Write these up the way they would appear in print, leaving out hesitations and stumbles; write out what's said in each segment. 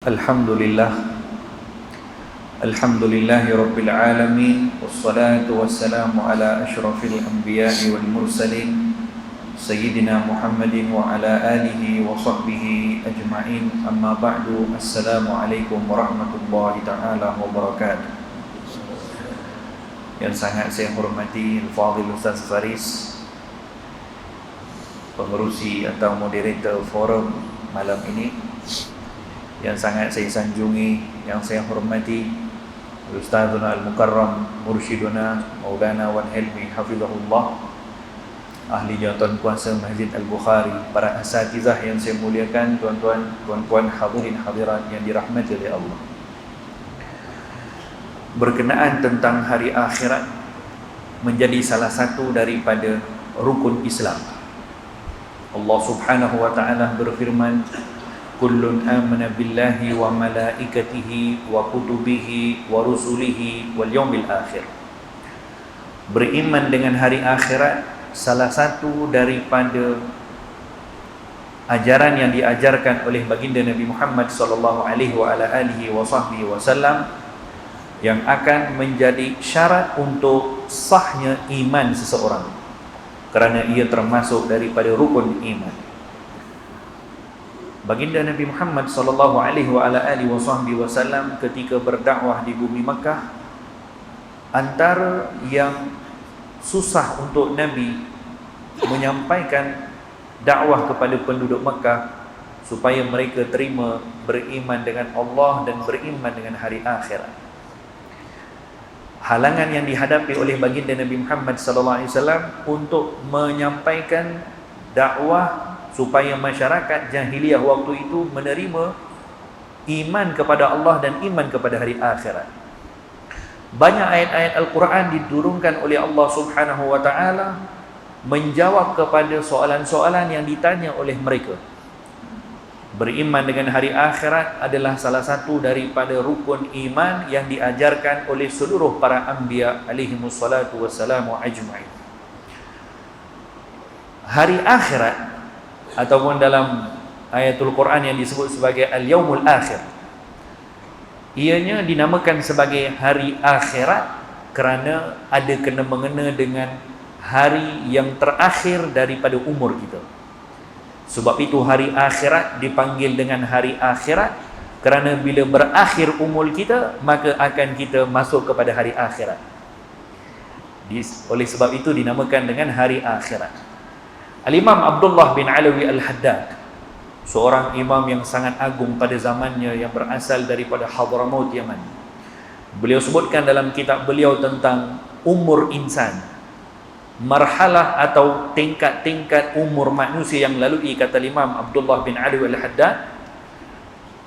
Alhamdulillah, alhamdulillahi rabbil alamin, wassalatu wassalamu ala ashrafil anbiya'i wal mursalin, sayyidina Muhammadin wa ala alihi wa sahbihi ajma'in. Amma ba'du, assalamu alaikum warahmatullahi ta'ala wabarakatuh. Yang sangat saya hormati Al-Fadhil Ustaz Faris, pengerusi atau moderator forum malam ini. Yang sangat saya sanjungi, yang saya hormati Ustazuna Al-Mukarram, Mursyiduna Maulana Wan Helmi Hafizahullah, ahli jawatan kuasa Masjid Al-Bukhari, para asatizah yang saya muliakan, tuan-tuan, puan-puan, hadirin hadirat yang dirahmati oleh Allah. Berkenaan tentang hari akhirat menjadi salah satu daripada rukun Islam. Allah Subhanahu wa ta'ala berfirman, kullun amana billahi wa malaikatihi wa kutubihi wa rusulihi wal yaumil akhir. Beriman dengan hari akhirat salah satu daripada ajaran yang diajarkan oleh baginda Nabi Muhammad sallallahu alaihi wa ala alihi wasallam, yang akan menjadi syarat untuk sahnya iman seseorang, kerana ia termasuk daripada rukun iman. Baginda Nabi Muhammad sallallahu alaihi wa ala alihi wasallam ketika berdakwah di bumi Makkah, antara yang susah untuk Nabi menyampaikan dakwah kepada penduduk Makkah supaya mereka terima beriman dengan Allah dan beriman dengan hari akhirat. Halangan yang dihadapi oleh baginda Nabi Muhammad sallallahu alaihi wasallam untuk menyampaikan dakwah supaya masyarakat jahiliyah waktu itu menerima iman kepada Allah dan iman kepada hari akhirat. Banyak ayat-ayat Al-Quran diturunkan oleh Allah Subhanahu wa ta'ala menjawab kepada soalan-soalan yang ditanya oleh mereka. Beriman dengan hari akhirat adalah salah satu daripada rukun iman yang diajarkan oleh seluruh para anbiya alaihimus salatu wassalamu ajma'in. Hari akhirat ataupun dalam ayatul Quran yang disebut sebagai al-yaumul akhir, ianya dinamakan sebagai hari akhirat kerana ada kena mengena dengan hari yang terakhir daripada umur kita. Sebab itu hari akhirat dipanggil dengan hari akhirat kerana bila berakhir umur kita, maka akan kita masuk kepada hari akhirat. Oleh sebab itu dinamakan dengan hari akhirat. Al-Imam Abdullah bin Alawi Al-Haddad, seorang imam yang sangat agung pada zamannya yang berasal daripada Hadramaut, Yaman. Beliau sebutkan dalam kitab beliau tentang umur insan, marhalah atau tingkat-tingkat umur manusia yang lalui. Kata Imam Abdullah bin Alawi Al-Haddad,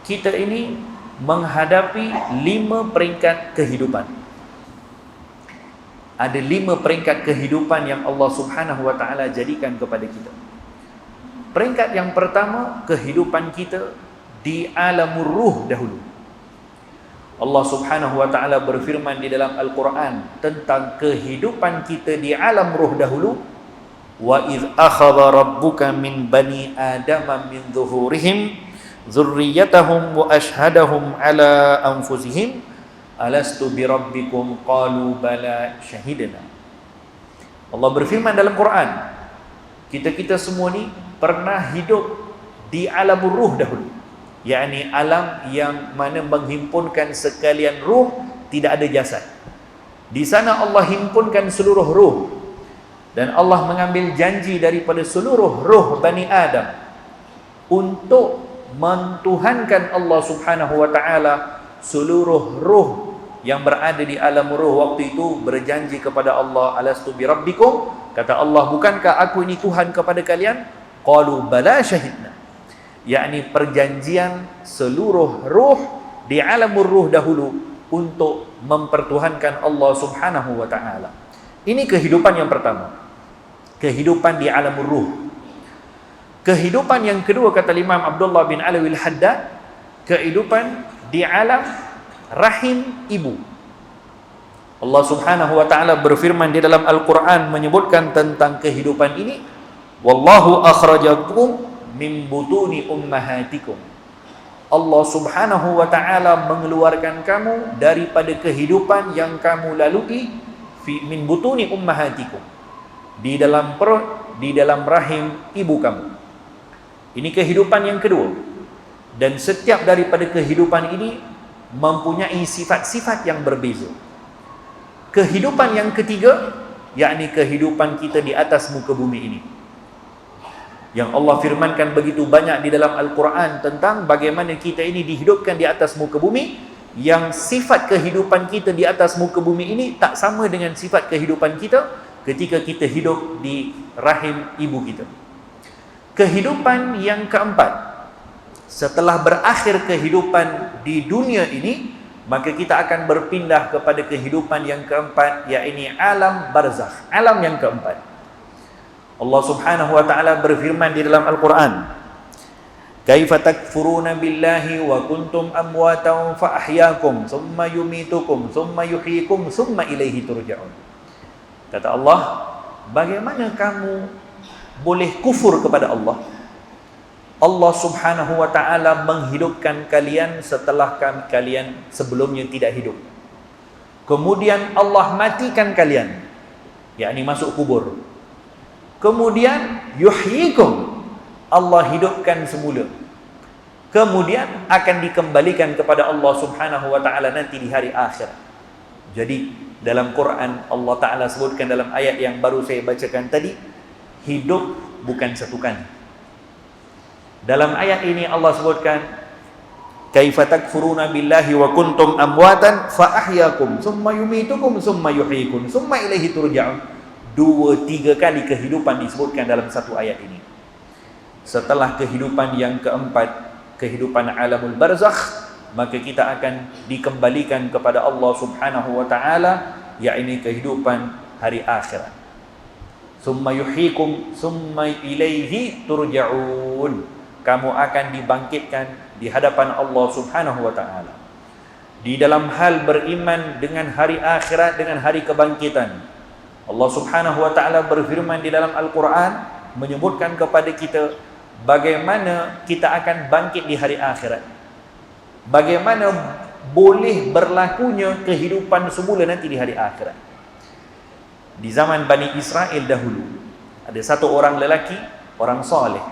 kita ini menghadapi 5 peringkat kehidupan. Ada 5 peringkat kehidupan yang Allah Subhanahu wa ta'ala jadikan kepada kita. Peringkat yang pertama, kehidupan kita di alamur ruh dahulu. Allah Subhanahu wa ta'ala berfirman di dalam Al-Quran tentang kehidupan kita di alam ruh dahulu. Wa idh akhadha rabbuka min bani adama min zuhurihim dzurriyyatahum wa ashhadahum ala anfusihim alastu birabbikum qalu bala syahidna. Allah berfirman dalam Quran, kita semua ni pernah hidup di alam ruh dahulu, yakni alam yang mana menghimpunkan sekalian ruh, tidak ada jasad. Di sana Allah himpunkan seluruh ruh, dan Allah mengambil janji daripada seluruh ruh Bani Adam untuk mentuhankan Allah Subhanahu wa ta'ala. Seluruh ruh yang berada di alam ruh waktu itu berjanji kepada Allah, alastu bi rabbikum, kata Allah, bukankah aku ini Tuhan kepada kalian? Qalu bala syahidna, yakni perjanjian seluruh ruh di alam ruh dahulu untuk mempertuhankan Allah Subhanahu wa ta'ala. Ini kehidupan yang pertama, kehidupan di alam ruh. Kehidupan yang kedua, kata Imam Abdullah bin Alawi Al-Haddad, kehidupan di alam rahim ibu. Allah Subhanahu wa ta'ala berfirman di dalam Al-Quran menyebutkan tentang kehidupan ini, wallahu akhrajakum min butuni ummahatikum. Allah Subhanahu wa ta'ala mengeluarkan kamu daripada kehidupan yang kamu lalui min butuni ummahatikum, di dalam perut, di dalam rahim ibu kamu. Ini kehidupan yang kedua. Dan setiap daripada kehidupan ini mempunyai sifat-sifat yang berbeza. Kehidupan yang ketiga, yakni kehidupan kita di atas muka bumi ini, yang Allah firmankan begitu banyak di dalam Al-Quran tentang bagaimana kita ini dihidupkan di atas muka bumi, yang sifat kehidupan kita di atas muka bumi ini tak sama dengan sifat kehidupan kita ketika kita hidup di rahim ibu kita. Kehidupan yang keempat, setelah berakhir kehidupan di dunia ini, maka kita akan berpindah kepada kehidupan yang keempat, yakni alam barzakh, alam yang keempat. Allah Subhanahu wa ta'ala berfirman di dalam Al-Quran, kaifa takfuruna billahi wa kuntum amwatan fa ahyakum thumma yumitukum thumma yuhyikum thumma ilaihi turja'un. Kata Allah, bagaimana kamu boleh kufur kepada Allah? Allah Subhanahu wa ta'ala menghidupkan kalian setelah kalian sebelumnya tidak hidup. Kemudian Allah matikan kalian, yakni masuk kubur. Kemudian yuhyikum, Allah hidupkan semula. Kemudian akan dikembalikan kepada Allah Subhanahu wa ta'ala nanti di hari akhir. Jadi dalam Quran Allah Ta'ala sebutkan dalam ayat yang baru saya bacakan tadi, hidup bukan satu kali. Dalam ayat ini Allah sebutkan, kaifa takfuruna billahi wa kuntum amwatan fa ahyakum summa yumitukum summa yuhyikum summa ilaihi turja'un. 2-3 kali kehidupan disebutkan dalam satu ayat ini. Setelah kehidupan yang keempat, kehidupan alamul barzakh, maka kita akan dikembalikan kepada Allah Subhanahu wa ta'ala, yakni kehidupan hari akhirat. Summa yuhyikum summa ilaihi turja'un. Kamu akan dibangkitkan di hadapan Allah Subhanahu wa ta'ala. Di dalam hal beriman dengan hari akhirat, dengan hari kebangkitan, Allah Subhanahu wa ta'ala berfirman di dalam Al-Quran, menyebutkan kepada kita bagaimana kita akan bangkit di hari akhirat, bagaimana boleh berlakunya kehidupan semula nanti di hari akhirat. Di zaman Bani Israel dahulu, ada satu orang lelaki, orang saleh,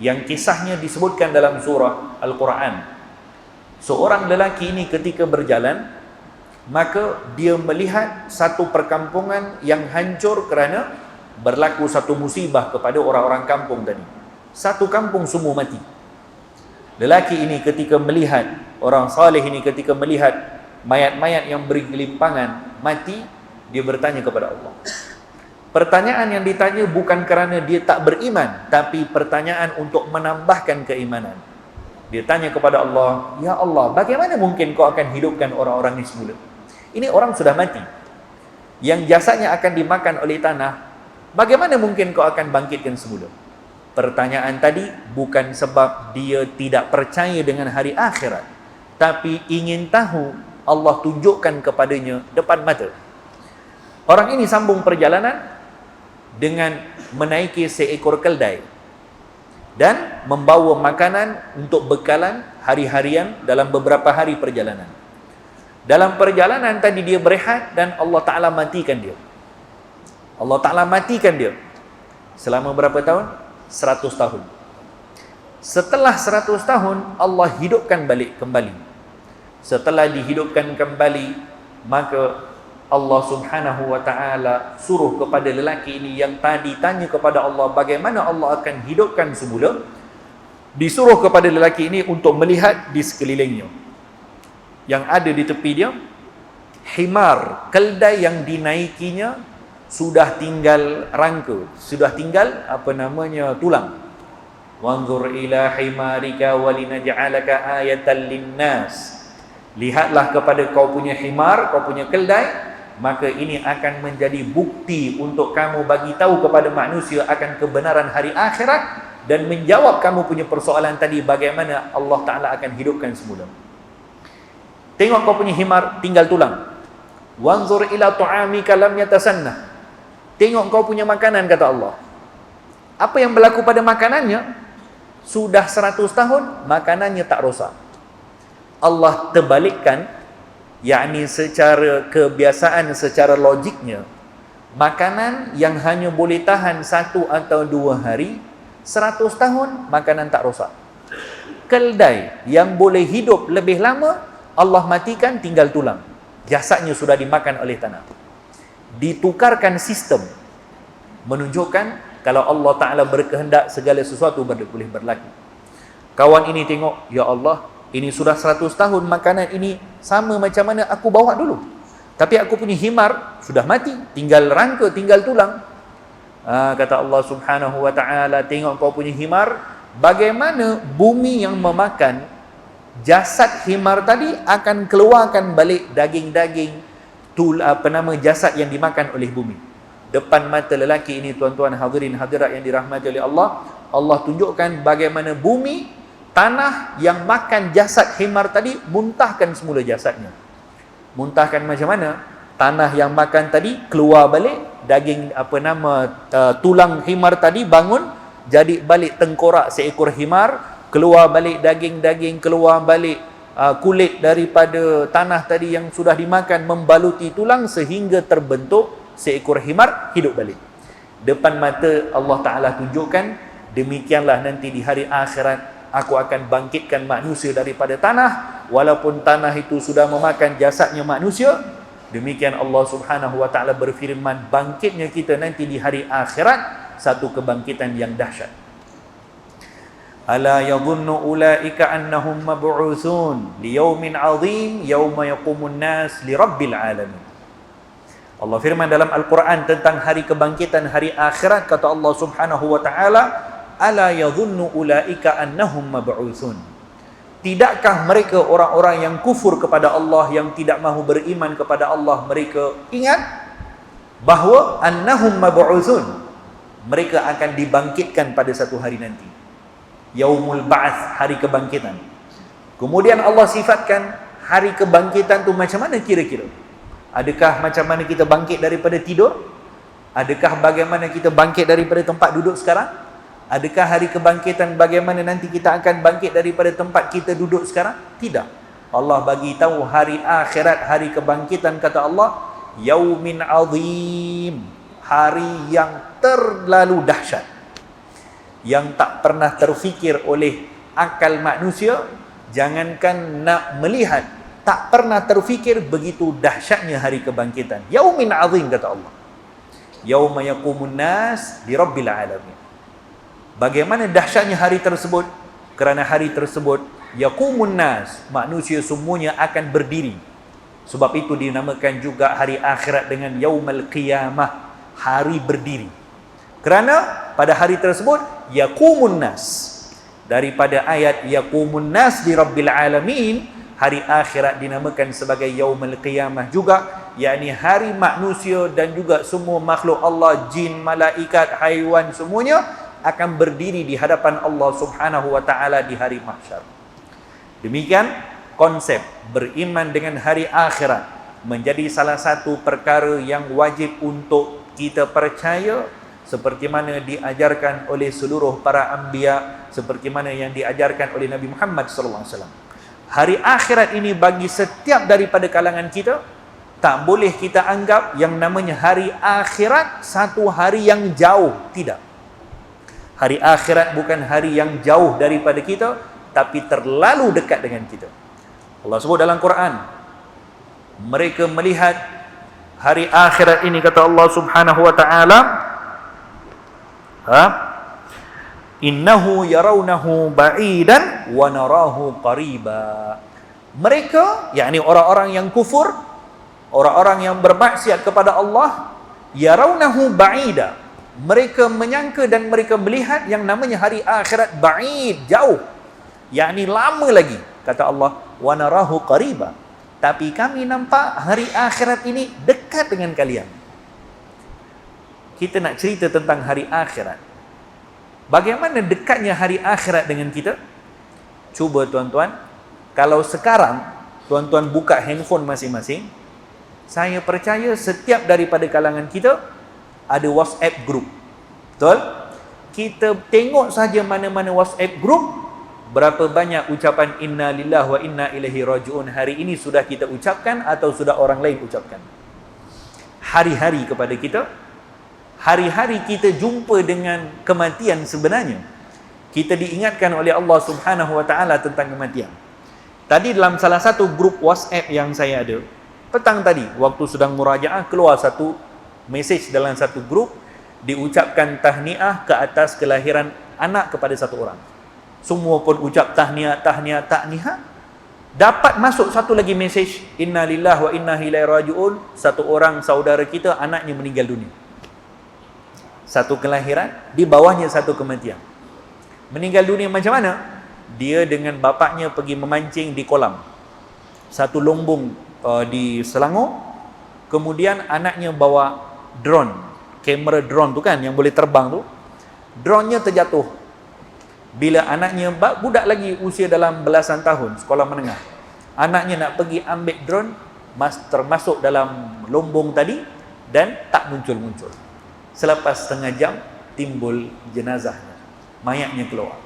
yang kisahnya disebutkan dalam surah Al-Quran. Seorang lelaki ini ketika berjalan, maka dia melihat satu perkampungan yang hancur kerana berlaku satu musibah kepada orang-orang kampung tadi. Satu kampung semua mati. Lelaki ini ketika melihat, orang saleh ini ketika melihat mayat-mayat yang bergelimpangan mati, dia bertanya kepada Allah. Pertanyaan yang ditanya bukan kerana dia tak beriman, tapi pertanyaan untuk menambahkan keimanan. Dia tanya kepada Allah, ya Allah, bagaimana mungkin kau akan hidupkan orang-orang ini semula? Ini orang sudah mati, yang jasadnya akan dimakan oleh tanah. Bagaimana mungkin kau akan bangkitkan semula? Pertanyaan tadi bukan sebab dia tidak percaya dengan hari akhirat, tapi ingin tahu, Allah tunjukkan kepadanya depan mata. Orang ini sambung perjalanan dengan menaiki seekor keldai dan membawa makanan untuk bekalan hari-harian dalam beberapa hari perjalanan. Dalam perjalanan tadi dia berehat dan Allah Ta'ala matikan dia. Allah Ta'ala matikan dia. Selama berapa tahun? 100 tahun. Setelah 100 tahun, Allah hidupkan balik kembali. Setelah dihidupkan kembali, maka Allah Subhanahu wa ta'ala suruh kepada lelaki ini yang tadi tanya kepada Allah bagaimana Allah akan hidupkan semula, disuruh kepada lelaki ini untuk melihat di sekelilingnya. Yang ada di tepi dia, himar, keldai yang dinaikinya sudah tinggal rangka, sudah tinggal tulang. Wanzur ila himarika walinaj'alaka ayatan linnas. Lihatlah kepada kau punya himar, kau punya keldai, maka ini akan menjadi bukti untuk kamu bagi tahu kepada manusia akan kebenaran hari akhirat dan menjawab kamu punya persoalan tadi bagaimana Allah Ta'ala akan hidupkan semula. Tengok kau punya himar, tinggal tulang. Wanzur ila tu'amika lam yatasannah. Tengok kau punya makanan, kata Allah. Apa yang berlaku pada makanannya? Sudah 100 tahun, makanannya tak rosak. Allah terbalikkan, yakni secara kebiasaan, secara logiknya, makanan yang hanya boleh tahan 1 atau 2 hari, 100 tahun, makanan tak rosak. Keldai yang boleh hidup lebih lama, Allah matikan, tinggal tulang. Jasadnya sudah dimakan oleh tanah. Ditukarkan sistem, menunjukkan kalau Allah Ta'ala berkehendak, segala sesuatu boleh berlaku. Kawan ini tengok, ya Allah, ini sudah 100 tahun, makanan ini sama macam mana aku bawa dulu. Tapi aku punya himar sudah mati, tinggal rangka, tinggal tulang. Kata Allah Subhanahu Wa Ta'ala, tengok kau punya himar, bagaimana bumi yang memakan jasad himar tadi akan keluarkan balik daging-daging jasad yang dimakan oleh bumi. Depan mata lelaki ini, tuan-tuan hadirin hadirat yang dirahmati oleh Allah, Allah tunjukkan bagaimana bumi, tanah yang makan jasad himar tadi, muntahkan semula jasadnya. Muntahkan macam mana? Tanah yang makan tadi keluar balik, daging tulang himar tadi bangun, jadi balik tengkorak seekor himar, keluar balik daging-daging, keluar balik kulit daripada tanah tadi yang sudah dimakan, membaluti tulang sehingga terbentuk seekor himar, hidup balik. Depan mata Allah Ta'ala tunjukkan, demikianlah nanti di hari akhirat aku akan bangkitkan manusia daripada tanah, walaupun tanah itu sudah memakan jasadnya manusia. Demikian Allah Subhanahu Wa Ta'ala berfirman, bangkitnya kita nanti di hari akhirat satu kebangkitan yang dahsyat. Ala yadhunnu ulaika annahum mab'utsun liyaumin 'azim yauma yaqumun nas lirabbil alamin. Allah firman dalam Al-Quran tentang hari kebangkitan, hari akhirat, kata Allah Subhanahu Wa Ta'ala, ala yadhunnu ulaika annahum mab'utsun. Tidakkah mereka orang-orang yang kufur kepada Allah, yang tidak mahu beriman kepada Allah, mereka ingat bahawa annahum mab'utsun, mereka akan dibangkitkan pada satu hari nanti, yaumul ba'ats, hari kebangkitan. Kemudian Allah sifatkan hari kebangkitan tu macam mana kira-kira? Adakah macam mana kita bangkit daripada tidur? Adakah bagaimana kita bangkit daripada tempat duduk sekarang? Adakah hari kebangkitan bagaimana nanti kita akan bangkit daripada tempat kita duduk sekarang? Tidak. Allah bagi tahu hari akhirat, hari kebangkitan, kata Allah, yaumin azim, hari yang terlalu dahsyat, yang tak pernah terfikir oleh akal manusia. Jangankan nak melihat, tak pernah terfikir begitu dahsyatnya hari kebangkitan. Yaumin azim, kata Allah. Yauma yaqumun nas li rabbil alamin. Bagaimana dahsyatnya hari tersebut? Kerana hari tersebut yaqumun nas, manusia semuanya akan berdiri. Sebab itu dinamakan juga hari akhirat dengan yaumul qiyamah, hari berdiri. Kerana pada hari tersebut yaqumun nas, daripada ayat yaqumun nas li rabbil alamin, hari akhirat dinamakan sebagai yaumul qiyamah juga, yakni hari manusia dan juga semua makhluk Allah, jin, malaikat, haiwan, semuanya akan berdiri di hadapan Allah Subhanahu Wa Ta'ala di hari mahsyar. Demikian konsep beriman dengan hari akhirat menjadi salah satu perkara yang wajib untuk kita percaya, seperti mana diajarkan oleh seluruh para anbiya, seperti mana yang diajarkan oleh Nabi Muhammad sallallahu alaihi wasallam. Hari akhirat ini bagi setiap daripada kalangan kita, tak boleh kita anggap yang namanya hari akhirat satu hari yang jauh. Tidak. Hari akhirat bukan hari yang jauh daripada kita, tapi terlalu dekat dengan kita. Allah sebut dalam Quran, mereka melihat hari akhirat ini, kata Allah Subhanahu Wa Ta'ala, innahu yarawnahu ba'idan wa narahu qariba. Mereka, yakni orang-orang yang kufur, orang-orang yang bermaksiat kepada Allah, yarawnahu ba'ida, mereka menyangka dan mereka melihat yang namanya hari akhirat ba'id, jauh, yakni lama lagi. Kata Allah, wa narahu qariba, tapi kami nampak hari akhirat ini dekat dengan kalian. Kita nak cerita tentang hari akhirat. Bagaimana dekatnya hari akhirat dengan kita? Cuba tuan-tuan, kalau sekarang tuan-tuan buka handphone masing-masing, saya percaya setiap daripada kalangan kita ada WhatsApp group. Betul? kita tengok saja mana-mana WhatsApp group, berapa banyak ucapan inna lillahi wa inna ilaihi raji'un hari ini sudah kita ucapkan atau sudah orang lain ucapkan. Hari-hari kepada kita, hari-hari kita jumpa dengan kematian sebenarnya. Kita diingatkan oleh Allah Subhanahu wa taala tentang kematian. Tadi dalam salah satu grup WhatsApp yang saya ada, petang tadi waktu sedang murajaah, keluar satu mesej dalam satu grup, diucapkan tahniah ke atas kelahiran anak kepada satu orang. Semua pun ucap tahniah. Dapat masuk satu lagi mesej, inna lillahi wa inna ilaihi raji'un, satu orang saudara kita anaknya meninggal dunia. Satu kelahiran, di bawahnya satu kematian. Meninggal dunia macam mana? Dia dengan bapaknya pergi memancing di kolam, satu lumbung di Selangor. Kemudian anaknya bawa drone, kamera drone tu kan yang boleh terbang tu. Drone-nya terjatuh. Bila anaknya, budak lagi usia dalam belasan tahun, sekolah menengah, anaknya nak pergi ambil drone, termasuk dalam lumbung tadi dan tak muncul-muncul. Selepas setengah jam timbul jenazahnya, mayatnya keluar.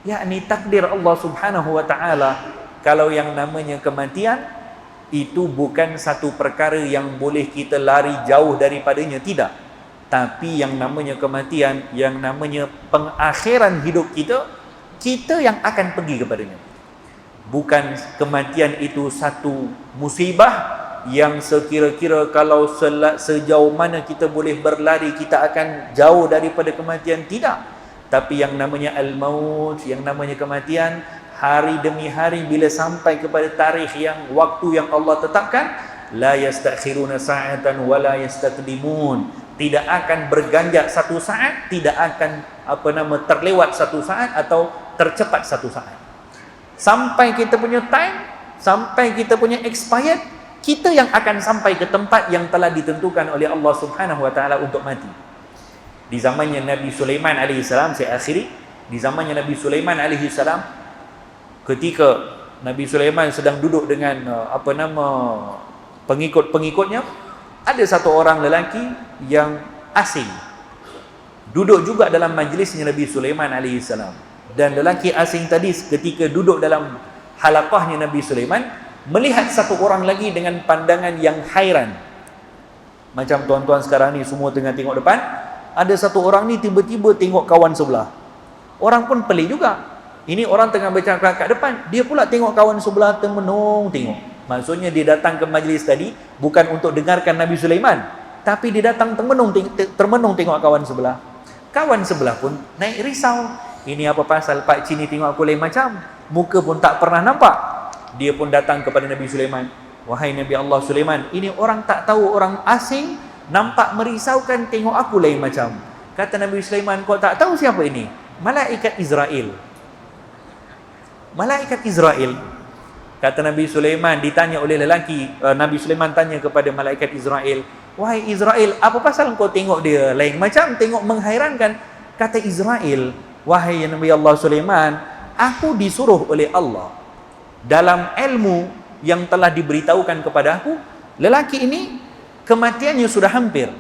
Yakni takdir Allah Subhanahu wa taala. Kalau yang namanya kematian itu bukan satu perkara yang boleh kita lari jauh daripadanya, tidak. Tapi yang namanya kematian, yang namanya pengakhiran hidup kita, kita yang akan pergi kepadanya. Bukan kematian itu satu musibah yang sekira-kira kalau sejauh mana kita boleh berlari, kita akan jauh daripada kematian, tidak. Tapi yang namanya al-maut, yang namanya kematian, hari demi hari bila sampai kepada tarikh yang waktu yang Allah tetapkan, la yastakhiruna sa'atan wa la yastaqdimun. Tidak akan berganjak satu saat, tidak akan terlewat satu saat atau tercepat satu saat. Sampai kita punya time, sampai kita punya expired, kita yang akan sampai ke tempat yang telah ditentukan oleh Allah Subhanahu wa taala untuk mati. Di zamannya Nabi Sulaiman alaihissalam, saya akhiri, di zamannya Nabi Sulaiman alaihissalam, ketika Nabi Sulaiman sedang duduk dengan pengikut-pengikutnya, ada satu orang lelaki yang asing duduk juga dalam majlisnya Nabi Sulaiman alaihissalam. Dan lelaki asing tadi ketika duduk dalam halaqahnya Nabi Sulaiman, melihat satu orang lagi dengan pandangan yang hairan. Macam tuan-tuan sekarang ni semua tengah tengok depan, ada satu orang ni tiba-tiba tengok kawan sebelah. Orang pun pelik juga. Ini orang tengah bercakap kat depan, dia pula tengok kawan sebelah, termenung tengok. Maksudnya dia datang ke majlis tadi bukan untuk dengarkan Nabi Sulaiman, tapi dia datang termenung tengok kawan sebelah. Kawan sebelah pun naik risau. Ini apa pasal Pak Cik ni tengok aku lain macam? Muka pun tak pernah nampak. Dia pun datang kepada Nabi Sulaiman. Wahai Nabi Allah Sulaiman, ini orang tak tahu, orang asing, nampak merisaukan, tengok aku lain macam. Kata Nabi Sulaiman, kau tak tahu siapa ini? Malaikat Israel. Malaikat Israel. Kata Nabi Sulaiman, ditanya oleh lelaki, Nabi Sulaiman tanya kepada malaikat Israel, wahai Israel, apa pasal kau tengok dia lain macam, tengok menghairankan? Kata Israel, wahai Nabi Allah Sulaiman, aku disuruh oleh Allah dalam ilmu yang telah diberitahukan kepada aku, lelaki ini kematiannya sudah hampir,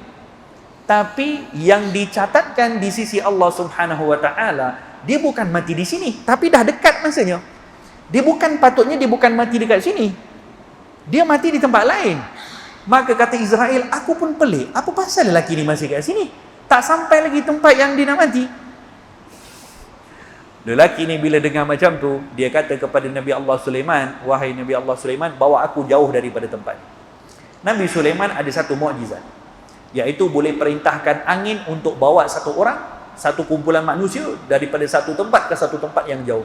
tapi yang dicatatkan di sisi Allah Subhanahu wa taala, dia bukan mati di sini, tapi dah dekat masanya. Dia bukan mati dekat sini, dia mati di tempat lain. Maka kata Israel, aku pun pelik, apa pasal lelaki ni masih kat sini, tak sampai lagi tempat yang dia nak mati. Lelaki ni bila dengar macam tu, dia kata kepada Nabi Allah Sulaiman, wahai Nabi Allah Sulaiman, bawa aku jauh daripada tempat. Nabi Sulaiman ada satu mukjizat, iaitu boleh perintahkan angin untuk bawa satu orang, satu kumpulan manusia daripada satu tempat ke satu tempat yang jauh.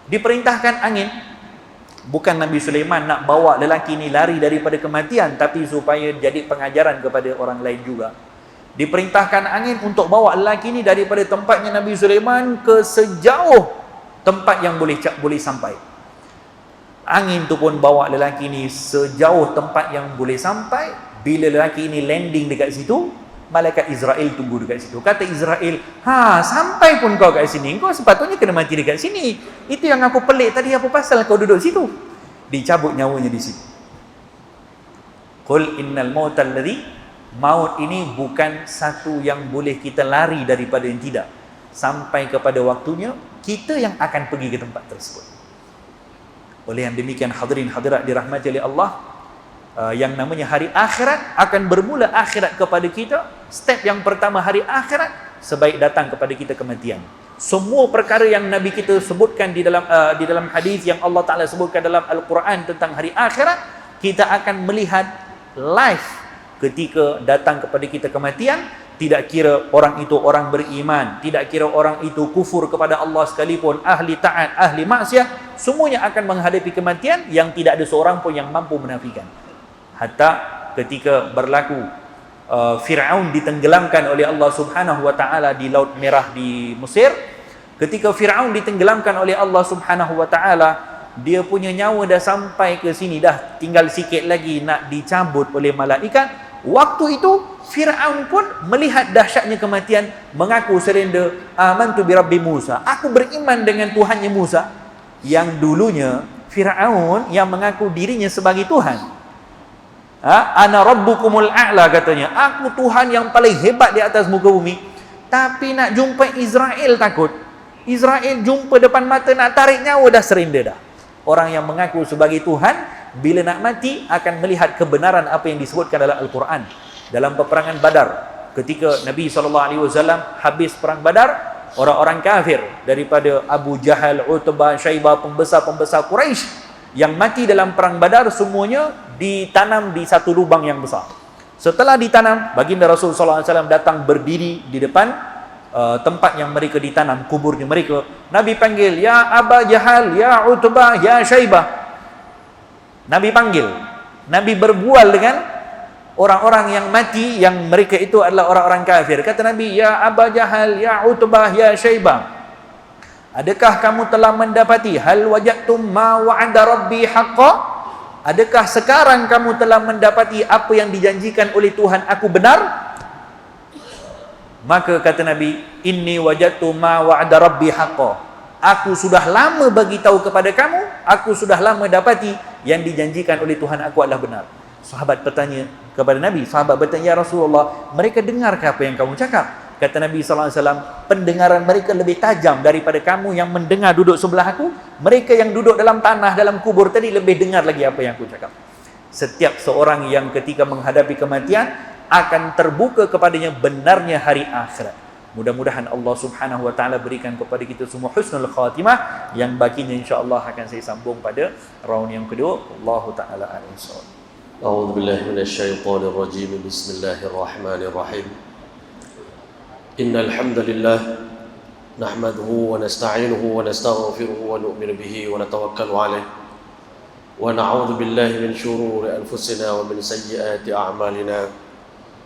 Diperintahkan angin, bukan Nabi Sulaiman nak bawa lelaki ni lari daripada kematian, tapi supaya jadi pengajaran kepada orang lain juga. Diperintahkan angin untuk bawa lelaki ni daripada tempatnya Nabi Sulaiman ke sejauh tempat yang boleh sampai. Angin tu pun bawa lelaki ni sejauh tempat yang boleh sampai. Bila lelaki ini landing dekat situ, malaikat Israel tunggu dekat situ. Kata Israel, sampai pun kau kat sini, kau sepatutnya kena mati dekat sini. Itu yang aku pelik tadi, apa pasal kau duduk situ? Dicabut nyawanya di situ. Qul innal mautal ladzi, maut ini bukan satu yang boleh kita lari daripada yang tidak. sampai kepada waktunya kita yang akan pergi ke tempat tersebut. Oleh yang demikian hadirin hadirat dirahmati oleh Allah, yang namanya hari akhirat akan bermula akhirat kepada kita. Step yang pertama hari akhirat, sebaik datang kepada kita kematian. Semua perkara yang Nabi kita sebutkan di dalam hadis yang Allah Ta'ala sebutkan dalam Al-Quran tentang hari akhirat, kita akan melihat live ketika datang kepada kita kematian. Tidak kira orang itu orang beriman, tidak kira orang itu kufur kepada Allah sekalipun, ahli taat, ahli maksiat, semuanya akan menghadapi kematian yang tidak ada seorang pun yang mampu menafikan. Hatta ketika berlaku Fir'aun ditenggelamkan oleh Allah Subhanahu wa taala di Laut Merah di Mesir, ketika Fir'aun ditenggelamkan oleh Allah Subhanahu wa taala, dia punya nyawa dah sampai ke sini, dah tinggal sikit lagi nak dicabut oleh malaikat. Waktu itu Fir'aun pun melihat dahsyatnya kematian, mengaku surrender, amantu bi rabbi Musa, aku beriman dengan Tuhannya Musa. Yang dulunya Fir'aun yang mengaku dirinya sebagai Tuhan, ana rabbukumul a'la, katanya, aku Tuhan yang paling hebat di atas muka bumi. Tapi nak jumpa Israel takut. Israel jumpa depan mata, nak tarik nyawa dah surrender dah. Orang yang mengaku sebagai Tuhan bila nak mati akan melihat kebenaran apa yang disebutkan dalam Al-Quran. Dalam peperangan Badar, ketika Nabi SAW habis perang Badar, orang-orang kafir daripada Abu Jahal, Utbah, Syaibah, pembesar-pembesar Quraisy yang mati dalam perang Badar, semuanya ditanam di satu lubang yang besar. Setelah ditanam, baginda Rasul SAW datang berdiri di depan tempat yang mereka ditanam, kuburnya mereka. Nabi panggil, ya Aba Jahal, ya Utbah, ya Syaibah. Nabi panggil, Nabi berbual dengan orang-orang yang mati, yang mereka itu adalah orang-orang kafir. Kata Nabi, ya Aba Jahal, ya Utbah, ya Syaibah, adakah kamu telah mendapati hal wajadtum ma wa'ada rabbi haqqa? Adakah sekarang kamu telah mendapati apa yang dijanjikan oleh Tuhan aku benar? Maka kata Nabi, inni wajadtu ma wa'ada rabbi haqqa. Aku sudah lama bagi tahu kepada kamu, aku sudah lama dapati yang dijanjikan oleh Tuhan aku adalah benar. Sahabat bertanya kepada Nabi, sahabat bertanya, ya Rasulullah, mereka dengarkah apa yang kamu cakap? Kata Nabi SAW, pendengaran mereka lebih tajam daripada kamu yang mendengar duduk sebelah aku. Mereka yang duduk dalam tanah, dalam kubur tadi lebih dengar lagi apa yang aku cakap. Setiap seorang yang ketika menghadapi kematian akan terbuka kepadanya benarnya hari akhirat. Mudah-mudahan Allah Subhanahu wa taala berikan kepada kita semua husnul khatimah. Yang baginya insya-Allah akan saya sambung pada round yang kedua. Allahu taala a'lam. A'udzu billahi minasyaitonir rajim. Bismillahirrahmanirrahim. Innal hamdalillah nahmaduhu wa nasta'inuhu wa nastaghfiruhu wa nu'minu bihi wa natawakkalu 'alaihi wa na'udzu billahi min shururi anfusina wa min sayyiati a'malina.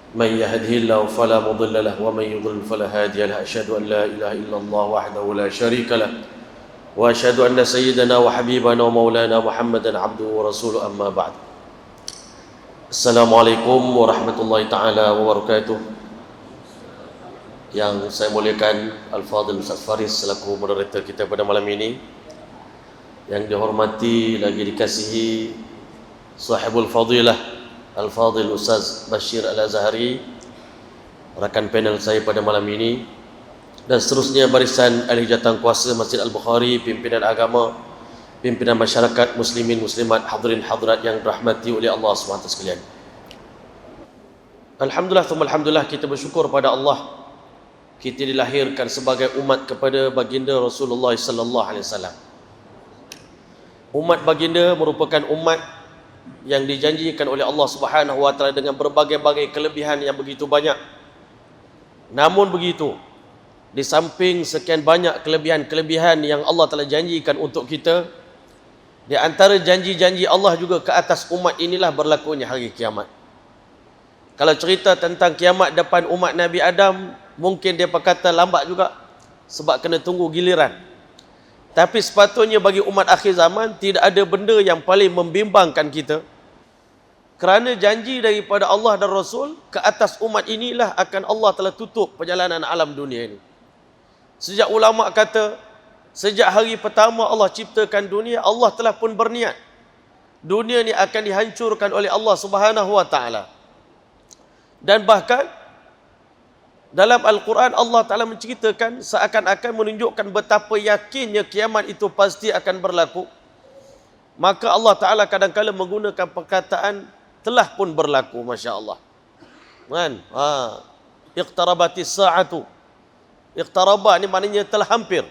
من يهده الله فلا مضل له ومن يضلل فلا هادي له. أشهد أن لا إله إلا الله وحده لا شريك له وأشهد أن سيدنا وحبيبنا ومولانا محمدا عبده ورسوله. أما بعد. Assalamualaikum warahmatullahi taala wabarakatuh. Yang saya muliakan Al-Fadhil Ustaz Faris selaku moderator kita pada malam ini, yang dihormati lagi dikasihi sahibul fadilah Al-Fadhil Ustaz Bashir Al-Azhari, rakan panel saya pada malam ini, dan seterusnya barisan ahli jawatan kuasa Masjid Al-Bukhari, pimpinan agama, pimpinan masyarakat muslimin muslimat, hadirin hadirat yang dirahmati oleh Allah SWT sekalian. Alhamdulillah, alhamdulillah, kita bersyukur pada Allah, kita dilahirkan sebagai umat kepada baginda Rasulullah sallallahu alaihi wasallam. Umat baginda merupakan umat yang dijanjikan oleh Allah Subhanahu wa taala dengan berbagai-bagai kelebihan yang begitu banyak. Namun begitu, di samping sekian banyak kelebihan-kelebihan yang Allah telah janjikan untuk kita, di antara janji-janji Allah juga ke atas umat inilah berlakunya hari kiamat. Kalau cerita tentang kiamat depan umat Nabi Adam, mungkin dia berkata lambat juga sebab kena tunggu giliran. Tapi sepatutnya bagi umat akhir zaman tidak ada benda yang paling membimbangkan kita, kerana janji daripada Allah dan Rasul ke atas umat inilah akan Allah telah tutup perjalanan alam dunia ini. Sejak ulama kata, sejak hari pertama Allah ciptakan dunia, Allah telah pun berniat dunia ni akan dihancurkan oleh Allah Subhanahu wa taala. Dan bahkan Dalam Al-Quran Allah Ta'ala menceritakan seakan-akan menunjukkan betapa yakinnya kiamat itu pasti akan berlaku. Maka Allah Ta'ala kadang-kadang menggunakan perkataan telah pun berlaku, Masya Allah. Kan? Iqtarabatis sa'atu. Iqtarabah ni maknanya telah hampir.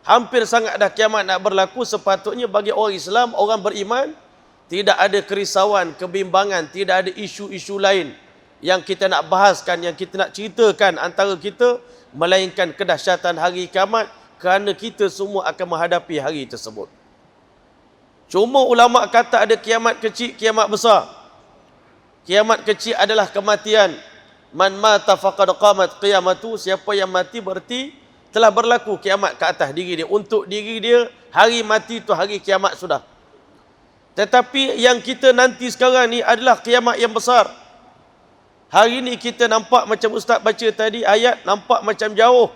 Hampir sangat dah kiamat nak berlaku. Sepatutnya bagi orang Islam, orang beriman, tidak ada kerisauan, kebimbangan, tidak ada isu-isu lain yang kita nak bahaskan, yang kita nak ceritakan antara kita, melainkan kedahsyatan hari kiamat, kerana kita semua akan menghadapi hari tersebut. Cuma ulama kata ada kiamat kecil, kiamat besar. Kiamat kecil adalah kematian. Man mata faqad qamat qiyamatu. Siapa yang mati berarti telah berlaku kiamat ke atas diri dia. Untuk diri dia, hari mati itu hari kiamat sudah. Tetapi yang kita nanti sekarang ni adalah kiamat yang besar. Hari ini kita nampak macam Ustaz baca tadi ayat, nampak macam jauh.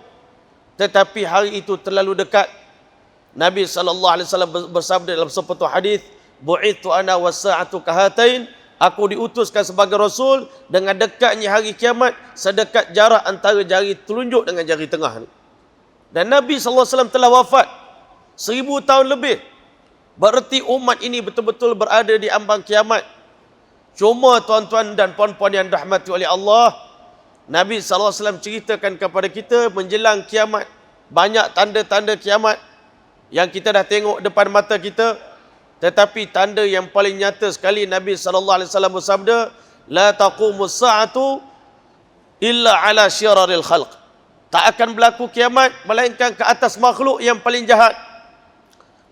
Tetapi hari itu terlalu dekat. Nabi SAW bersabda dalam sebuah hadis, bu'ithu ana was-sa'atu kahatain. Aku diutuskan sebagai Rasul dengan dekatnya hari kiamat, sedekat jarak antara jari telunjuk dengan jari tengah ni. Dan Nabi SAW telah wafat 1000 tahun lebih. Berarti umat ini betul-betul berada di ambang kiamat. Cuma tuan-tuan dan puan-puan yang dirahmati oleh Allah, Nabi SAW ceritakan kepada kita menjelang kiamat, banyak tanda-tanda kiamat yang kita dah tengok depan mata kita. Tetapi tanda yang paling nyata sekali, Nabi SAW bersabda, la taqumus sa'atu illa ala syiraril khalq. Tak akan berlaku kiamat melainkan ke atas makhluk yang paling jahat.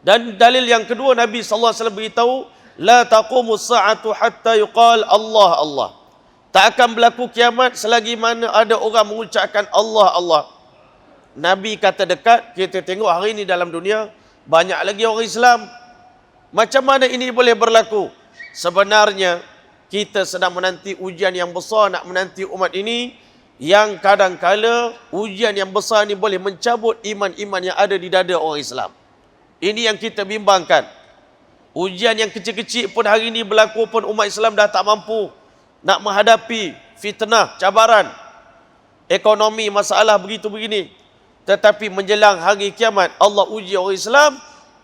Dan dalil yang kedua, Nabi SAW beritahu, la taqumus sa'atu hatta yuqal Allah Allah. Tak akan berlaku kiamat selagi mana ada orang mengucapkan Allah Allah. Nabi kata dekat. Kita tengok hari ini dalam dunia banyak lagi orang Islam. Macam mana ini boleh berlaku? Sebenarnya kita sedang menanti ujian yang besar, nak menanti umat ini, yang kadang-kala ujian yang besar ini boleh mencabut iman-iman yang ada di dada orang Islam. Ini yang kita bimbangkan. Ujian yang kecil-kecil pun hari ini berlaku pun umat Islam dah tak mampu nak menghadapi fitnah, cabaran, ekonomi, masalah begitu begini. Tetapi menjelang hari kiamat, Allah uji orang Islam,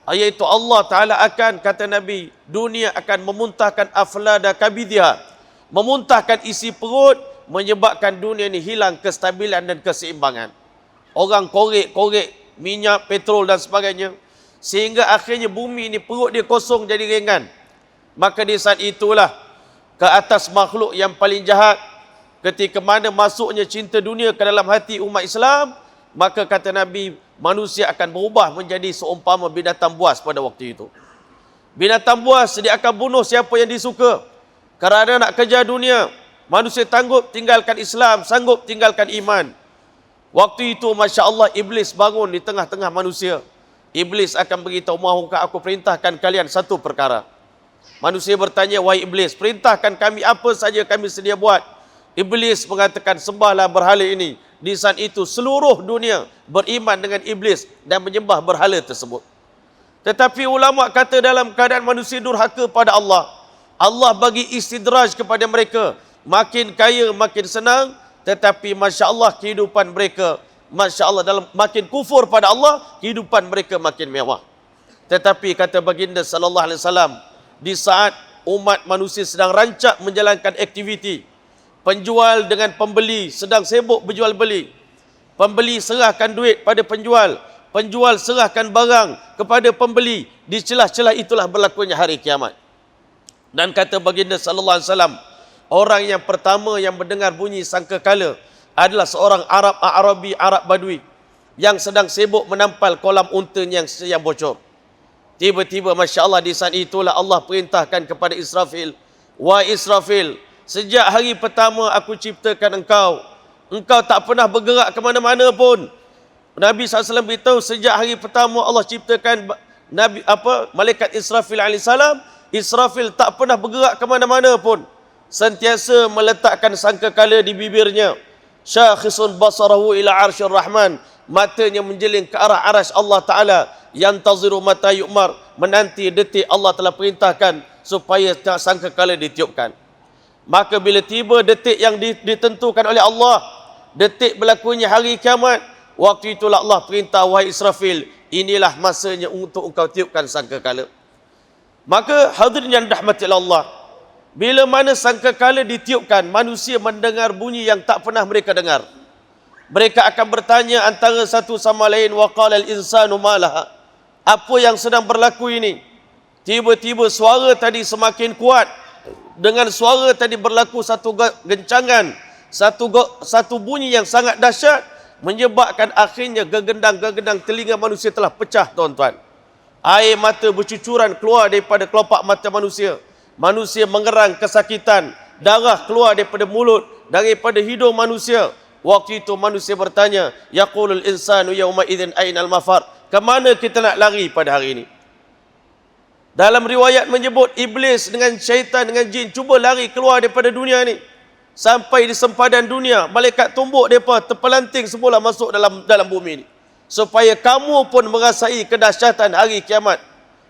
iaitu Allah Ta'ala akan, kata Nabi, dunia akan memuntahkan aflada kabidhiha, memuntahkan isi perut, menyebabkan dunia ini hilang kestabilan dan keseimbangan. Orang korek-korek minyak, petrol dan sebagainya, sehingga akhirnya bumi ini perut dia kosong jadi ringan. Maka di saat itulah ke atas makhluk yang paling jahat, ketika mana masuknya cinta dunia ke dalam hati umat Islam, maka kata Nabi, manusia akan berubah menjadi seumpama binatang buas pada waktu itu. Binatang buas dia akan bunuh siapa yang disuka. Kerana nak kejar dunia, manusia tanggup tinggalkan Islam, sanggup tinggalkan iman. Waktu itu Masya Allah, Iblis bangun di tengah-tengah manusia. Iblis akan beritahu, mahukah aku perintahkan kalian satu perkara? Manusia bertanya, wahai Iblis, perintahkan kami apa saja kami sedia buat. Iblis mengatakan, sembahlah berhala ini. Di saat itu seluruh dunia beriman dengan Iblis dan menyembah berhala tersebut. Tetapi ulama kata dalam keadaan manusia durhaka pada Allah, Allah bagi istidraj kepada mereka. Makin kaya, makin senang. Tetapi Masya Allah kehidupan mereka, Masya Allah, dalam makin kufur pada Allah, kehidupan mereka makin mewah. Tetapi kata baginda sallallahu alaihi wasallam, di saat umat manusia sedang rancak menjalankan aktiviti, penjual dengan pembeli sedang sibuk berjual beli, pembeli serahkan duit pada penjual, penjual serahkan barang kepada pembeli, di celah-celah itulah berlakunya hari kiamat. Dan kata baginda sallallahu alaihi wasallam, orang yang pertama yang mendengar bunyi sangkakala adalah seorang Arabi, Arab Badui yang sedang sibuk menampal kolam untanya yang bocor. Tiba-tiba Masya Allah, di saat itulah Allah perintahkan kepada Israfil, wahai Israfil, sejak hari pertama aku ciptakan engkau, engkau tak pernah bergerak ke mana-mana pun. Nabi SAW beritahu, sejak hari pertama Allah ciptakan malaikat Israfil alaihissalam, Israfil tak pernah bergerak ke mana-mana pun, sentiasa meletakkan sangkakala di bibirnya. Syakhisun basarahu ila arsyir rahman, matanya menjeling ke arah arasy Allah Ta'ala. Yantaziru mata yu'mar, menanti detik Allah telah perintahkan supaya sangkakala ditiupkan. Maka bila tiba detik yang ditentukan oleh Allah, detik berlakunya hari kiamat, waktu itulah Allah perintah, wahai Israfil, inilah masanya untuk engkau tiupkan sangkakala. Maka hadirin yang dirahmati Allah, bila mana sangkakala ditiupkan, manusia mendengar bunyi yang tak pernah mereka dengar. Mereka akan bertanya antara satu sama lain, wa qala al-insanu ma laha. Apa yang sedang berlaku ini? Tiba-tiba suara tadi semakin kuat. Dengan suara tadi berlaku satu gencangan, satu bunyi yang sangat dahsyat, menyebabkan akhirnya gegendang-gegendang telinga manusia telah pecah, tuan-tuan. Air mata bercucuran keluar daripada kelopak mata manusia. Manusia mengerang kesakitan, darah keluar daripada mulut, daripada hidung manusia. Waktu itu manusia bertanya, yaqulul insanu yawma idzin ainal mafar. Kemana kita nak lari pada hari ini? Dalam riwayat menyebut iblis dengan syaitan dengan jin cuba lari keluar daripada dunia ni. Sampai di sempadan dunia, malaikat tumbuk mereka terpelanting semula masuk dalam bumi ni. Supaya kamu pun merasai kedahsyatan hari kiamat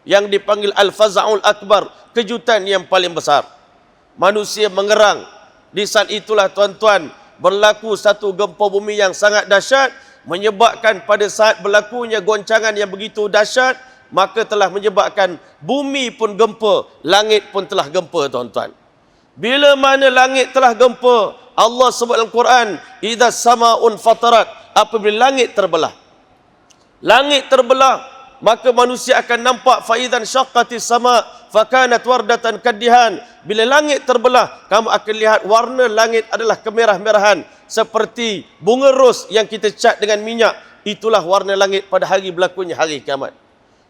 yang dipanggil al-faza'ul akbar, kejutan yang paling besar. Manusia mengerang. Di saat itulah, tuan-tuan, berlaku satu gempa bumi yang sangat dahsyat, menyebabkan pada saat berlakunya goncangan yang begitu dahsyat, maka telah menyebabkan bumi pun gempa, langit pun telah gempa, tuan-tuan. Bila mana langit telah gempa, Allah sebut dalam Quran, idza sama'un fatarat, apabila langit terbelah. Langit terbelah, maka manusia akan nampak faidan syaqqatis sama fakanat wardatan kadihan. Bila langit terbelah, kamu akan lihat warna langit adalah kemerah-merahan seperti bunga ros yang kita cat dengan minyak. Itulah warna langit pada hari berlakunya hari kiamat.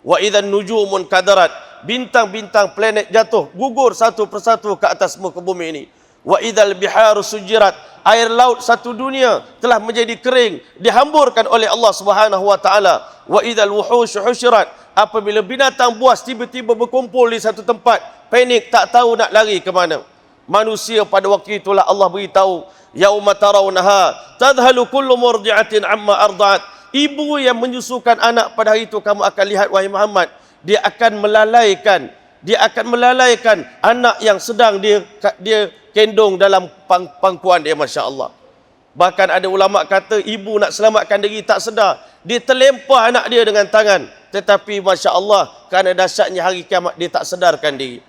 Wa idzan nujumun kadarat, bintang-bintang planet jatuh gugur satu persatu ke atas muka bumi ini. Wa idzal biharu sujirat, air laut satu dunia telah menjadi kering, dihamburkan oleh Allah Subhanahu wa taala. Wa idzal wuhushu husyirat, apabila binatang buas tiba-tiba berkumpul di satu tempat, panik tak tahu nak lari ke mana. Manusia pada waktu itulah Allah beritahu, yauma tarawnaha tadhalu kullu murdi'atin amma arda'at. Ibu yang menyusukan anak pada hari itu, kamu akan lihat wahai Muhammad, dia akan melalaikan anak yang sedang dia kendong dalam pangkuan dia, Masya Allah. Bahkan ada ulama kata ibu nak selamatkan diri tak sedar, dia terlempar anak dia dengan tangan. Tetapi Masya Allah, kerana dahsyatnya hari kiamat, dia tak sedarkan diri.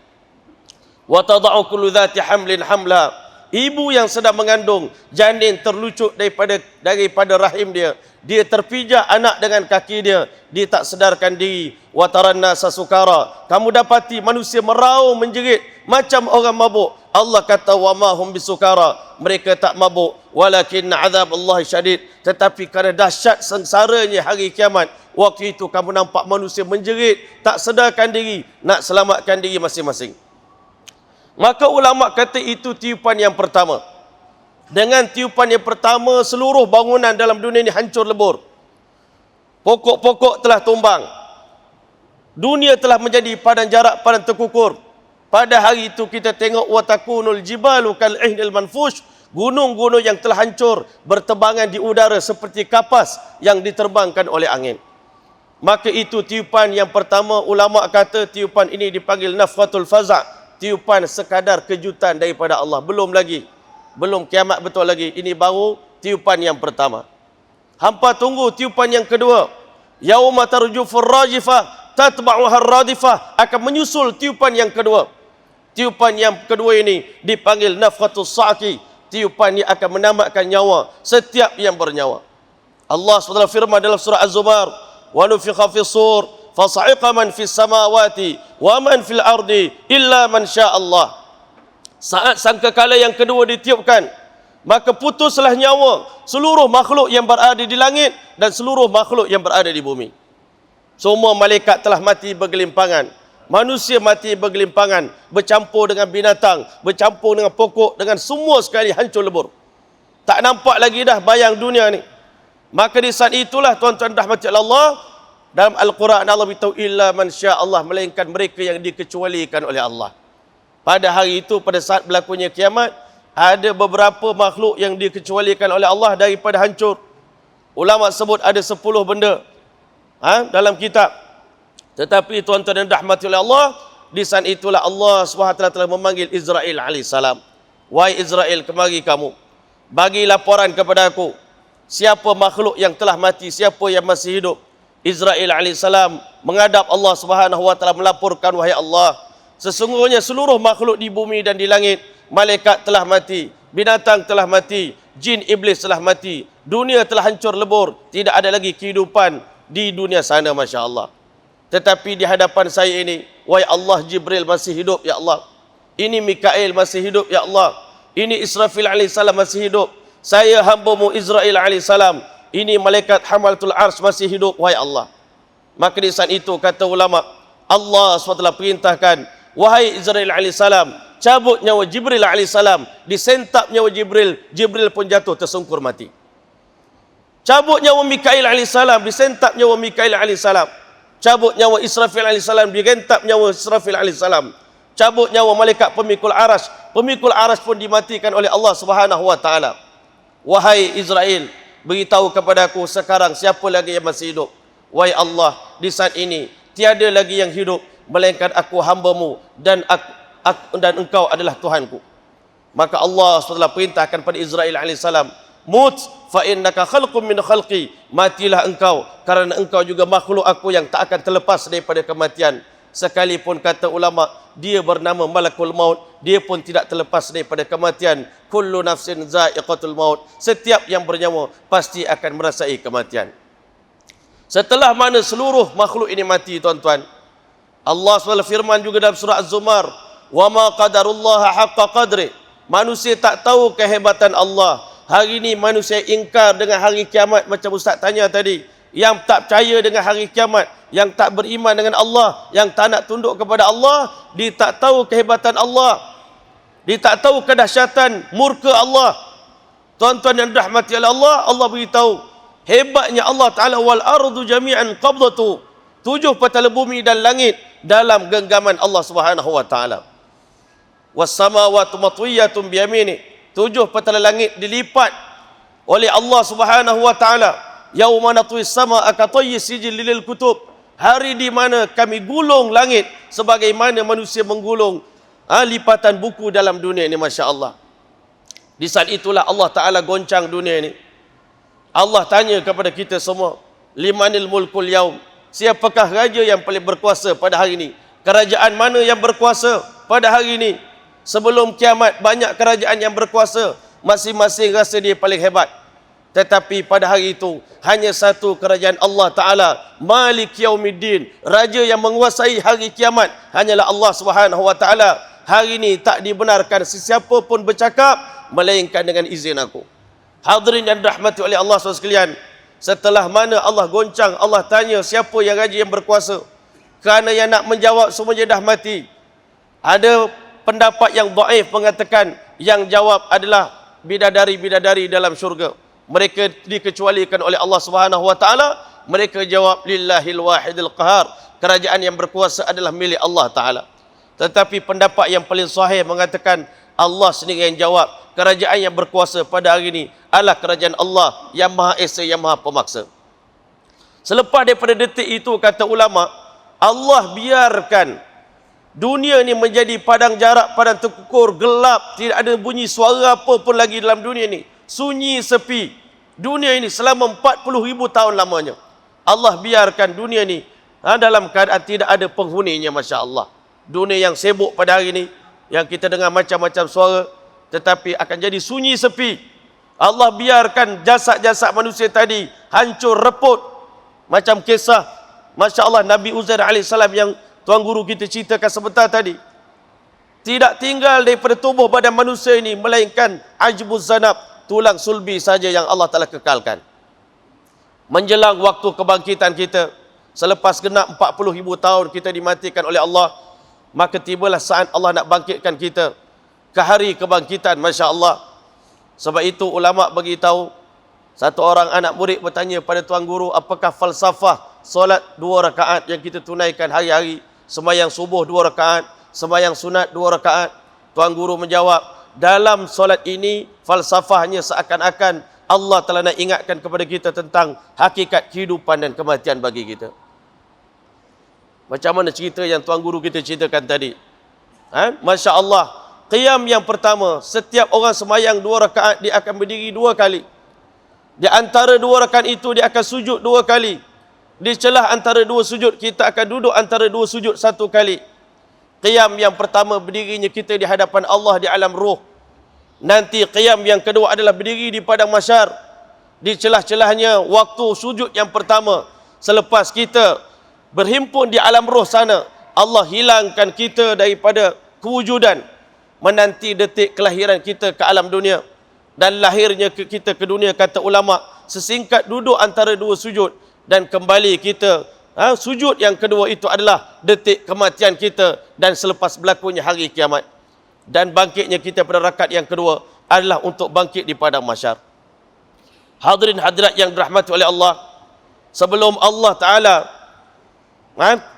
Wa tada'u kullu dhati hamlin hamla. Ibu yang sedang mengandung, janin terlucut daripada rahim dia. Dia terpijak anak dengan kaki dia. Dia tak sedarkan diri. Wa taranna sasukara. Kamu dapati manusia meraung menjerit macam orang mabuk. Allah kata wa ma hum bisukara. Mereka tak mabuk. Walakin azab Allah syadid. Tetapi kerana dahsyat sengsaranya hari kiamat, waktu itu kamu nampak manusia menjerit, tak sedarkan diri, nak selamatkan diri masing-masing. Maka ulama kata itu tiupan yang pertama. Dengan tiupan yang pertama, seluruh bangunan dalam dunia ini hancur lebur. Pokok-pokok telah tumbang. Dunia telah menjadi padang jarak, padang terkukur. Pada hari itu kita tengok watakunul jibalu kal ihnil manfush. Gunung-gunung yang telah hancur berterbangan di udara seperti kapas yang diterbangkan oleh angin. Maka itu tiupan yang pertama. Ulama kata tiupan ini dipanggil nafkhatul faza'. Tiupan sekadar kejutan daripada Allah. Belum kiamat betul lagi. Ini baru tiupan yang pertama. Hampa tunggu tiupan yang kedua. Yauma tarjufur rajifah tatba'uhar radifah, akan menyusul tiupan yang kedua. Tiupan yang kedua ini dipanggil nafkhatus sa'ki. Tiupan ini akan menamatkan nyawa setiap yang bernyawa. Allah SWT firman dalam surah Az-Zumar, wa nufikha fis sur fasa'iqa man fis samawati wa man fil ardi illa man syaa Allah. Saat sangkakala yang kedua ditiupkan, maka putuslah nyawa seluruh makhluk yang berada di langit dan seluruh makhluk yang berada di bumi. Semua malaikat telah mati bergelimpangan, manusia mati bergelimpangan, bercampur dengan binatang, bercampur dengan pokok, dengan semua sekali hancur lebur. Tak nampak lagi dah bayang dunia ni. Maka di saat itulah tuan-tuan rahmati Allah, dalam Al-Quran Allah beritahu illa man syaa Allah, melainkan mereka yang dikecualikan oleh Allah. Pada hari itu, pada saat berlakunya kiamat, ada beberapa makhluk yang dikecualikan oleh Allah daripada hancur. Ulama sebut ada 10 benda dalam kitab. Tetapi tuan-tuan yang rahmati oleh Allah, di saat itulah Allah SWT telah memanggil Israel AS. Wahai Israel, kemari kamu. bagi laporan kepada aku siapa makhluk yang telah mati, siapa yang masih hidup. Israil alaihissalam menghadap Allah Subhanahu wa taala melaporkan, wahai Allah, sesungguhnya seluruh makhluk di bumi dan di langit, malaikat telah mati, binatang telah mati, jin iblis telah mati, dunia telah hancur lebur, tidak ada lagi kehidupan di dunia sana, Masya Allah. Tetapi di hadapan saya ini, wahai Allah, Jibril masih hidup, ya Allah. Ini Mikail masih hidup, ya Allah. Ini Israfil alaihissalam masih hidup. Saya hamba-Mu Israil alaihissalam, ini malaikat hamalatul ars masih hidup, wahai Allah. Maka di saat itu kata ulama, Allah SWT perintahkan, wahai Israil alaihissalam, cabut nyawa Jibril alaihissalam. Disentap nyawa Jibril, Jibril pun jatuh tersungkur mati. Cabut nyawa Mikail alaihissalam, disentap nyawa Mikail alaihissalam. Cabut nyawa Israfil alaihissalam, digentap nyawa Israfil alaihissalam. Cabut nyawa malaikat pemikul aras pun dimatikan oleh Allah Subhanahu wa taala. Wahai Israel, beritahu kepadaku sekarang siapa lagi yang masih hidup. Wahai Allah, di saat ini tiada lagi yang hidup melainkan aku hamba-Mu dan engkau adalah Tuhanku. Maka Allah SWT perintahkan pada Israel alaihissalam, mut fa innaka khalqum min khalqi, matilah engkau kerana engkau juga makhluk aku yang tak akan terlepas daripada kematian. Sekalipun kata ulama dia bernama malakul maut, dia pun tidak terlepas daripada kematian. Kullu nafsin za'iqatul maut, setiap yang bernyawa pasti akan merasai kematian. Setelah mana seluruh makhluk ini mati, tuan-tuan, Allah SWT firman juga dalam surah Az-Zumar, wa ma qadarullaha haqqa qadri, manusia tak tahu kehebatan Allah. Hari ini manusia ingkar dengan hari kiamat, macam Ustaz tanya tadi. Yang tak percaya dengan hari kiamat, yang tak beriman dengan Allah, yang tak nak tunduk kepada Allah, dia tak tahu kehebatan Allah, dia tak tahu kedahsyatan murka Allah. Tuan-tuan yang dirahmati oleh Allah, Allah beritahu hebatnya Allah Ta'ala, wal ardu jami'an qabdatu, 7 petala bumi dan langit dalam genggaman Allah Subhanahu wa taala. Was samawati matwiyatun biyamini, 7 petala langit dilipat oleh Allah Subhanahu wa taala. Yauma natwi sama akatayyi sijil lil kutub, hari di mana kami gulung langit sebagaimana manusia menggulung lipatan buku dalam dunia ini, Masya Allah. Di saat itulah Allah Ta'ala goncang dunia ini. Allah tanya kepada kita semua, limanil mulkul yaum, siapakah raja yang paling berkuasa pada hari ini? Kerajaan mana yang berkuasa pada hari ini? Sebelum kiamat banyak kerajaan yang berkuasa, masing-masing rasa dia paling hebat. Tetapi pada hari itu hanya satu kerajaan Allah Ta'ala, Malik Yaumiddin, raja yang menguasai hari kiamat hanyalah Allah Subhanahu wa taala. Hari ini tak dibenarkan sesiapa pun bercakap melainkan dengan izin aku. Hadirin yang dirahmati oleh Allah SWT sekalian, setelah mana Allah goncang, Allah tanya siapa yang raja yang berkuasa. Kerana yang nak menjawab semuanya dah mati. Ada pendapat yang dhaif mengatakan yang jawab adalah bidadari-bidadari dalam syurga. Mereka dikecualikan oleh Allah Subhanahu wa taala. Mereka jawab lillahil wahidil qahar, kerajaan yang berkuasa adalah milik Allah Taala. Tetapi pendapat yang paling sahih mengatakan Allah sendiri yang jawab, kerajaan yang berkuasa pada hari ini adalah kerajaan Allah yang Maha Esa, yang Maha Pemaksa. Selepas daripada detik itu, kata ulama, Allah biarkan dunia ini menjadi padang jarak, padang terkukur, gelap, tidak ada bunyi suara apa pun lagi dalam dunia ini. Sunyi sepi. Dunia ini selama 40,000 tahun lamanya Allah biarkan dunia ini dalam keadaan tidak ada penghuninya, Masya Allah. Dunia yang sibuk pada hari ini, yang kita dengar macam-macam suara, tetapi akan jadi sunyi sepi. Allah biarkan jasad-jasad manusia tadi hancur reput. Macam kisah, Masya Allah, Nabi Uzair AS yang Tuan Guru kita ceritakan sebentar tadi. Tidak tinggal daripada tubuh badan manusia ini melainkan ajbuz zanab, tulang sulbi saja yang Allah telah kekalkan. Menjelang waktu kebangkitan kita, selepas genap 40,000 tahun kita dimatikan oleh Allah, maka tibalah saat Allah nak bangkitkan kita ke hari kebangkitan, Masya Allah. Sebab itu ulama bagi tahu, satu orang anak murid bertanya pada Tuan Guru, apakah falsafah solat 2 rakaat yang kita tunaikan hari-hari, sembahyang subuh 2 rakaat, sembahyang sunat 2 rakaat? Tuan Guru menjawab, dalam solat ini falsafahnya seakan-akan Allah telah nak ingatkan kepada kita tentang hakikat kehidupan dan kematian bagi kita. Macam mana cerita yang Tuan Guru kita ceritakan tadi? Masya Allah, qiyam yang pertama, setiap orang semayang 2 rakaat, dia akan berdiri 2 kali. Di antara 2 rakaat itu, dia akan sujud 2 kali. Di celah antara 2 sujud, kita akan duduk antara 2 sujud 1 kali. Qiyam yang pertama, berdirinya kita di hadapan Allah di alam ruh. Nanti qiyam yang kedua adalah berdiri di padang mahsyar. Di celah-celahnya waktu sujud yang pertama, selepas kita berhimpun di alam roh sana, Allah hilangkan kita daripada kewujudan, menanti detik kelahiran kita ke alam dunia dan lahirnya kita ke dunia. Kata ulama, sesingkat duduk antara 2 sujud dan kembali kita, sujud yang kedua itu adalah detik kematian kita dan selepas berlakunya hari kiamat. Dan bangkitnya kita pada rakaat yang kedua adalah untuk bangkit di padang mahsyar. Hadirin hadirat yang dirahmati oleh Allah, sebelum Allah Ta'ala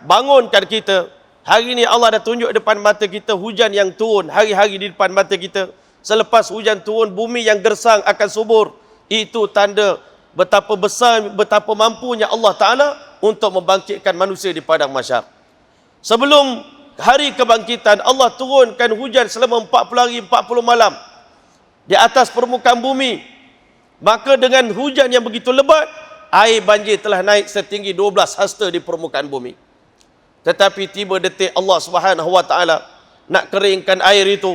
bangunkan kita, hari ini Allah dah tunjuk depan mata kita hujan yang turun hari-hari di depan mata kita. Selepas hujan turun, bumi yang gersang akan subur. Itu tanda betapa besar, betapa mampunya Allah Ta'ala untuk membangkitkan manusia di padang mahsyar. Sebelum hari kebangkitan, Allah turunkan hujan selama 40 hari 40 malam di atas permukaan bumi. Maka dengan hujan yang begitu lebat, air banjir telah naik setinggi 12 hasta di permukaan bumi. Tetapi tiba detik Allah Subhanahu wa taala nak keringkan air itu.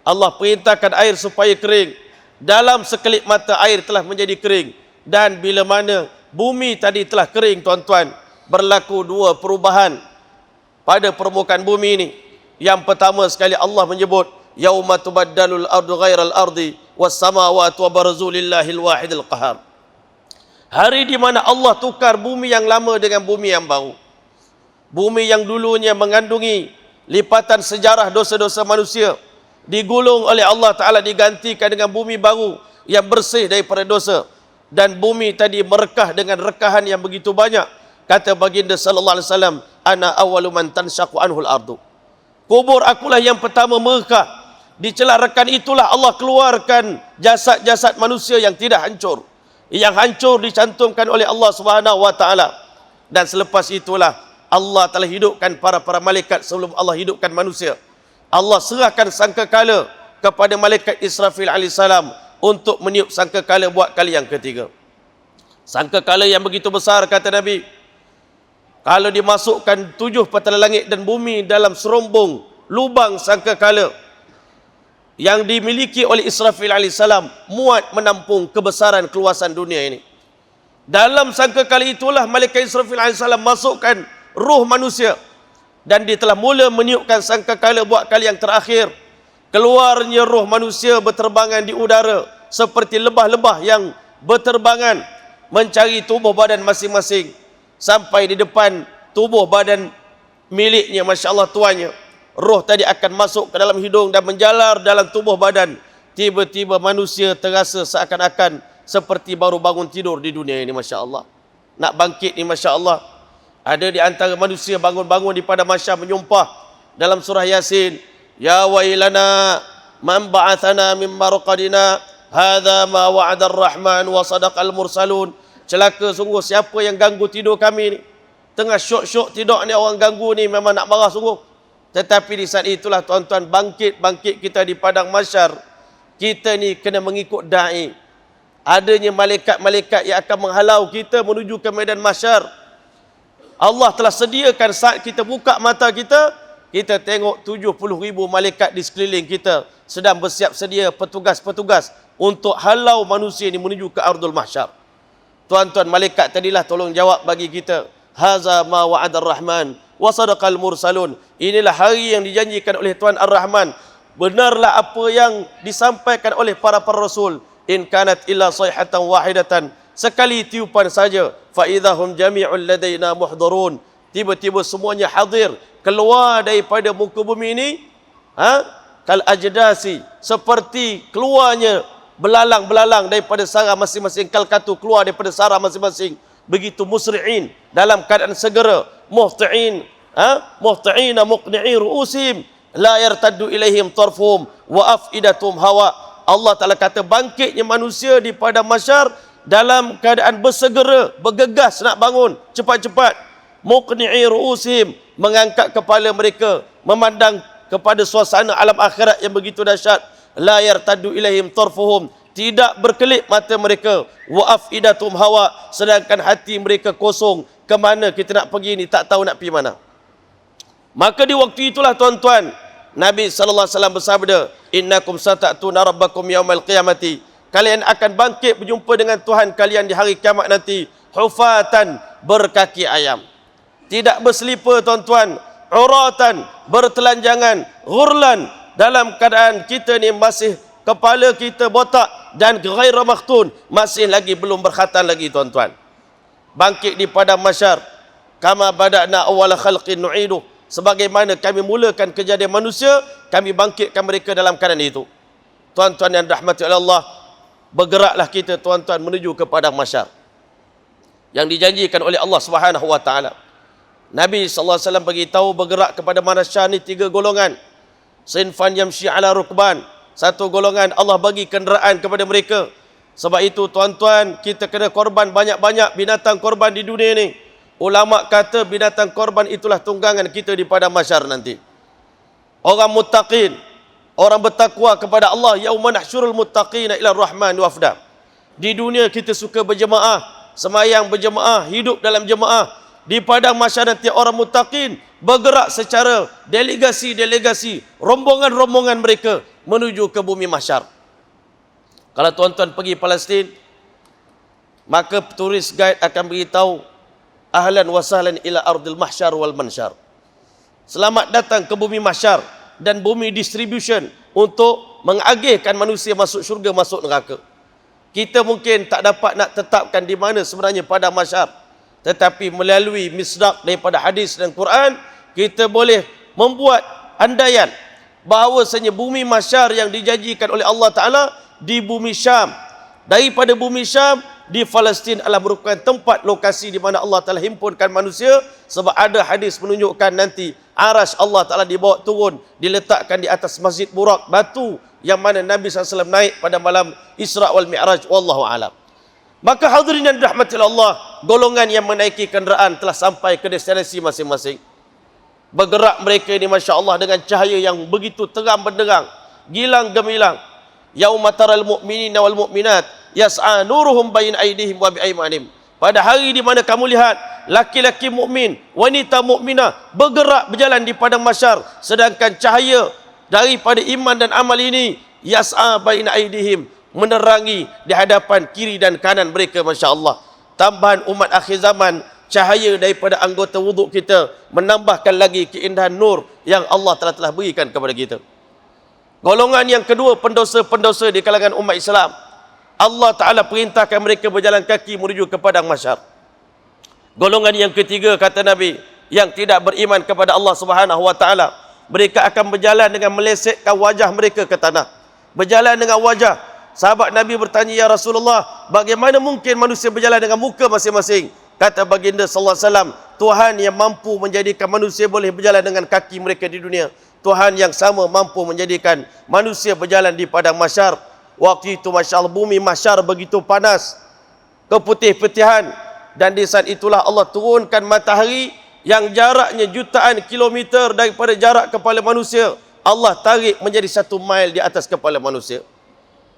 Allah perintahkan air supaya kering. Dalam sekelip mata air telah menjadi kering. Dan bila mana bumi tadi telah kering, tuan-tuan, berlaku 2 perubahan pada permukaan bumi ini. Yang pertama sekali Allah menyebut yauma tubaddalul ardu ghairal ardi was samawati wa barzu lillahil wahidil qahar. Hari di mana Allah tukar bumi yang lama dengan bumi yang baru. Bumi yang dulunya mengandungi lipatan sejarah dosa-dosa manusia, digulung oleh Allah Ta'ala, digantikan dengan bumi baru yang bersih daripada dosa. Dan bumi tadi merekah dengan rekahan yang begitu banyak. Kata baginda sallallahu alaihi wasallam, ana awwalu man tanshaqu anhul ardu. Kubur akulah yang pertama merekah. Di celah rekan itulah Allah keluarkan jasad-jasad manusia yang tidak hancur. Yang hancur dicantumkan oleh Allah Subhanahu wa taala. Dan selepas itulah Allah telah hidupkan para malaikat sebelum Allah hidupkan manusia. Allah serahkan sangkakala kepada malaikat Israfil alaihissalam untuk meniup sangkakala buat kali yang ketiga. Sangkakala yang begitu besar, kata Nabi, kalau dimasukkan 7 petala langit dan bumi dalam serombong lubang sangkakala yang dimiliki oleh Israfil alaihissalam, muat menampung kebesaran keluasan dunia ini. Dalam sangkakala itulah malaikat Israfil alaihissalam masukkan ruh manusia, dan dia telah mula meniupkan sangkakala buat kali yang terakhir. Keluarnya roh manusia berterbangan di udara seperti lebah-lebah yang berterbangan mencari tubuh badan masing-masing, sampai di depan tubuh badan miliknya, Masya Allah, tuannya. Roh tadi akan masuk ke dalam hidung dan menjalar dalam tubuh badan. Tiba-tiba manusia terasa seakan-akan seperti baru bangun tidur di dunia ini, Masya Allah. Nak bangkit ni, Masya Allah. Ada di antara manusia bangun-bangun di padang mahsyar menyumpah dalam surah Yasin, ya wailana man ba'athana min marqadina hadza ma wa'ada ar-rahman wa sadaqal mursalun. Celaka sungguh siapa yang ganggu tidur kami ni. Tengah syok-syok tidur ni, orang ganggu ni, memang nak marah sungguh. Tetapi di saat itulah, tuan-tuan, bangkit kita di padang mahsyar. Kita ni kena mengikut da'i. Adanya malaikat-malaikat yang akan menghalau kita menuju ke medan mahsyar. Allah telah sediakan saat kita buka mata kita, kita tengok 70,000 malaikat di sekeliling kita sedang bersiap sedia petugas-petugas untuk halau manusia ini menuju ke ardul mahsyar. Tuan-tuan, malaikat tadilah tolong jawab bagi kita, haza ma wa'ada ar-rahman wa sadaqal mursalun. Inilah hari yang dijanjikan oleh Tuhan Ar-Rahman. Benarlah apa yang disampaikan oleh para rasul. In kanat illa sayhatan wahidatan, sekali tiupan saja, fa idahum jami'un ladaina muhdharun. Tiba-tiba semuanya hadir, keluar daripada muka bumi ini, kal ajdasi, seperti keluarnya belalang-belalang daripada sarang masing-masing, kal katu, keluar daripada sarang masing-masing. Begitu musri'in, dalam keadaan segera, muhti'ina muqni'i ru'usim, la yartaddu ilaihim tarfuhum wa afidatum hawa. Allah Ta'ala kata bangkitnya manusia di padang mahsyar dalam keadaan bersegera, bergegas nak bangun cepat-cepat. Muqni'i ru'usim, mengangkat kepala mereka, memandang kepada suasana alam akhirat yang begitu dahsyat. La yartaddu ilaihim tarfuhum, tidak berkelip mata mereka, wa afidatum hawa, sedangkan hati mereka kosong. Kemana kita nak pergi ni, tak tahu nak pergi mana. Maka di waktu itulah tuan-tuan, Nabi SAW bersabda, innakum sata'tuna rabbakum yaumal qiyamati, kalian akan bangkit berjumpa dengan Tuhan kalian di hari kiamat nanti, hufatan, berkaki ayam, tidak berselipar tuan-tuan, uratan, bertelanjangan, ghurlan, dalam keadaan kita ni masih kepala kita botak dan ghaira makhtun, masih lagi belum berkhatan lagi tuan-tuan. Bangkit di padang mahsyar, kama bada'na awwala khalqin nu'iduh, sebagaimana kami mulakan kejadian manusia, kami bangkitkan mereka dalam keadaan itu. Tuan-tuan yang dirahmati oleh Allah, bergeraklah kita tuan-tuan menuju ke padang mahsyar yang dijanjikan oleh Allah Subhanahu wa taala. Nabi sallallahu alaihi wasallam bagi tahu bergerak kepada mahsyar ni 3 golongan. Sinfan yamshi ala rukban, satu golongan Allah bagi kenderaan kepada mereka. Sebab itu tuan-tuan, kita kena korban banyak-banyak binatang korban di dunia ni. Ulama kata binatang korban itulah tunggangan kita di padang mahsyar nanti. Orang muttaqin, orang bertakwa kepada Allah, yauma nahsyurul muttaqina ila rahman wafda. Di dunia kita suka berjemaah, semayang berjemaah, hidup dalam jemaah. Di padang mahsyar nanti orang muttaqin bergerak secara delegasi-delegasi, rombongan-rombongan mereka menuju ke bumi mahsyar. Kalau tuan-tuan pergi Palestin, maka turis guide akan beritahu, ahlan wa sahlan ila ardil mahsyar wal mansyar. Selamat datang ke bumi mahsyar dan bumi distribution untuk mengagihkan manusia masuk syurga, masuk neraka. Kita mungkin tak dapat nak tetapkan di mana sebenarnya padang mahsyar, tetapi melalui misdaq daripada hadis dan Quran, kita boleh membuat andaian bahawasanya bumi mahsyar yang dijanjikan oleh Allah Ta'ala di bumi Syam. Daripada bumi Syam di Palestin adalah merupakan tempat lokasi di mana Allah Ta'ala himpunkan manusia, sebab ada hadis menunjukkan nanti arasy Allah Ta'ala dibawa turun, diletakkan di atas Masjid Burak, batu yang mana Nabi SAW naik pada malam Isra wal Mi'raj, wallahu a'lam. Maka hadirin yang dirahmati Allah, golongan yang menaiki kenderaan telah sampai ke destinasi masing-masing. Bergerak mereka ini Masya Allah dengan cahaya yang begitu terang benderang, gilang gemilang. Yauma taral mu'minina wal mu'minat yas'a nuruhum bain aydihim wa bi aymanihim. Pada hari di mana kamu lihat laki-laki mukmin, wanita mukminah bergerak berjalan di padang mahsyar, sedangkan cahaya daripada iman dan amal ini yas'a bain aydihim, menerangi di hadapan kiri dan kanan mereka. Masya Allah. Tambahan umat akhir zaman, cahaya daripada anggota wuduk kita menambahkan lagi keindahan nur yang Allah telah berikan kepada kita. Golongan yang kedua, pendosa-pendosa di kalangan umat Islam, Allah Ta'ala perintahkan mereka berjalan kaki menuju ke padang mahsyar. Golongan yang ketiga, kata Nabi, yang tidak beriman kepada Allah Subhanahu wa Ta'ala, mereka akan berjalan dengan melesetkan wajah mereka ke tanah. Berjalan dengan wajah. Sahabat Nabi bertanya, ya Rasulullah, bagaimana mungkin manusia berjalan dengan muka masing-masing? Kata baginda sallallahu alaihi wasallam, Tuhan yang mampu menjadikan manusia boleh berjalan dengan kaki mereka di dunia, Tuhan yang sama mampu menjadikan manusia berjalan di padang mahsyar. Waktu itu Masya Allah, bumi mahsyar begitu panas, keputih-putihan, dan di saat itulah Allah turunkan matahari yang jaraknya jutaan kilometer daripada jarak kepala manusia, Allah tarik menjadi 1 mil di atas kepala manusia.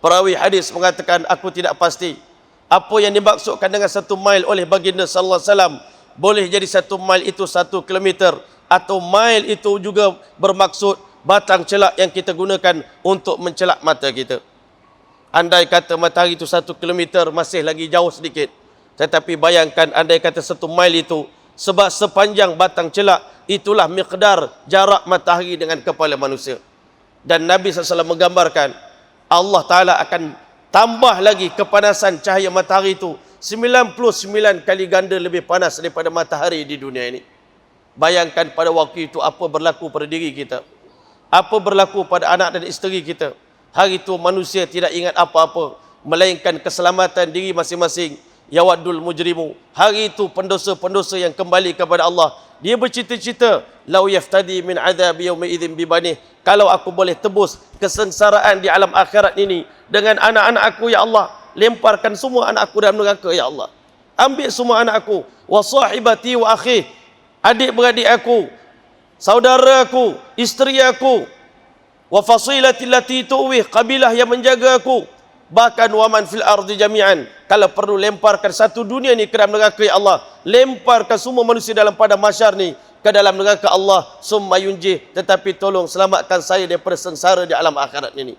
Perawi hadis mengatakan, aku tidak pasti apa yang dimaksudkan dengan 1 mil oleh baginda sallallahu alaihi wasallam. Boleh jadi 1 mil itu 1 kilometer, atau mil itu juga bermaksud batang celak yang kita gunakan untuk mencelak mata kita. Andai kata matahari itu 1 kilometer masih lagi jauh sedikit, tetapi bayangkan andai kata 1 mil itu, sebab sepanjang batang celak itulah miqdar jarak matahari dengan kepala manusia. Dan Nabi SAW menggambarkan Allah Ta'ala akan tambah lagi kepanasan cahaya matahari itu 99 kali ganda lebih panas daripada matahari di dunia ini. Bayangkan pada waktu itu apa berlaku pada diri kita, apa berlaku pada anak dan isteri kita. Hari itu manusia tidak ingat apa-apa melainkan keselamatan diri masing-masing. Yawaddul mujrimu, hari itu pendosa-pendosa yang kembali kepada Allah, dia bercita-cita, lau yaftadi min adab yauma idzin bibanih, kalau aku boleh tebus kesengsaraan di alam akhirat ini dengan anak-anak aku, ya Allah, lemparkan semua anak aku dalam neraka, ya Allah. Ambil semua anak aku, wa sahibati wa akhi, adik-beradik aku, saudaraku, isteri aku, wa fasilati allati tuwih, kabilah yang menjaga aku, bahkan waman fil ardi jami'an. Kalau perlu lemparkan satu dunia ni ke dalam neraka ya Allah, lemparkan semua manusia dalam pada mahsyar ni ke dalam neraka Allah, summa yunjih, tetapi tolong selamatkan saya daripada sengsara di alam akhirat ini.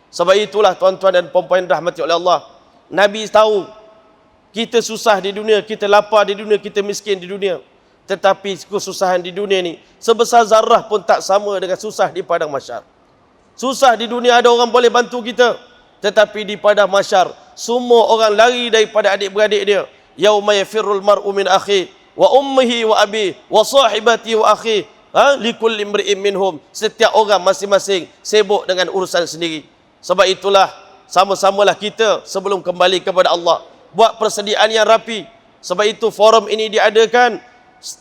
Sebab itulah tuan-tuan dan puan-puan rahmati oleh Allah, Nabi tahu kita susah di dunia, kita lapar di dunia, kita miskin di dunia, tetapi kesusahan di dunia ni sebesar zarah pun tak sama dengan susah di padang mahsyar. Susah di dunia ada orang boleh bantu kita, tetapi di padang mahsyar semua orang lari daripada adik-beradik dia. Yauma yafirrul mar'u min akhi wa ummihi wa abi wa sahibati wa akhi, likulli imri'in minhum, setiap orang masing-masing sibuk dengan urusan sendiri. Sebab itulah sama-samalah kita sebelum kembali kepada Allah buat persediaan yang rapi. Sebab itu forum ini diadakan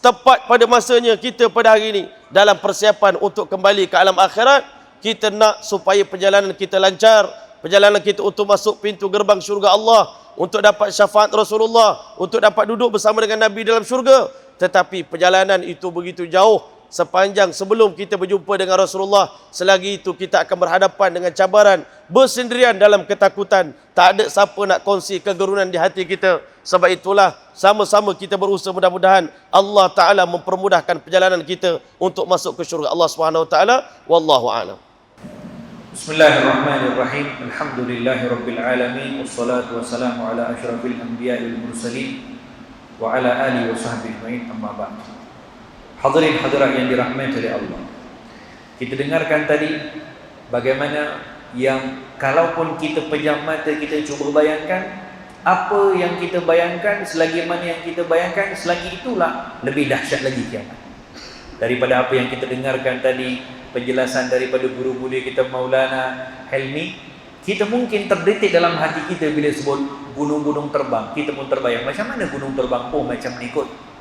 tepat pada masanya kita pada hari ini dalam persiapan untuk kembali ke alam akhirat. Kita nak supaya perjalanan kita lancar, perjalanan kita untuk masuk pintu gerbang syurga Allah, untuk dapat syafaat Rasulullah, untuk dapat duduk bersama dengan Nabi dalam syurga. Tetapi perjalanan itu begitu jauh. Sepanjang sebelum kita berjumpa dengan Rasulullah, selagi itu kita akan berhadapan dengan cabaran, bersendirian dalam ketakutan. Tak ada siapa nak kongsi kegerunan di hati kita. Sebab itulah sama-sama kita berusaha, mudah-mudahan Allah Ta'ala mempermudahkan perjalanan kita untuk masuk ke syurga Allah Subhanahu Wa Ta'ala. Wallahu a'lam. Bismillahirrahmanirrahim. Alhamdulillahirabbil alamin, wassalatu wassalamu ala asyrafil anbiya'i wal mursalin wa ala alihi wa sahbihi ajma'in, amma ba'd. Hadirin hadirat yang dirahmati oleh Allah, kita dengarkan tadi bagaimana yang kalaupun kita pejam mata, kita cuba bayangkan apa yang kita bayangkan, selagi mana yang kita bayangkan, selagi itulah lebih dahsyat lagi kiamat. Daripada apa yang kita dengarkan tadi, penjelasan daripada guru mulia kita Maulana Helmi, kita mungkin terdetik dalam hati kita bila sebut gunung-gunung terbang. Kita pun terbayang, macam mana gunung terbang? Oh, macam ikut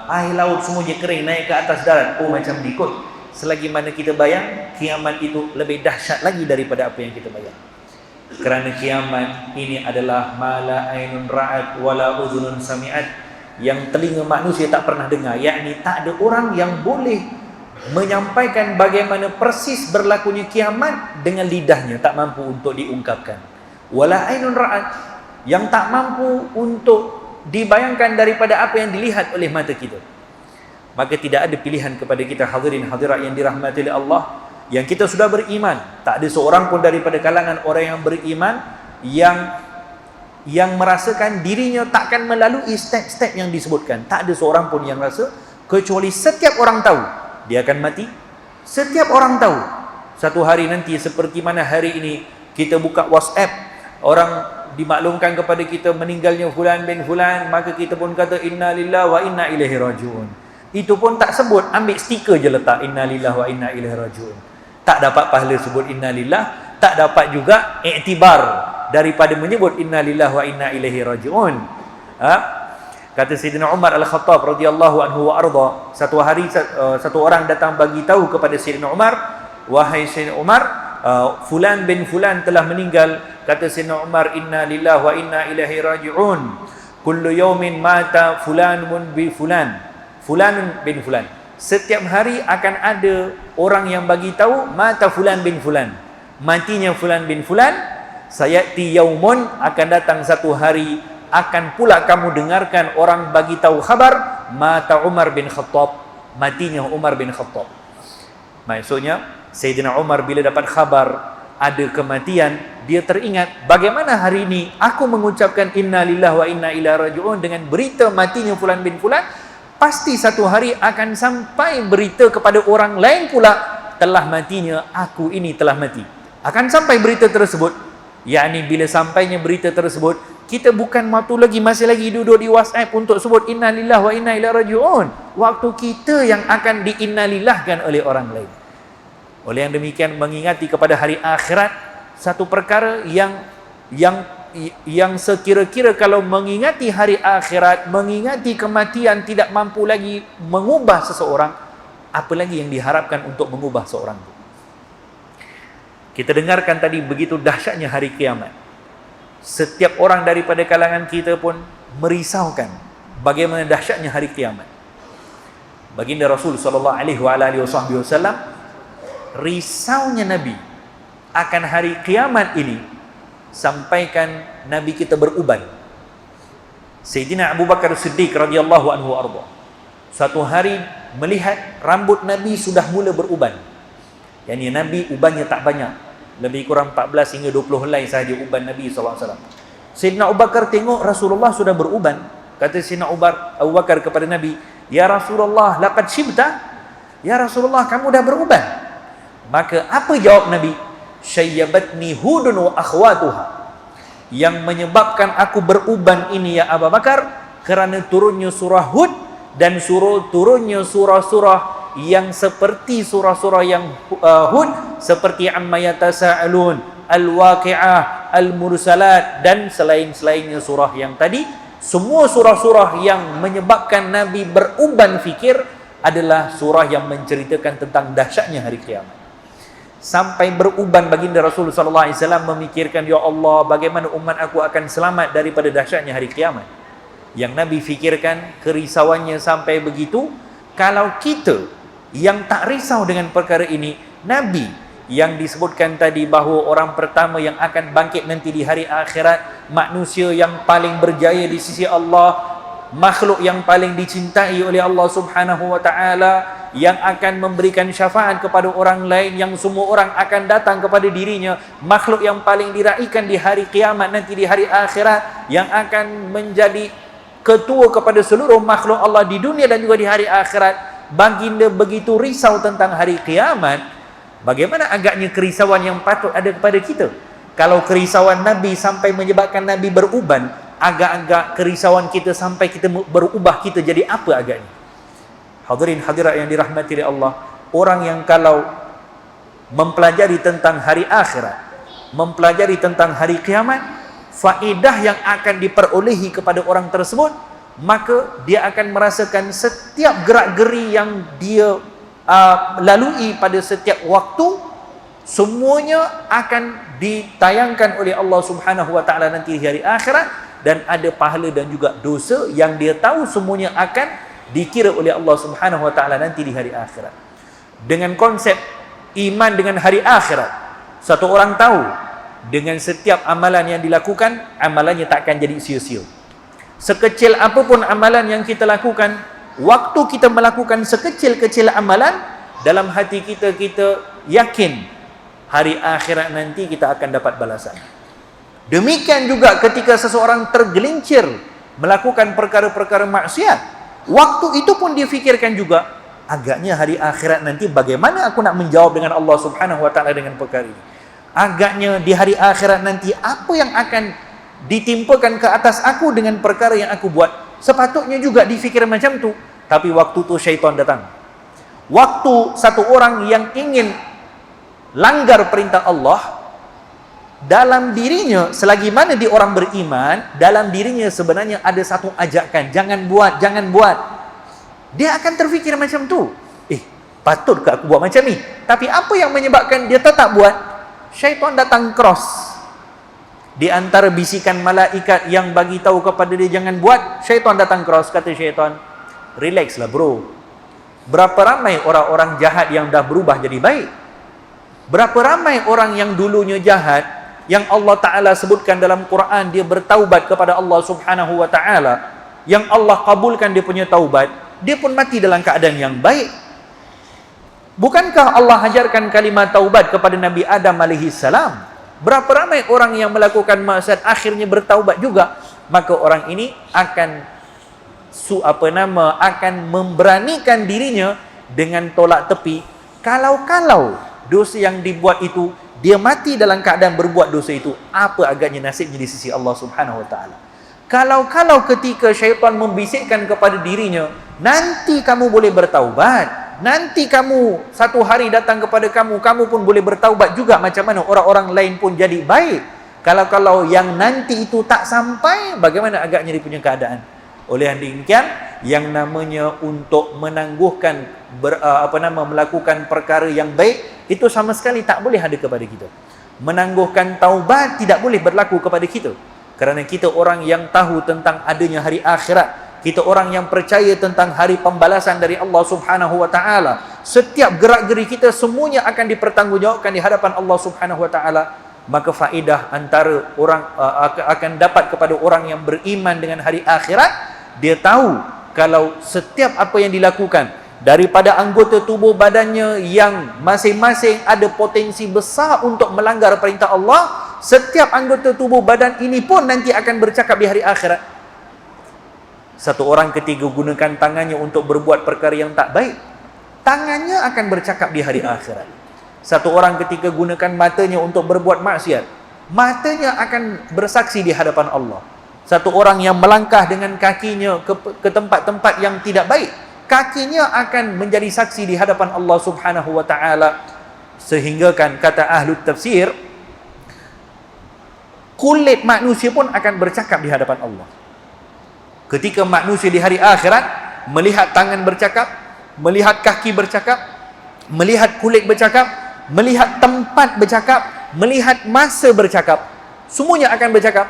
air laut semuanya kering naik ke atas darat. Oh, macam ikut. Selagi mana kita bayang, kiamat itu lebih dahsyat lagi daripada apa yang kita bayang. Kerana kiamat ini adalah mala ainun ra'at wala udhunun sami'at, yang telinga manusia tak pernah dengar, yakni tak ada orang yang boleh menyampaikan bagaimana persis berlakunya kiamat dengan lidahnya, tak mampu untuk diungkapkan. Wala ainun ra'at, yang tak mampu untuk dibayangkan daripada apa yang dilihat oleh mata kita. Maka tidak ada pilihan kepada kita hadirin hadirat yang dirahmati oleh Allah, yang kita sudah beriman. Tak ada seorang pun daripada kalangan orang yang beriman yang merasakan dirinya takkan melalui step-step yang disebutkan. Tak ada seorang pun yang rasa, kecuali setiap orang tahu dia akan mati. Setiap orang tahu satu hari nanti, seperti mana hari ini kita buka WhatsApp, orang dimaklumkan kepada kita meninggalnya fulan bin fulan, maka kita pun kata inna lillahi wa inna ilaihi raji'un. Itu pun tak sebut, ambil stiker je letak inna lillahi wa inna ilaihi raji'un. Tak dapat pahala sebut inna lillah, tak dapat juga iktibar daripada menyebut inna lillahi wa inna ilaihi raji'un. Kata Sayyidina Umar Al-Khattab radhiyallahu anhu wa arda, satu hari satu orang datang bagi tahu kepada Sayyidina Umar, wahai Sayyidina Umar, fulan bin fulan telah meninggal. Kata Sayyidina Umar, inna lillahi wa inna ilaihi raji'un. Kullu yawmin mata fulanun bi fulan, fulanun bin fulan. Setiap hari akan ada orang yang bagi tahu mata fulan bin fulan, matinya fulan bin fulan. Sayati yaumun, akan datang satu hari, akan pula kamu dengarkan orang bagi tahu khabar mata Umar bin Khattab, matinya Umar bin Khattab. Maksudnya Sayyidina Umar bila dapat khabar ada kematian, dia teringat bagaimana hari ini aku mengucapkan inna lillahi wa inna ilaihi raji'un dengan berita matinya fulan bin fulan. Pasti satu hari akan sampai berita kepada orang lain pula telah matinya aku ini telah mati. Akan sampai berita tersebut, yakni bila sampainya berita tersebut, kita bukan masih lagi duduk di WhatsApp untuk sebut inna lillahi wa inna ilaihi raji'un. Waktu kita yang akan diinnalillahkan oleh orang lain. Oleh yang demikian, mengingati kepada hari akhirat, satu perkara yang sekira-kira kalau mengingati hari akhirat, mengingati kematian tidak mampu lagi mengubah seseorang, apalagi yang diharapkan untuk mengubah seorang itu. Kita dengarkan tadi begitu dahsyatnya hari kiamat. Setiap orang daripada kalangan kita pun merisaukan bagaimana dahsyatnya hari kiamat. Baginda Rasul sallallahu alaihi wasallam, risaunya Nabi akan hari kiamat ini sampaikan Nabi kita beruban. Sayyidina Abu Bakar Siddiq radhiyallahu anhu arda, satu hari melihat rambut Nabi sudah mula beruban. Yani Nabi ubannya tak banyak, lebih kurang 14 hingga 20 helai sahaja uban Nabi sallallahu alaihi wasallam. Sayyidina Abu Bakar tengok Rasulullah sudah beruban. Kata Sayyidina Abu Bakar kepada Nabi, "Ya Rasulullah, laqad shibta?" Ya Rasulullah, kamu dah beruban. Maka apa jawab Nabi? "Syayyabatni Hudun wa akhwatuha." Yang menyebabkan aku beruban ini ya Abu Bakar, kerana turunnya surah Hud dan turunnya surah-surah yang seperti surah-surah yang Hud, seperti Amma Yatasa'alun, Al-Waqi'ah, Al-Mursalat, dan selain-selainnya surah yang tadi. Semua surah-surah yang menyebabkan Nabi beruban fikir adalah surah yang menceritakan tentang dahsyatnya hari kiamat. Sampai beruban baginda Rasulullah SAW memikirkan, ya Allah, bagaimana umat aku akan selamat daripada dahsyatnya hari kiamat. Yang Nabi fikirkan, kerisauannya sampai begitu. Kalau kita yang tak risau dengan perkara ini, Nabi yang disebutkan tadi bahawa orang pertama yang akan bangkit nanti di hari akhirat, manusia yang paling berjaya di sisi Allah, makhluk yang paling dicintai oleh Allah Subhanahu wa taala, yang akan memberikan syafaat kepada orang lain, yang semua orang akan datang kepada dirinya, makhluk yang paling diraikan di hari kiamat nanti di hari akhirat, yang akan menjadi ketua kepada seluruh makhluk Allah di dunia dan juga di hari akhirat. Baginda begitu risau tentang hari kiamat. Bagaimana agaknya kerisauan yang patut ada kepada kita? Kalau kerisauan Nabi sampai menyebabkan Nabi beruban, agak-agak kerisauan kita sampai kita berubah, kita jadi apa agaknya? Hadirin hadirat yang dirahmati oleh Allah, orang yang kalau mempelajari tentang hari akhirat, mempelajari tentang hari kiamat, faedah yang akan diperolehi kepada orang tersebut, maka dia akan merasakan setiap gerak-geri yang dia lalui pada setiap waktu, semuanya akan ditayangkan oleh Allah Subhanahu wa taala nanti di hari akhirat, dan ada pahala dan juga dosa yang dia tahu semuanya akan dikira oleh Allah Subhanahu wa taala nanti di hari akhirat. Dengan konsep iman dengan hari akhirat, satu orang tahu dengan setiap amalan yang dilakukan, amalannya tak akan jadi sia-sia. Sekecil apapun amalan yang kita lakukan, waktu kita melakukan sekecil-kecil amalan, dalam hati kita yakin hari akhirat nanti kita akan dapat balasan. Demikian juga ketika seseorang tergelincir melakukan perkara-perkara maksiat, waktu itu pun dia fikirkan juga, agaknya hari akhirat nanti bagaimana aku nak menjawab dengan Allah Subhanahu wa taala dengan perkara ini. Agaknya di hari akhirat nanti apa yang akan ditimpakan ke atas aku dengan perkara yang aku buat. Sepatutnya juga difikir macam tu. Tapi waktu tu syaitan datang. Waktu satu orang yang ingin langgar perintah Allah, dalam dirinya, selagi mana dia orang beriman, dalam dirinya sebenarnya ada satu ajakan, jangan buat, jangan buat. Dia akan terfikir macam tu. Patutkah aku buat macam ni? Tapi apa yang menyebabkan dia tetap buat? Syaitan datang cross. Di antara bisikan malaikat yang bagi tahu kepada dia jangan buat, syaitan datang cross. Kata syaitan, relax lah bro. Berapa ramai orang-orang jahat yang dah berubah jadi baik? Berapa ramai orang yang dulunya jahat, yang Allah Ta'ala sebutkan dalam Quran, dia bertaubat kepada Allah Subhanahu wa Ta'ala, yang Allah kabulkan dia punya taubat, dia pun mati dalam keadaan yang baik. Bukankah Allah ajarkan kalimat taubat kepada Nabi Adam alaihi salam? Berapa ramai orang yang melakukan maksiat akhirnya bertaubat juga. Maka orang ini akan akan memberanikan dirinya dengan tolak tepi. Kalau dosa yang dibuat itu, dia mati dalam keadaan berbuat dosa itu, apa agaknya nasibnya di sisi Allah Subhanahu wa taala? Kalau ketika syaitan membisikkan kepada dirinya, nanti kamu boleh bertaubat, nanti kamu satu hari datang kepada kamu pun boleh bertaubat juga, macam mana orang-orang lain pun jadi baik. Kalau yang nanti itu tak sampai, bagaimana agaknya dia punya keadaan? Oleh demikian, yang namanya untuk menangguhkan melakukan perkara yang baik, itu sama sekali tak boleh ada kepada kita. Menangguhkan taubat tidak boleh berlaku kepada kita, kerana kita orang yang tahu tentang adanya hari akhirat, kita orang yang percaya tentang hari pembalasan dari Allah Subhanahu wa taala, setiap gerak-geri kita semuanya akan dipertanggungjawabkan di hadapan Allah Subhanahu wa taala, maka faedah antara orang akan dapat kepada orang yang beriman dengan hari akhirat, dia tahu kalau setiap apa yang dilakukan daripada anggota tubuh badannya yang masing-masing ada potensi besar untuk melanggar perintah Allah, setiap anggota tubuh badan ini pun nanti akan bercakap di hari akhirat. Satu orang ketika gunakan tangannya untuk berbuat perkara yang tak baik, tangannya akan bercakap di hari akhirat. Satu orang ketika gunakan matanya untuk berbuat maksiat, matanya akan bersaksi di hadapan Allah. Satu orang yang melangkah dengan kakinya ke tempat-tempat yang tidak baik, kakinya akan menjadi saksi di hadapan Allah Subhanahu wa taala. Sehingga kan kata ahli tafsir, kulit manusia pun akan bercakap di hadapan Allah. Ketika manusia di hari akhirat melihat tangan bercakap, melihat kaki bercakap, melihat kulit bercakap, melihat tempat bercakap, melihat masa bercakap, semuanya akan bercakap.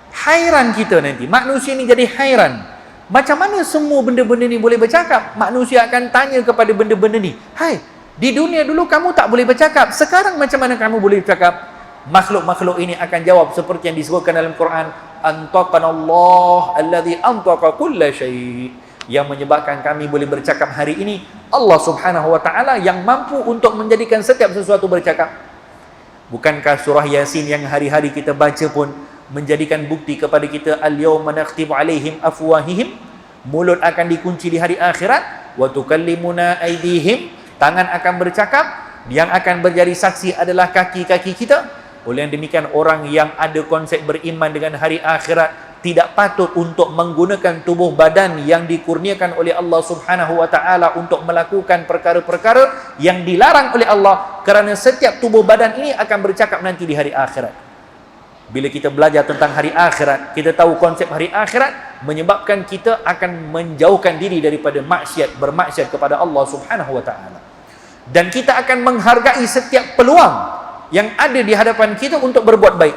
Hairan kita nanti, manusia ni jadi hairan. Macam mana semua benda-benda ni boleh bercakap? Manusia akan tanya kepada benda-benda ni, hai, di dunia dulu kamu tak boleh bercakap, sekarang macam mana kamu boleh bercakap? Makhluk-makhluk ini akan jawab seperti yang disebutkan dalam Quran, antaqanallah alladhi antaqa kulla syai', yang menyebabkan kami boleh bercakap hari ini Allah Subhanahu wa taala yang mampu untuk menjadikan setiap sesuatu bercakap. Bukankah surah Yasin yang hari-hari kita baca pun menjadikan bukti kepada kita, al-yawma nakhtimu alaihim afwahihim, mulut akan dikunci di hari akhirat, wa tukallimuna aydihim, tangan akan bercakap, yang akan menjadi saksi adalah kaki-kaki kita. Oleh yang demikian, orang yang ada konsep beriman dengan hari akhirat tidak patut untuk menggunakan tubuh badan yang dikurniakan oleh Allah Subhanahu wa taala untuk melakukan perkara-perkara yang dilarang oleh Allah, kerana setiap tubuh badan ini akan bercakap nanti di hari akhirat. Bila kita belajar tentang hari akhirat, kita tahu konsep hari akhirat menyebabkan kita akan menjauhkan diri daripada bermaksiat kepada Allah Subhanahu wa taala. Dan kita akan menghargai setiap peluang yang ada di hadapan kita untuk berbuat baik,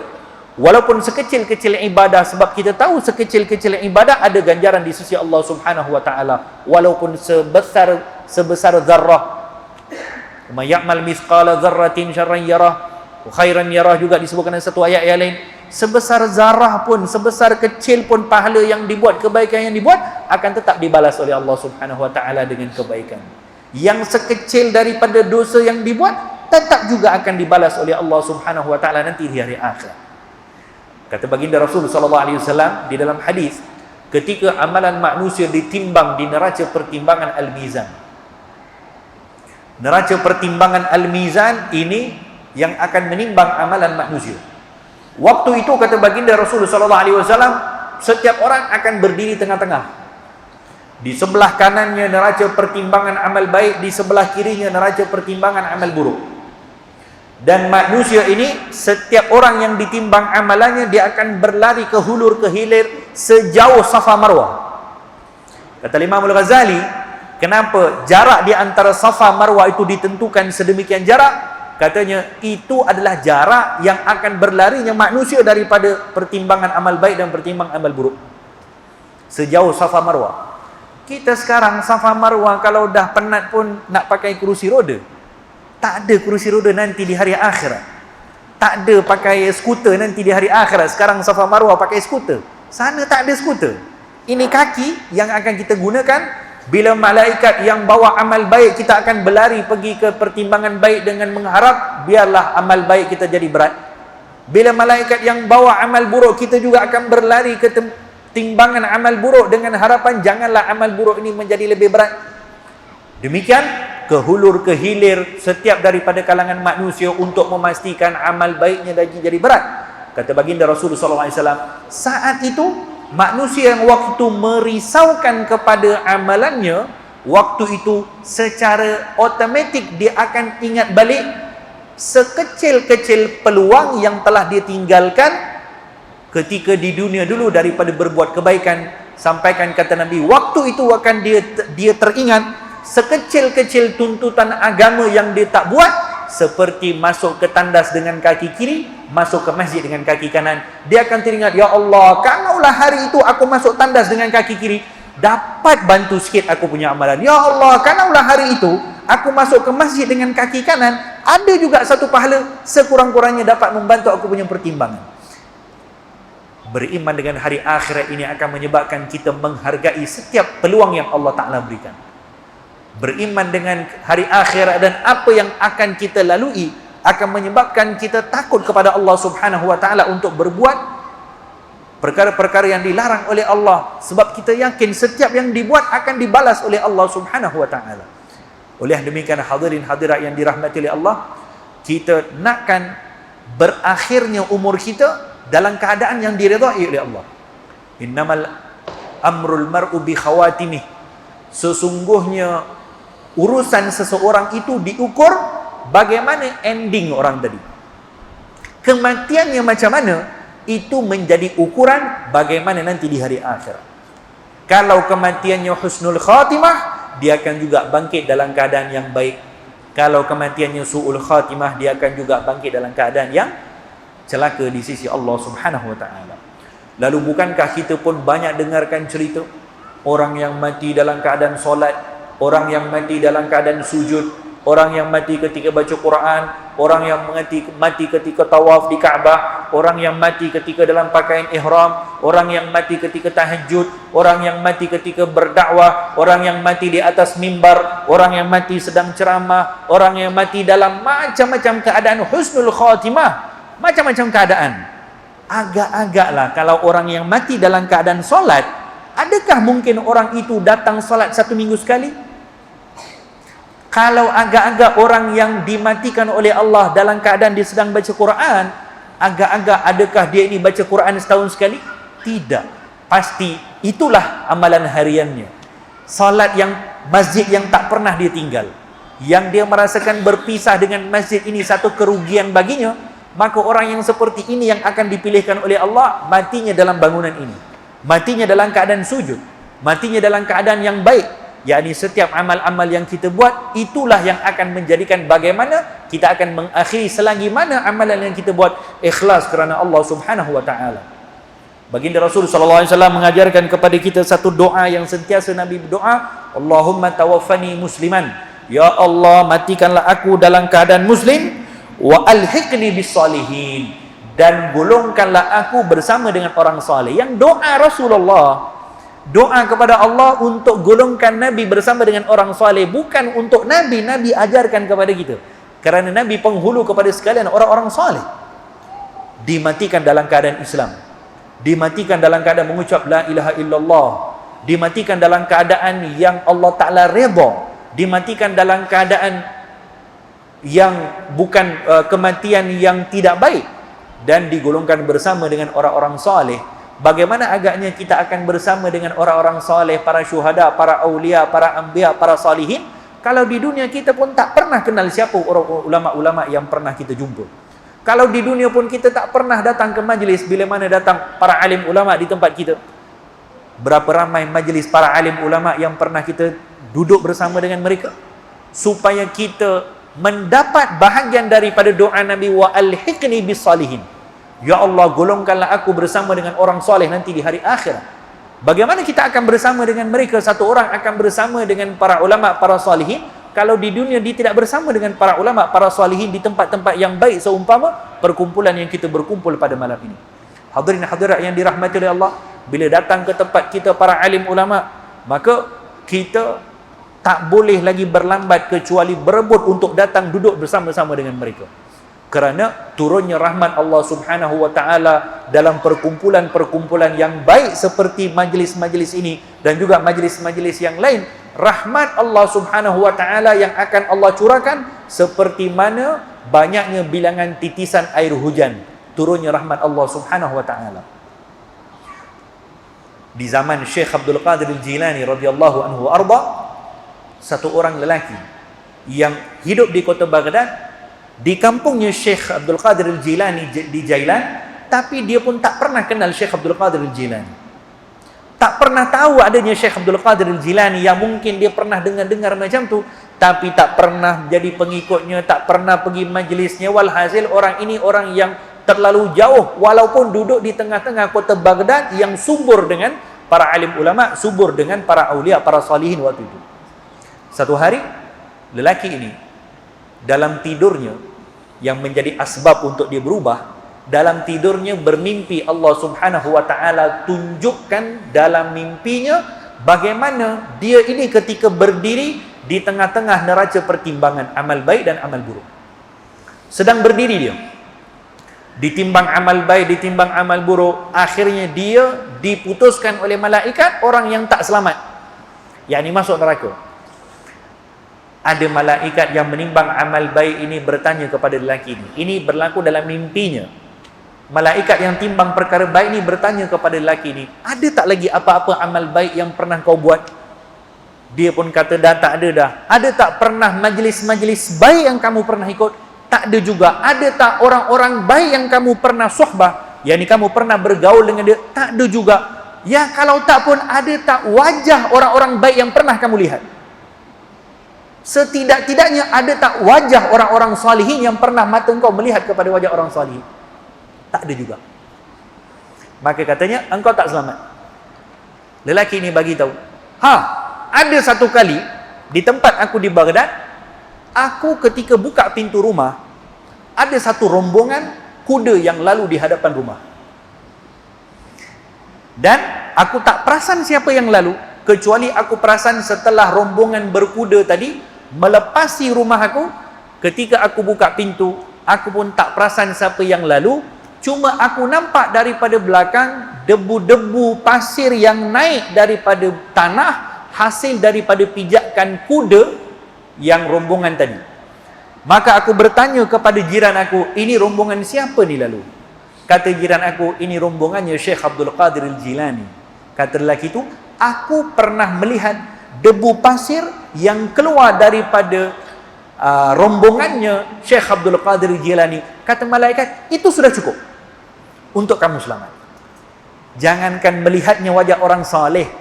walaupun sekecil-kecil ibadah, sebab kita tahu sekecil-kecil ibadah ada ganjaran di sisi Allah Subhanahu wa taala, walaupun sebesar zarrah. May ya'mal mithqala dzarratin syarran yarah wa khairan yarah, juga disebutkan dalam satu ayat yang lain. Sebesar zarah pun, sebesar kecil pun pahala yang dibuat, kebaikan yang dibuat akan tetap dibalas oleh Allah Subhanahu wa taala dengan kebaikan. Yang sekecil daripada dosa yang dibuat tetap juga akan dibalas oleh Allah Subhanahu wa taala nanti di hari akhirat. Kata baginda Rasul sallallahu alaihi wasallam di dalam hadis, ketika amalan manusia ditimbang di neraca pertimbangan al-mizan. Neraca pertimbangan al-mizan ini yang akan menimbang amalan manusia. Waktu itu kata baginda Rasul sallallahu alaihi wasallam, setiap orang akan berdiri tengah-tengah. Di sebelah kanannya neraca pertimbangan amal baik, di sebelah kirinya neraca pertimbangan amal buruk. Dan manusia ini, setiap orang yang ditimbang amalannya, dia akan berlari ke hulur ke hilir sejauh Safa Marwah. Kata Imam Al-Ghazali, kenapa jarak di antara Safa Marwah itu ditentukan sedemikian jarak? Katanya itu adalah jarak yang akan berlarinya manusia daripada pertimbangan amal baik dan pertimbangan amal buruk, sejauh Safa Marwah. Kita sekarang Safa Marwah kalau dah penat pun nak pakai kerusi roda. Tak ada kerusi roda nanti di hari akhirat. Tak ada pakai skuter nanti di hari akhirat. Sekarang Safa Marwah pakai skuter. Sana tak ada skuter. Ini kaki yang akan kita gunakan. Bila malaikat yang bawa amal baik, kita akan berlari pergi ke pertimbangan baik dengan mengharap biarlah amal baik kita jadi berat. Bila malaikat yang bawa amal buruk, kita juga akan berlari ke timbangan amal buruk dengan harapan janganlah amal buruk ini menjadi lebih berat. Demikian ke hulur ke hilir setiap daripada kalangan manusia untuk memastikan amal baiknya jadi berat. Kata baginda Rasulullah SAW, saat itu manusia yang waktu itu merisaukan kepada amalannya, waktu itu secara otomatik dia akan ingat balik sekecil-kecil peluang yang telah dia tinggalkan ketika di dunia dulu daripada berbuat kebaikan. Sampaikan kata Nabi, waktu itu akan dia teringat sekecil-kecil tuntutan agama yang dia tak buat, seperti masuk ke tandas dengan kaki kiri, masuk ke masjid dengan kaki kanan. Dia akan teringat, ya Allah, kalaulah hari itu aku masuk tandas dengan kaki kiri, dapat bantu sikit aku punya amalan. Ya Allah, kalaulah hari itu aku masuk ke masjid dengan kaki kanan, ada juga satu pahala, sekurang-kurangnya dapat membantu aku punya pertimbangan. Beriman dengan hari akhirat ini akan menyebabkan kita menghargai setiap peluang yang Allah Ta'ala berikan. Beriman dengan hari akhirat dan apa yang akan kita lalui akan menyebabkan kita takut kepada Allah Subhanahu wa Ta'ala untuk berbuat perkara-perkara yang dilarang oleh Allah, sebab kita yakin setiap yang dibuat akan dibalas oleh Allah Subhanahu wa Ta'ala. Oleh demikian hadirin hadirat yang dirahmati oleh Allah, kita nakkan berakhirnya umur kita dalam keadaan yang diridai oleh Allah. Innamal amrul mar'u bi khawatimih. Sesungguhnya urusan seseorang itu diukur bagaimana ending orang tadi. Kematiannya macam mana, itu menjadi ukuran bagaimana nanti di hari akhirat. Kalau kematiannya husnul khatimah, dia akan juga bangkit dalam keadaan yang baik. Kalau kematiannya su'ul khatimah, dia akan juga bangkit dalam keadaan yang celaka di sisi Allah Subhanahu wa Ta'ala. Lalu bukankah kita pun banyak dengarkan cerita orang yang mati dalam keadaan solat, orang yang mati dalam keadaan sujud, orang yang mati ketika baca Quran, orang yang mati ketika tawaf di Kaabah, orang yang mati ketika dalam pakaian ihram, orang yang mati ketika tahajud, orang yang mati ketika berdakwah, orang yang mati di atas mimbar, orang yang mati sedang ceramah, orang yang mati dalam macam-macam keadaan husnul khatimah, macam-macam keadaan. Agak-agaklah kalau orang yang mati dalam keadaan solat, adakah mungkin orang itu datang solat 1 minggu sekali? Kalau agak-agak orang yang dimatikan oleh Allah dalam keadaan dia sedang baca Quran, agak-agak adakah dia ini baca Quran setahun sekali? Tidak. Pasti itulah amalan hariannya. Salat yang masjid yang tak pernah dia tinggal, yang dia merasakan berpisah dengan masjid ini satu kerugian baginya, maka orang yang seperti ini yang akan dipilihkan oleh Allah, matinya dalam bangunan ini, matinya dalam keadaan sujud, matinya dalam keadaan yang baik. Yakni setiap amal-amal yang kita buat, itulah yang akan menjadikan bagaimana kita akan mengakhiri selagi mana amalan yang kita buat ikhlas kerana Allah Subhanahu wa Ta'ala. Baginda Rasul sallallahu alaihi wasallam mengajarkan kepada kita satu doa yang sentiasa Nabi berdoa, Allahumma tawaffani musliman, ya Allah matikanlah aku dalam keadaan muslim, wa alhiqni bis salihin, dan golongkanlah aku bersama dengan orang saleh. Yang doa Rasulullah, doa kepada Allah untuk golongkan Nabi bersama dengan orang saleh, bukan untuk Nabi. Nabi ajarkan kepada kita, kerana Nabi penghulu kepada sekalian orang-orang saleh. Dimatikan dalam keadaan Islam, dimatikan dalam keadaan mengucap la ilaha illallah, dimatikan dalam keadaan yang Allah Ta'ala redha, dimatikan dalam keadaan yang bukan kematian yang tidak baik, dan digolongkan bersama dengan orang-orang saleh. Bagaimana agaknya kita akan bersama dengan orang-orang saleh, para syuhada, para aulia, para anbiya, para salihin, kalau di dunia kita pun tak pernah kenal siapa orang ulama-ulama yang pernah kita jumpa. Kalau di dunia pun kita tak pernah datang ke majlis, bila mana datang para alim ulama di tempat kita. Berapa ramai majlis para alim ulama yang pernah kita duduk bersama dengan mereka, supaya kita mendapat bahagian daripada doa Nabi, wa alhiqni bis salihin, ya Allah golongkanlah aku bersama dengan orang soleh nanti di hari akhirat. Bagaimana kita akan bersama dengan mereka? Satu orang akan bersama dengan para ulama, para salihin, kalau di dunia dia tidak bersama dengan para ulama, para salihin di tempat-tempat yang baik, seumpama perkumpulan yang kita berkumpul pada malam ini. Hadirin hadirat yang dirahmati oleh Allah, bila datang ke tempat kita para alim ulama, maka kita tak boleh lagi berlambat kecuali berebut untuk datang duduk bersama-sama dengan mereka. Kerana turunnya rahmat Allah Subhanahu wa Ta'ala dalam perkumpulan-perkumpulan yang baik seperti majlis-majlis ini dan juga majlis-majlis yang lain, rahmat Allah Subhanahu wa Ta'ala yang akan Allah curahkan seperti mana banyaknya bilangan titisan air hujan, turunnya rahmat Allah Subhanahu wa Ta'ala. Di zaman Syekh Abdul Qadir Al-Jilani radhiyallahu anhu arda, satu orang lelaki yang hidup di kota Baghdad, di kampungnya Syekh Abdul Qadir Al-Jilani di Jailan, tapi dia pun tak pernah kenal Syekh Abdul Qadir Al-Jilani, tak pernah tahu adanya Syekh Abdul Qadir Al-Jilani. Yang mungkin dia pernah dengar-dengar macam tu, tapi tak pernah jadi pengikutnya, tak pernah pergi majlisnya. Walhasil orang ini orang yang terlalu jauh, walaupun duduk di tengah-tengah kota Baghdad yang subur dengan para alim ulama subur dengan para aulia, para salihin waktu itu. Satu hari lelaki ini dalam tidurnya, yang menjadi asbab untuk dia berubah, dalam tidurnya bermimpi Allah Subhanahu wa taala tunjukkan dalam mimpinya bagaimana dia ini ketika berdiri di tengah-tengah neraca pertimbangan amal baik dan amal buruk. Sedang berdiri dia, ditimbang amal baik, ditimbang amal buruk, akhirnya dia diputuskan oleh malaikat orang yang tak selamat, yakni masuk neraka. Ada malaikat yang menimbang amal baik ini bertanya kepada lelaki ini. Ini berlaku dalam mimpinya. Malaikat yang timbang perkara baik ini bertanya kepada lelaki ini, ada tak lagi apa-apa amal baik yang pernah kau buat? Dia pun kata, dah tak ada dah. Ada tak pernah majlis-majlis baik yang kamu pernah ikut? Tak ada juga. Ada tak orang-orang baik yang kamu pernah suhbah, yakni kamu pernah bergaul dengan dia? Tak ada juga. Ya kalau tak pun, ada tak wajah orang-orang baik yang pernah kamu lihat? Setidak-tidaknya ada tak wajah orang-orang salihin yang pernah mata engkau melihat kepada wajah orang salihin? Tak ada juga. Maka katanya, engkau tak selamat. Lelaki ini bagi tahu, ada satu kali di tempat aku di Baghdad, aku ketika buka pintu rumah, ada satu rombongan kuda yang lalu di hadapan rumah. Dan aku tak perasan siapa yang lalu, kecuali aku perasan setelah rombongan berkuda tadi melepasi rumah aku. Ketika aku buka pintu, aku pun tak perasan siapa yang lalu. Cuma aku nampak daripada belakang debu-debu pasir yang naik daripada tanah, hasil daripada pijakan kuda yang rombongan tadi. Maka aku bertanya kepada jiran aku, ini rombongan siapa ni lalu? Kata jiran aku, ini rombongannya Syekh Abdul Qadir Al-Jilani. Kata lelaki itu, aku pernah melihat debu pasir yang keluar daripada rombongannya Syekh Abdul Qadir Al-Jilani. Kata malaikat, itu sudah cukup untuk kamu selamat. Jangankan melihatnya wajah orang saleh,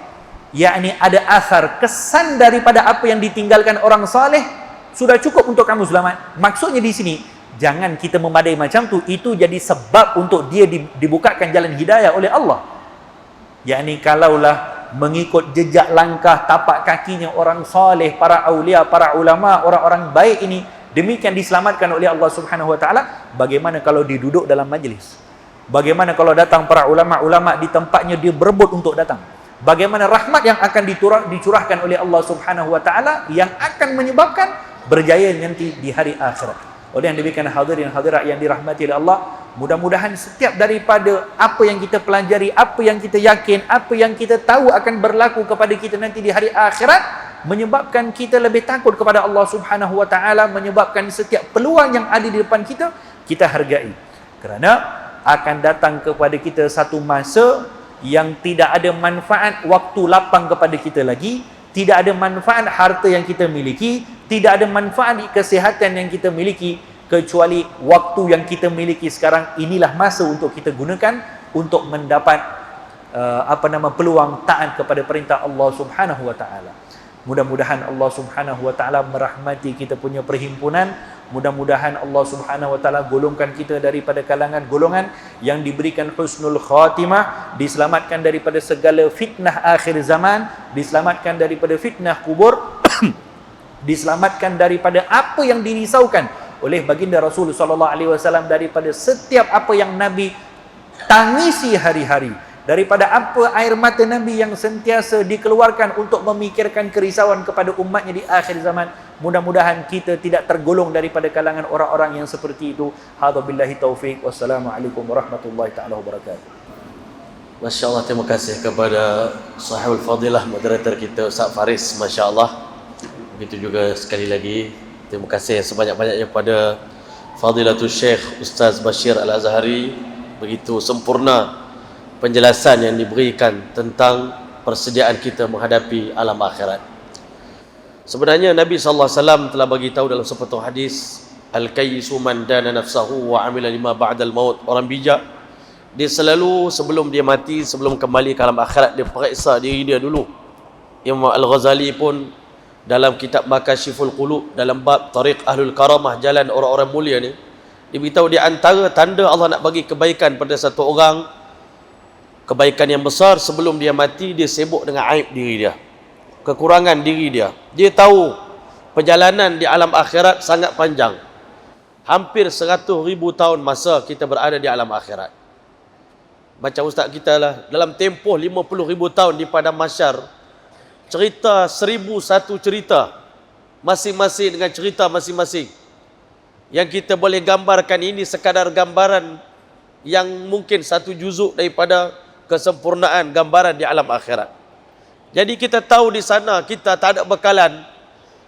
yakni ada asar, kesan daripada apa yang ditinggalkan orang saleh, sudah cukup untuk kamu selamat. Maksudnya di sini, jangan kita memadai macam tu, itu jadi sebab untuk dia dibukakan jalan hidayah oleh Allah. Yakni kalaulah mengikut jejak langkah tapak kakinya orang saleh, para aulia, para ulama, orang-orang baik ini, demikian diselamatkan oleh Allah Subhanahu wa taala, bagaimana kalau diduduk dalam majlis? Bagaimana kalau datang para ulama-ulama di tempatnya dia berebut untuk datang? Bagaimana rahmat yang akan dicurahkan oleh Allah Subhanahu wa taala yang akan menyebabkan berjaya nanti di hari akhirat. Oleh yang demikian hadirin hadirat yang dirahmati oleh Allah, mudah-mudahan setiap daripada apa yang kita pelajari, apa yang kita yakin, apa yang kita tahu akan berlaku kepada kita nanti di hari akhirat, menyebabkan kita lebih takut kepada Allah Subhanahu wa taala, menyebabkan setiap peluang yang ada di depan kita, kita hargai. Kerana akan datang kepada kita satu masa yang tidak ada manfaat waktu lapang kepada kita lagi, tidak ada manfaat harta yang kita miliki, tidak ada manfaat kesihatan yang kita miliki, kecuali waktu yang kita miliki sekarang. Inilah masa untuk kita gunakan untuk mendapat peluang taat kepada perintah Allah Subhanahu wa taala. Mudah-mudahan Allah Subhanahu wa taala merahmati kita punya perhimpunan. Mudah-mudahan Allah Subhanahu wa taala golongkan kita daripada kalangan golongan yang diberikan husnul khatimah, diselamatkan daripada segala fitnah akhir zaman, diselamatkan daripada fitnah kubur, diselamatkan daripada apa yang dirisaukan oleh baginda Rasul sallallahu alaihi wasallam, daripada setiap apa yang Nabi tangisi hari-hari, daripada apa air mata Nabi yang sentiasa dikeluarkan untuk memikirkan kerisauan kepada umatnya di akhir zaman. Mudah-mudahan kita tidak tergolong daripada kalangan orang-orang yang seperti itu. Hadza billahi taufik. Wassalamualaikum warahmatullahi taala wabarakatuh. Masya-Allah, terima kasih kepada sahibul fadilah moderator kita Ustaz Faris, masya-Allah. Begitu juga sekali lagi terima kasih sebanyak-banyaknya pada Fadilatul Syekh Ustaz Bashir Al-Azhari. Begitu sempurna penjelasan yang diberikan tentang persediaan kita menghadapi alam akhirat. Sebenarnya Nabi SAW telah bagi tahu dalam sepotong hadis, al-kayyisu man dana nafsahu wa amila lima ba'dal maut. Orang bijak, dia selalu sebelum dia mati, sebelum kembali ke alam akhirat, dia periksa diri dia dulu. Imam Al-Ghazali pun dalam kitab Makashiful Qulub, dalam bab Tariq Ahlul Karamah, jalan orang-orang mulia ni, dia beritahu di antara tanda Allah nak bagi kebaikan pada satu orang, kebaikan yang besar. Sebelum dia mati, dia sibuk dengan aib diri dia, kekurangan diri dia. Dia tahu perjalanan di alam akhirat sangat panjang. Hampir 100,000 tahun masa kita berada di alam akhirat. Macam ustaz kita lah, dalam tempoh 50,000 tahun di padang mahsyar, cerita 1,001 cerita, masing-masing dengan cerita masing-masing. Yang kita boleh gambarkan ini sekadar gambaran yang mungkin satu juzuk daripada kesempurnaan gambaran di alam akhirat. Jadi kita tahu di sana kita tak ada bekalan.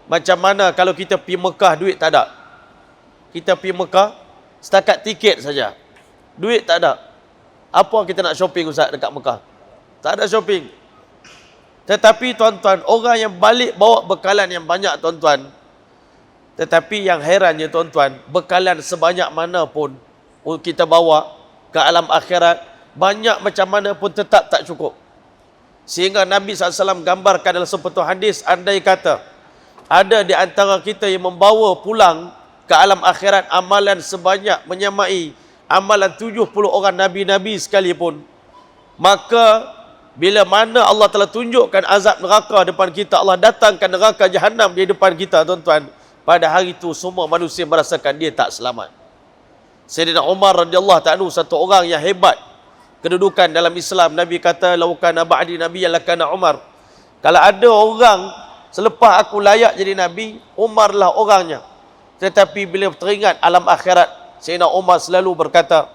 Macam mana kalau kita pergi Mekah, duit tak ada. Kita pergi Mekah, setakat tiket saja, duit tak ada. Apa kita nak shopping ustaz dekat Mekah? Tak ada shopping. Tetapi tuan-tuan, orang yang balik bawa bekalan yang banyak tuan-tuan. Tetapi yang herannya tuan-tuan, bekalan sebanyak mana pun kita bawa ke alam akhirat, banyak macam mana pun tetap tak cukup. Sehingga Nabi SAW gambarkan dalam sebuah hadis, andai kata ada di antara kita yang membawa pulang ke alam akhirat amalan sebanyak menyamai amalan 70 orang Nabi-Nabi sekalipun, maka bila mana Allah telah tunjukkan azab neraka depan kita, Allah datangkan neraka Jahannam di depan kita tuan-tuan, pada hari itu semua manusia merasakan dia tak selamat. Sayyidina Umar radhiyallahu ta'ala, satu orang yang hebat kedudukan dalam Islam. Nabi kata, "Lau kana ba'di nabiyyan lakana Umar." Kalau ada orang selepas aku layak jadi nabi, Umar lah orangnya. Tetapi bila teringat alam akhirat, Sayyidina Umar selalu berkata,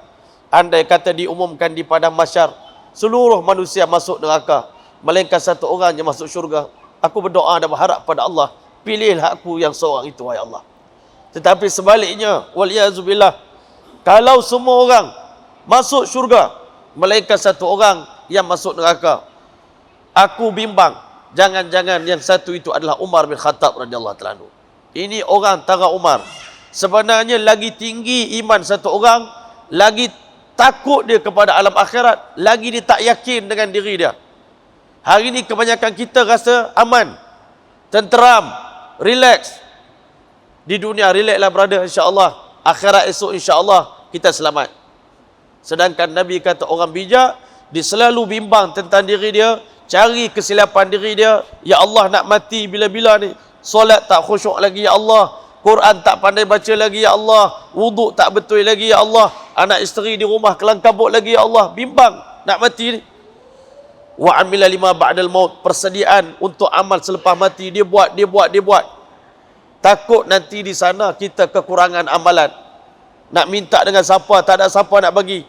andai kata diumumkan di padang mahsyar, seluruh manusia masuk neraka, melainkan satu orang yang masuk syurga, aku berdoa dan berharap pada Allah, pilihlah aku yang seorang itu, wahai Allah. Tetapi sebaliknya, waliyazubillah, kalau semua orang masuk syurga, melainkan satu orang yang masuk neraka, aku bimbang, jangan-jangan yang satu itu adalah Umar bin Khattab radhiyallahu ta'ala anhu. Ini orang tara Umar. Sebenarnya lagi tinggi iman satu orang, lagi takut dia kepada alam akhirat, lagi dia tak yakin dengan diri dia. Hari ini kebanyakan kita rasa aman, tenteram, relax. Di dunia relax lah brother, insya-Allah. Akhirat esok insya-Allah kita selamat. Sedangkan Nabi kata orang bijak, dia selalu bimbang tentang diri dia, cari kesilapan diri dia. Ya Allah, nak mati bila-bila ni, solat tak khusyuk lagi ya Allah, Quran tak pandai baca lagi ya Allah, wuduk tak betul lagi ya Allah, anak isteri di rumah kelang kabut lagi ya Allah, bimbang nak mati ni. Wa amila lima ba'dal maut, persediaan untuk amal selepas mati, dia buat. Takut nanti di sana kita kekurangan amalan, nak minta dengan siapa, tak ada siapa nak bagi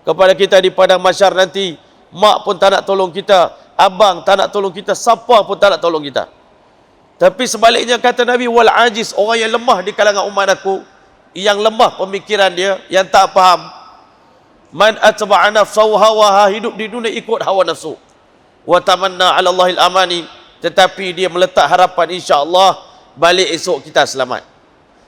kepada kita di padang mahsyar nanti. Mak pun tak nak tolong kita, abang tak nak tolong kita, siapa pun tak nak tolong kita. Tapi sebaliknya kata Nabi, wal ajiz, orang yang lemah di kalangan umat aku, yang lemah pemikiran dia, yang tak faham, man atba'a nafsahu hawaha, hidup di dunia ikut hawa nafsu, wa tamanna 'ala Allahil amani, tetapi dia meletak harapan insya-Allah balik esok kita selamat.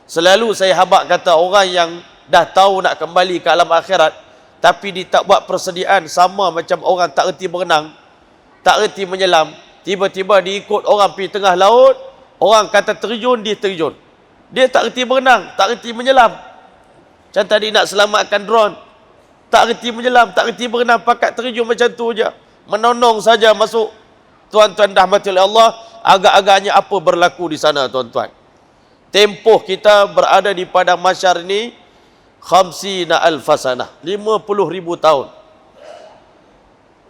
Selalu saya habaq kata, orang yang dah tahu nak kembali ke alam akhirat tapi dia tak buat persediaan, sama macam orang tak erti berenang, tak erti menyelam, tiba-tiba dia ikut orang pergi tengah laut, orang kata terjun, dia terjun. Dia tak erti berenang, tak erti menyelam. Macam tadi nak selamatkan drone, tak erti menyelam, tak erti berenang, pakat terjun macam tu je, menonong saja masuk. Tuan-tuan rahmati oleh Allah, agak-agaknya apa berlaku di sana tuan-tuan. Tempoh kita berada di padang mahsyar ini 50,000 sanah, 50,000 tahun.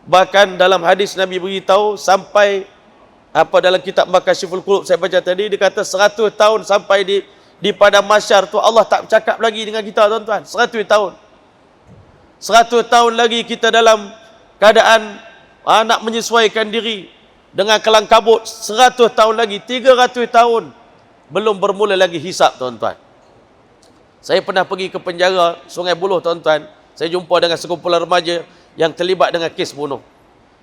Bahkan dalam hadis Nabi beritahu sampai dalam kitab Makashiful Qulub saya baca tadi, dia kata 100 tahun sampai di padang mahsyar tu Allah tak bercakap lagi dengan kita tuan-tuan. 100 tahun. 100 tahun lagi kita dalam keadaan nak menyesuaikan diri dengan kelang kabut. 100 tahun lagi, 300 tahun belum bermula lagi hisap tuan-tuan. Saya pernah pergi ke penjara Sungai Buloh tuan-tuan. Saya jumpa dengan sekumpulan remaja yang terlibat dengan kes bunuh.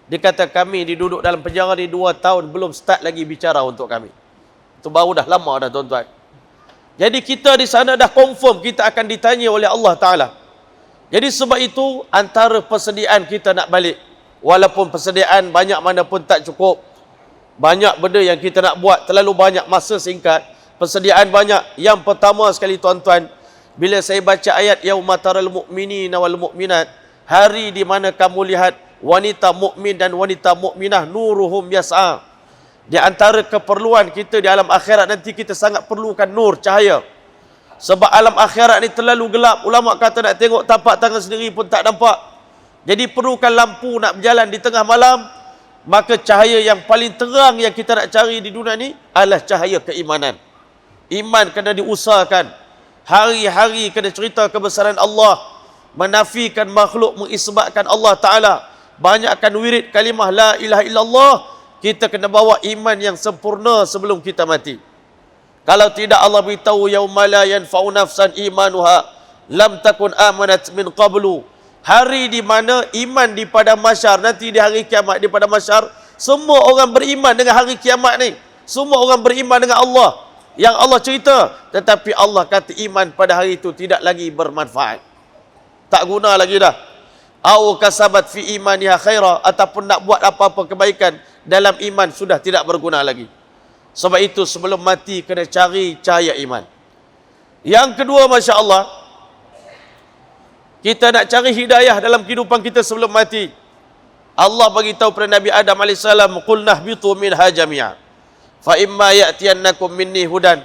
Dia kata kami diduduk dalam penjara ni 2 tahun belum start lagi bicara untuk kami. Itu baru dah lama dah tuan-tuan. Jadi kita di sana dah confirm kita akan ditanya oleh Allah Ta'ala. Jadi sebab itu antara persediaan kita nak balik, walaupun persediaan banyak mana pun tak cukup, banyak benda yang kita nak buat, terlalu banyak, masa singkat, persediaan banyak. Yang pertama sekali tuan-tuan, bila saya baca ayat yauma taral mu'minina wal mu'minat, hari di mana kamu lihat wanita mukmin dan wanita mukminah nuruhum yas'a. Di antara keperluan kita di alam akhirat nanti, kita sangat perlukan nur, cahaya. Sebab alam akhirat ni terlalu gelap. Ulama kata nak tengok tapak tangan sendiri pun tak nampak. Jadi perlukan lampu nak berjalan di tengah malam. Maka cahaya yang paling terang yang kita nak cari di dunia ni adalah cahaya keimanan. Iman kena diusahakan. Hari-hari kena cerita kebesaran Allah, menafikan makhluk, mengisbatkan Allah Ta'ala. Banyakkan wirid kalimah la ilaha illallah. Kita kena bawa iman yang sempurna sebelum kita mati. Kalau tidak, Allah beritahu yauma la yanfa'u nafsan imanuha lam takun amanat min qablu. Hari di mana iman di padang mahsyar, nanti di hari kiamat di padang mahsyar, semua orang beriman dengan hari kiamat ni. Semua orang beriman dengan Allah yang Allah cerita, tetapi Allah kata iman pada hari itu tidak lagi bermanfaat. Tak guna lagi dah. Au kasabat fi imaniha khaira, ataupun nak buat apa-apa kebaikan dalam iman sudah tidak berguna lagi. Sebab itu sebelum mati kena cari cahaya iman. Yang kedua, Masya Allah, kita nak cari hidayah dalam kehidupan kita sebelum mati. Allah bagi tahu pada Nabi Adam AS, qul nahbitu minha jami'a fa imma ya'tiyannakum minni hudan.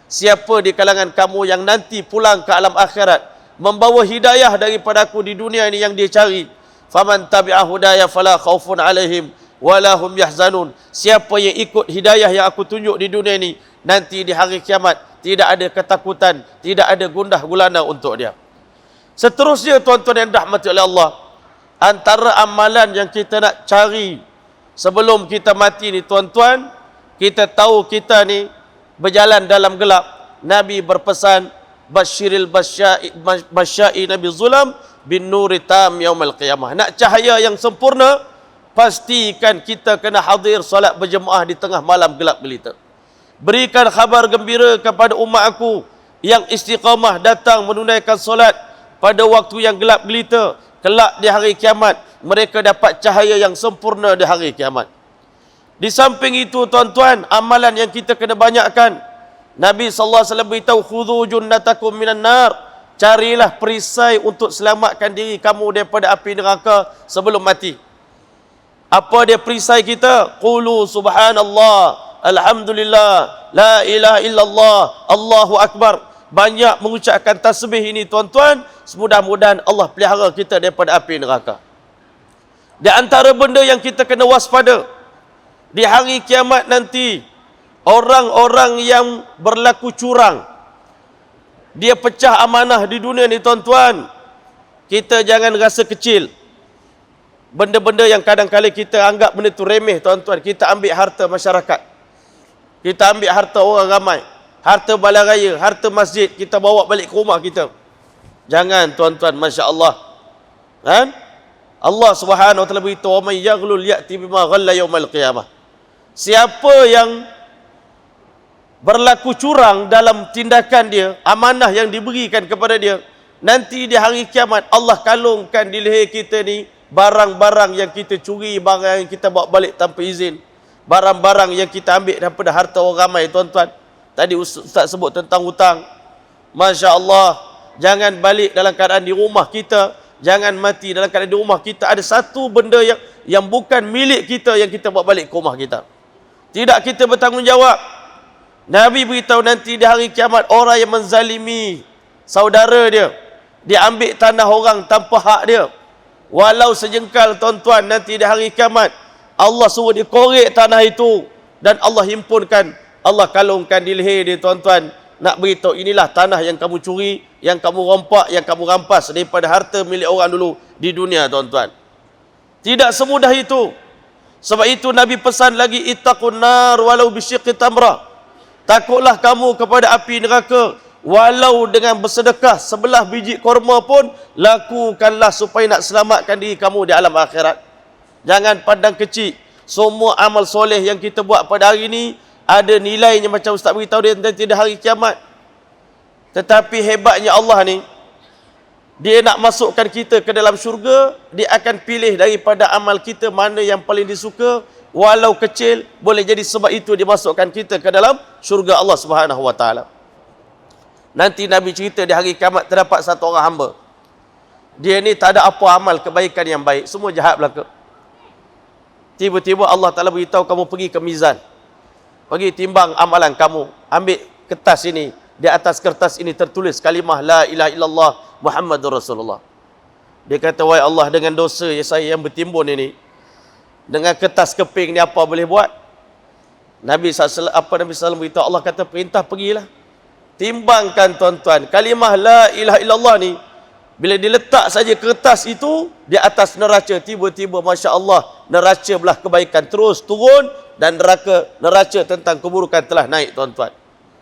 Siapa di kalangan kamu yang nanti pulang ke alam akhirat membawa hidayah daripada aku di dunia ini yang dia cari, faman tabi'a hudaya fala khaufun alaihim wala hum yahzanun. Siapa yang ikut hidayah yang aku tunjuk di dunia ini, nanti di hari kiamat tidak ada ketakutan, tidak ada gundah gulana untuk dia. Seterusnya, tuan-tuan yang dirahmati oleh Allah, antara amalan yang kita nak cari sebelum kita mati ni, tuan-tuan, kita tahu kita ni berjalan dalam gelap. Nabi berpesan, basyiril basyai Nabi zulam bin nuri tam yaumal qiyamah. Nak cahaya yang sempurna, pastikan kita kena hadir solat berjemaah di tengah malam gelap gelita. Berikan khabar gembira kepada umat aku yang istiqamah datang menunaikan solat pada waktu yang gelap gelita. Kelak di hari kiamat, mereka dapat cahaya yang sempurna di hari kiamat. Di samping itu, tuan-tuan, amalan yang kita kena banyakkan. Nabi SAW beritahu, khudhu junnatakum minan nar. Carilah perisai untuk selamatkan diri kamu daripada api neraka sebelum mati. Apa dia perisai kita? Qulu subhanallah, alhamdulillah, la ilaha illallah, Allahu akbar. Banyak mengucapkan tasbih ini, tuan-tuan. Semudah-mudahan Allah pelihara kita daripada api neraka. Di antara benda yang kita kena waspada di hari kiamat nanti, orang-orang yang berlaku curang, dia pecah amanah di dunia ni, tuan-tuan. Kita jangan rasa kecil. Benda-benda yang kadang-kadang kita anggap benda tu remeh, tuan-tuan. Kita ambil harta masyarakat, kita ambil harta orang ramai, harta balai raya, harta masjid, kita bawa balik ke rumah kita. Jangan, tuan-tuan, Masya Allah. Kan? Allah Subhanahu wa taala beritahu, "Wa may yaghlul ya'ti bima ghalla yaumal qiyamah." Siapa yang berlaku curang dalam tindakan dia, amanah yang diberikan kepada dia, nanti di hari kiamat Allah kalungkan di leher kita ni barang-barang yang kita curi, barang yang kita bawa balik tanpa izin, barang-barang yang kita ambil daripada harta orang ramai, tuan-tuan. Tadi Ustaz sebut tentang hutang. Masya Allah, jangan balik dalam keadaan di rumah kita, jangan mati dalam keadaan di rumah kita ada satu benda yang bukan milik kita yang kita bawa balik ke rumah kita. Tidak kita bertanggungjawab. Nabi beritahu nanti di hari kiamat, orang yang menzalimi saudara dia, dia ambil tanah orang tanpa hak dia, walau sejengkal, tuan-tuan, nanti di hari kiamat Allah suruh dia korek tanah itu dan Allah himpunkan, Allah kalungkan di leher dia, tuan-tuan. Nak beritahu, inilah tanah yang kamu curi, yang kamu rompak, yang kamu rampas daripada harta milik orang dulu di dunia, tuan-tuan. Tidak semudah itu. Sebab itu Nabi pesan lagi, ittaqun nar walau bisyiqqi tamrah. Takutlah kamu kepada api neraka walau dengan bersedekah sebelah biji korma pun, lakukanlah supaya nak selamatkan diri kamu di alam akhirat. Jangan pandang kecil. Semua amal soleh yang kita buat pada hari ini ada nilainya, macam Ustaz beritahu dia nanti di hari kiamat. Tetapi hebatnya Allah ni, dia nak masukkan kita ke dalam syurga, dia akan pilih daripada amal kita mana yang paling disuka, walau kecil, boleh jadi sebab itu dimasukkan kita ke dalam syurga Allah Subhanahu wa taala. Nanti Nabi cerita di hari kiamat terdapat satu orang hamba. Dia ni tak ada apa amal kebaikan yang baik, semua jahat belaka. tiba-tiba Allah Ta'ala beritahu kamu pergi ke mizan, pergi timbang amalan kamu, ambil kertas ini, di atas kertas ini tertulis kalimah la ilaha illallah Muhammadur Rasulullah. Dia kata, wahai Allah, dengan dosa saya yang bertimbun ini, dengan kertas keping ni apa boleh buat? Nabi SAW beritahu, Allah kata perintah pergilah. Timbangkan tuan-tuan, kalimah la ilaha illallah ni, bila diletak saja kertas itu di atas neraca, tiba-tiba Masya Allah, neraca belah kebaikan terus turun, dan neraca tentang keburukan telah naik tuan-tuan.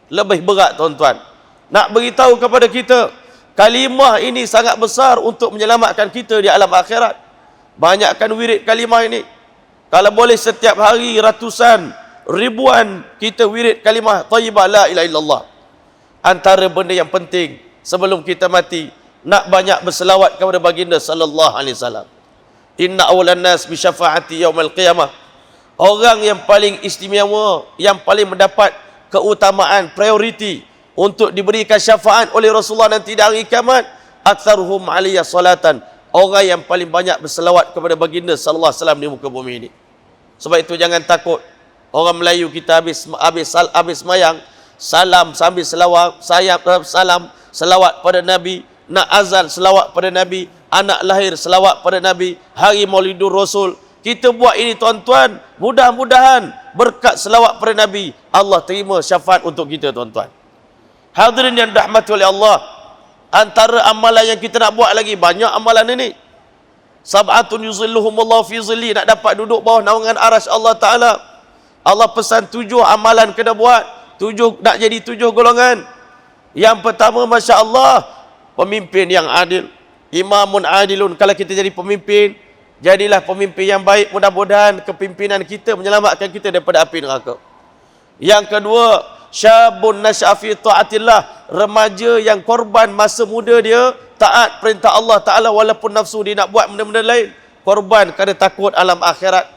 Lebih berat tuan-tuan. Nak beritahu kepada kita, kalimah ini sangat besar untuk menyelamatkan kita di alam akhirat. Banyakkan wirid kalimah ini. Kalau boleh setiap hari ratusan, ribuan kita wirid kalimah thayyibah la ilaha illallah. Antara benda yang penting sebelum kita mati, nak banyak berselawat kepada baginda sallallahu alaihi wasallam. Inna awlan nas bi syafaati yaumil qiyamah. Orang yang paling istimewa, yang paling mendapat keutamaan, priority untuk diberikan syafaat oleh Rasulullah nanti di hari kiamat, aktsaruhum alaiya salatan. Orang yang paling banyak berselawat kepada baginda sallallahu alaihi wasallam di muka bumi ini. Sebab itu jangan takut. Orang Melayu kita habis mayang, salam sambil salam selawat pada Nabi, nak azan selawat pada Nabi, anak lahir selawat pada Nabi, hari Maulidur Rasul. Kita buat ini tuan-tuan, mudah-mudahan berkat selawat pada Nabi, Allah terima syafaat untuk kita tuan-tuan. Hadirin yang dirahmati oleh Allah, antara amalan yang kita nak buat lagi, banyak amalan ini. Sab'atun yuzilluhumullahu fi zilli, nak dapat duduk bawah naungan arasy Allah Ta'ala. Allah pesan 7 amalan kena buat, 7 nak jadi 7 golongan. Yang pertama, Masya Allah, pemimpin yang adil. Imamun adilun, kalau kita jadi pemimpin, jadilah pemimpin yang baik. Mudah-mudahan kepimpinan kita menyelamatkan kita daripada api neraka. Yang kedua, syabun nasya'a fi ta'atillah, remaja yang korban masa muda dia taat perintah Allah Ta'ala walaupun nafsu dia nak buat benda-benda lain, korban kerana takut alam akhirat.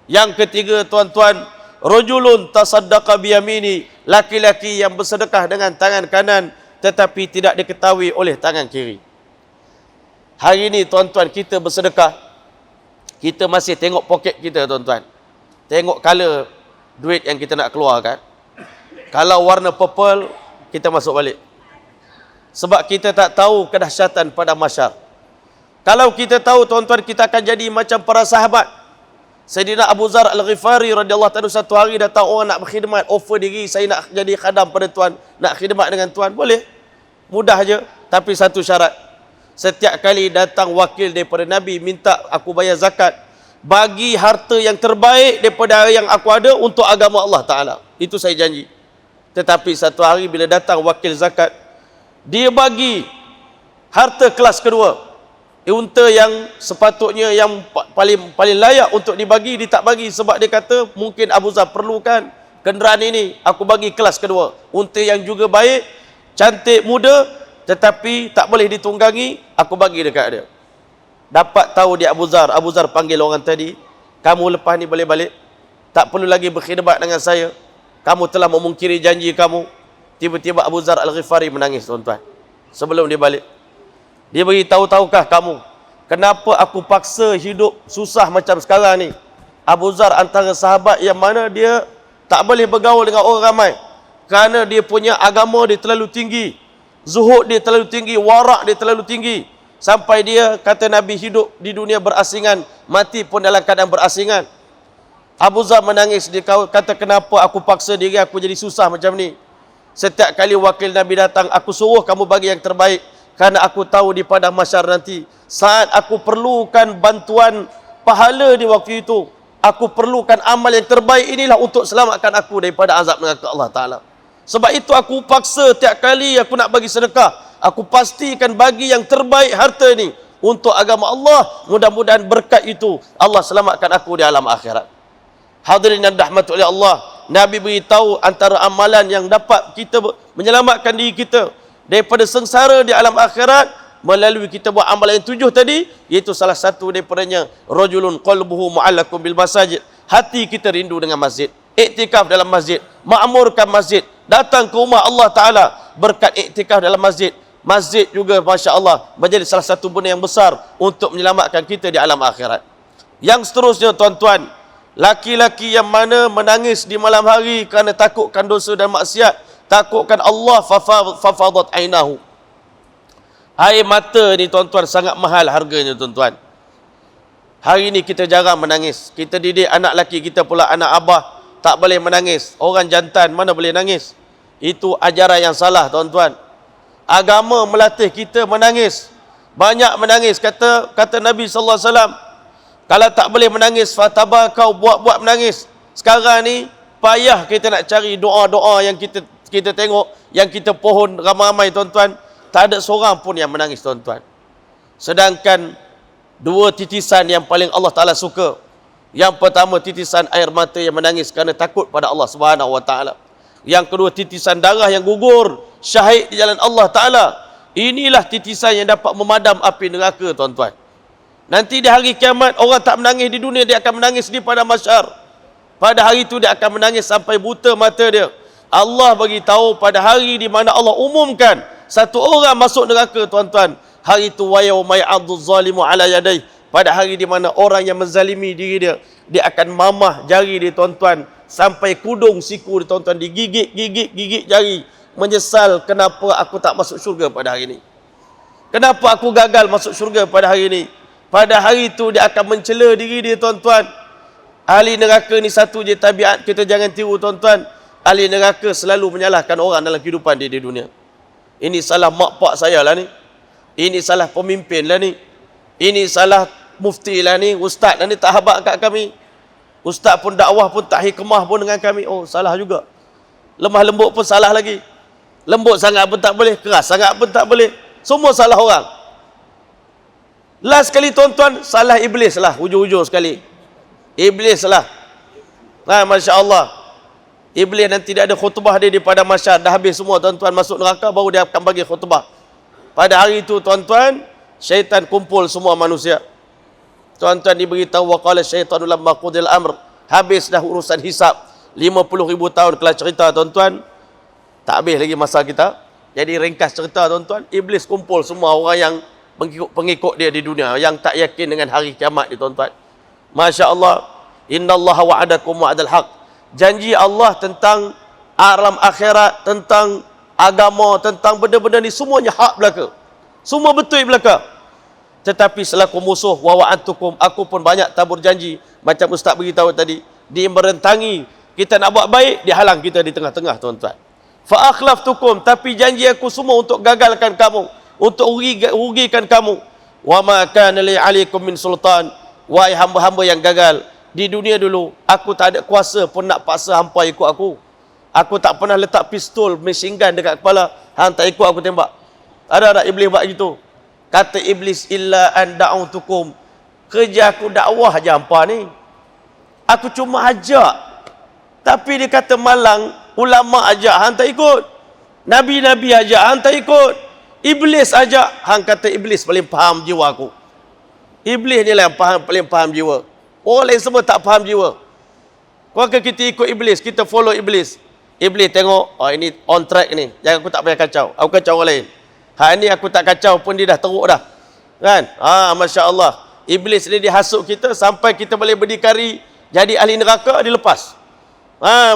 Yang ketiga tuan-tuan, rajulun tasaddaqa biyamini, laki-laki yang bersedekah dengan tangan kanan tetapi tidak diketahui oleh tangan kiri. Hari ini tuan-tuan, kita bersedekah, kita masih tengok poket kita tuan-tuan, tengok color duit yang kita nak keluarkan. Kalau warna purple, kita masuk balik, sebab kita tak tahu kedahsyatan pada mahsyar. Kalau kita tahu tuan-tuan, kita akan jadi macam para sahabat. Sayyidina Abu Zar Al-Ghifari radhiyallahu ta'ala, satu hari datang orang nak berkhidmat, offer diri, saya nak jadi khadam pada Tuan, nak khidmat dengan Tuan. Boleh, mudah aja, tapi satu syarat. Setiap kali datang wakil daripada Nabi minta aku bayar zakat, bagi harta yang terbaik daripada yang aku ada untuk agama Allah Ta'ala. Itu saya janji. Tetapi satu hari bila datang wakil zakat, dia bagi harta kelas kedua. Unta yang sepatutnya yang paling layak untuk dibagi, dia tak bagi sebab dia kata mungkin Abu Zar perlukan kenderaan ini, aku bagi kelas kedua. Unta yang juga baik, cantik, muda, tetapi tak boleh ditunggangi, aku bagi dekat dia. Dapat tahu dia Abu Zar panggil orang tadi, kamu lepas ni boleh balik, tak perlu lagi berkhidmat dengan saya, kamu telah memungkiri janji kamu. Tiba-tiba Abu Zar Al-Ghifari menangis tuan-tuan. Sebelum dia balik, dia beritahu, tahukah kamu kenapa aku paksa hidup susah macam sekarang ni? Abu Zar antara sahabat yang mana dia tak boleh bergaul dengan orang ramai, kerana dia punya agama dia terlalu tinggi, zuhud dia terlalu tinggi, warak dia terlalu tinggi, sampai dia kata Nabi hidup di dunia berasingan, mati pun dalam keadaan berasingan. Abu Zar menangis, dia kata, kenapa aku paksa diri aku jadi susah macam ni? Setiap kali wakil Nabi datang, aku suruh kamu bagi yang terbaik, kerana aku tahu di padang mahsyar nanti, saat aku perlukan bantuan pahala di waktu itu, aku perlukan amal yang terbaik inilah untuk selamatkan aku daripada azab neraka Allah Ta'ala. Sebab itu aku paksa tiap kali aku nak bagi sedekah, aku pastikan bagi yang terbaik harta ni untuk agama Allah. Mudah-mudahan berkat itu Allah selamatkan aku di alam akhirat. Hadirin yang dirahmati oleh Allah, Nabi beritahu antara amalan yang dapat kita menyelamatkan diri kita daripada sengsara di alam akhirat, melalui kita buat amalan yang 7 tadi, iaitu salah satu daripadanya, rajulun qalbuhu mu'allaqun bil masajid, hati kita rindu dengan masjid, iktikaf dalam masjid, makmurkan masjid, datang ke rumah Allah Ta'ala berkat iktikaf dalam masjid. Masjid juga Masya Allah menjadi salah satu benda yang besar untuk menyelamatkan kita di alam akhirat. Yang seterusnya tuan-tuan, Laki-laki yang mana menangis di malam hari kerana takutkan dosa dan maksiat, takutkan Allah, fafadat ainahu. Air mata ni tuan-tuan sangat mahal harganya tuan-tuan. Hari ni kita jarang menangis. Kita didik anak laki kita pula, anak abah, tak boleh menangis. Orang jantan mana boleh nangis? Itu ajaran yang salah tuan-tuan. Agama melatih kita menangis. Banyak menangis. Kata Nabi SAW, kalau tak boleh menangis, fatabah kau buat-buat menangis. Sekarang ni payah kita nak cari doa-doa yang kita tengok, yang kita pohon ramai-ramai tuan-tuan, tak ada seorang pun yang menangis tuan-tuan. Sedangkan dua titisan yang paling Allah Ta'ala suka. Yang pertama, titisan air mata yang menangis kerana takut pada Allah Subhanahu Wa Ta'ala. Yang kedua, titisan darah yang gugur syahid di jalan Allah Ta'ala. Inilah titisan yang dapat memadam api neraka tuan-tuan. Nanti di hari kiamat, orang tak menangis di dunia, dia akan menangis di pada mahsyar. Pada hari itu dia akan menangis sampai buta mata dia. Allah bagi tahu pada hari di mana Allah umumkan satu orang masuk neraka tuan-tuan. Hari itu wa yauma ya'addu zalimu ala yadayhi. Pada hari di mana orang yang menzalimi diri dia, dia akan mamah jari dia tuan-tuan sampai kudung siku dia tuan-tuan, digigit jari, menyesal kenapa aku tak masuk syurga pada hari ini. Kenapa aku gagal masuk syurga pada hari ini? Pada hari itu dia akan mencela diri dia tuan-tuan. Ahli neraka ni satu je tabiat kita jangan tiru tuan-tuan. Ahli neraka selalu menyalahkan orang dalam kehidupan dia di dunia. Ini salah mak pak saya lah ni. Ini salah pemimpin lah ni. Ini salah mufti lah ni. Ustaz lah ni tak habaq kat kami. Ustaz pun dakwah pun tak hikmah pun dengan kami. Oh, salah juga. Lemah lembut pun salah lagi. Lembut sangat pun tak boleh. Keras sangat pun tak boleh. Semua salah orang. Last sekali tuan-tuan, salah iblis lah. Hujung-hujung sekali. Iblis lah. Masya Allah. Iblis nanti dia ada khutbah dia di pada masyarakat. Dah habis semua tuan-tuan masuk neraka, baru dia akan bagi khutbah. Pada hari itu tuan-tuan, syaitan kumpul semua manusia. Tuan-tuan diberitahu, wa qala syaitanu lamma qudil amr. Habis dah urusan hisab. 50,000 tahun kelas cerita tuan-tuan. Tak habis lagi masa kita. Jadi ringkas cerita tuan-tuan, iblis kumpul semua orang yang pengikut dia di dunia, yang tak yakin dengan hari kiamat ni tuan-tuan. Masya Allah. Innallaha wa'adakum wa'adal haq. Janji Allah tentang alam akhirat, tentang agama, tentang benda-benda ni semuanya hak belaka. Semua betul belaka. Tetapi selaku musuh, wa wa'adtukum, aku pun banyak tabur janji. Macam Ustaz beritahu tadi, dia merentangi kita nak buat baik, dia halang kita di tengah-tengah tuan-tuan. Fa akhlaftukum, tapi janji aku semua untuk gagalkan kamu, untuk rugikan kamu. Wa ma kana li alaikum min sultan. Wahai hamba-hamba yang gagal di dunia dulu, aku tak ada kuasa pun nak paksa hampa ikut aku. Aku tak pernah letak pistol machine gun dekat kepala, hang tak ikut aku tembak. Ada iblis buat gitu? Kata iblis, illa an da'utukum, kerja aku dakwah aja hampa ni. Aku cuma ajak. Tapi dia kata malang, ulama ajak hang tak ikut. Nabi-nabi ajak hang tak ikut. Iblis ajak, hang kata iblis paling faham jiwa aku. Iblis ni lah yang paling faham jiwa. Orang lain semua tak faham jiwa. Kalau kita ikut iblis, kita follow iblis. Iblis tengok, oh ini on track ni, jangan aku tak payah kacau. Aku kacau orang lain. Ni aku tak kacau pun dia dah teruk dah. Kan? Masya Allah. Iblis ni dia hasut kita sampai kita boleh berdikari jadi ahli neraka, dia lepas.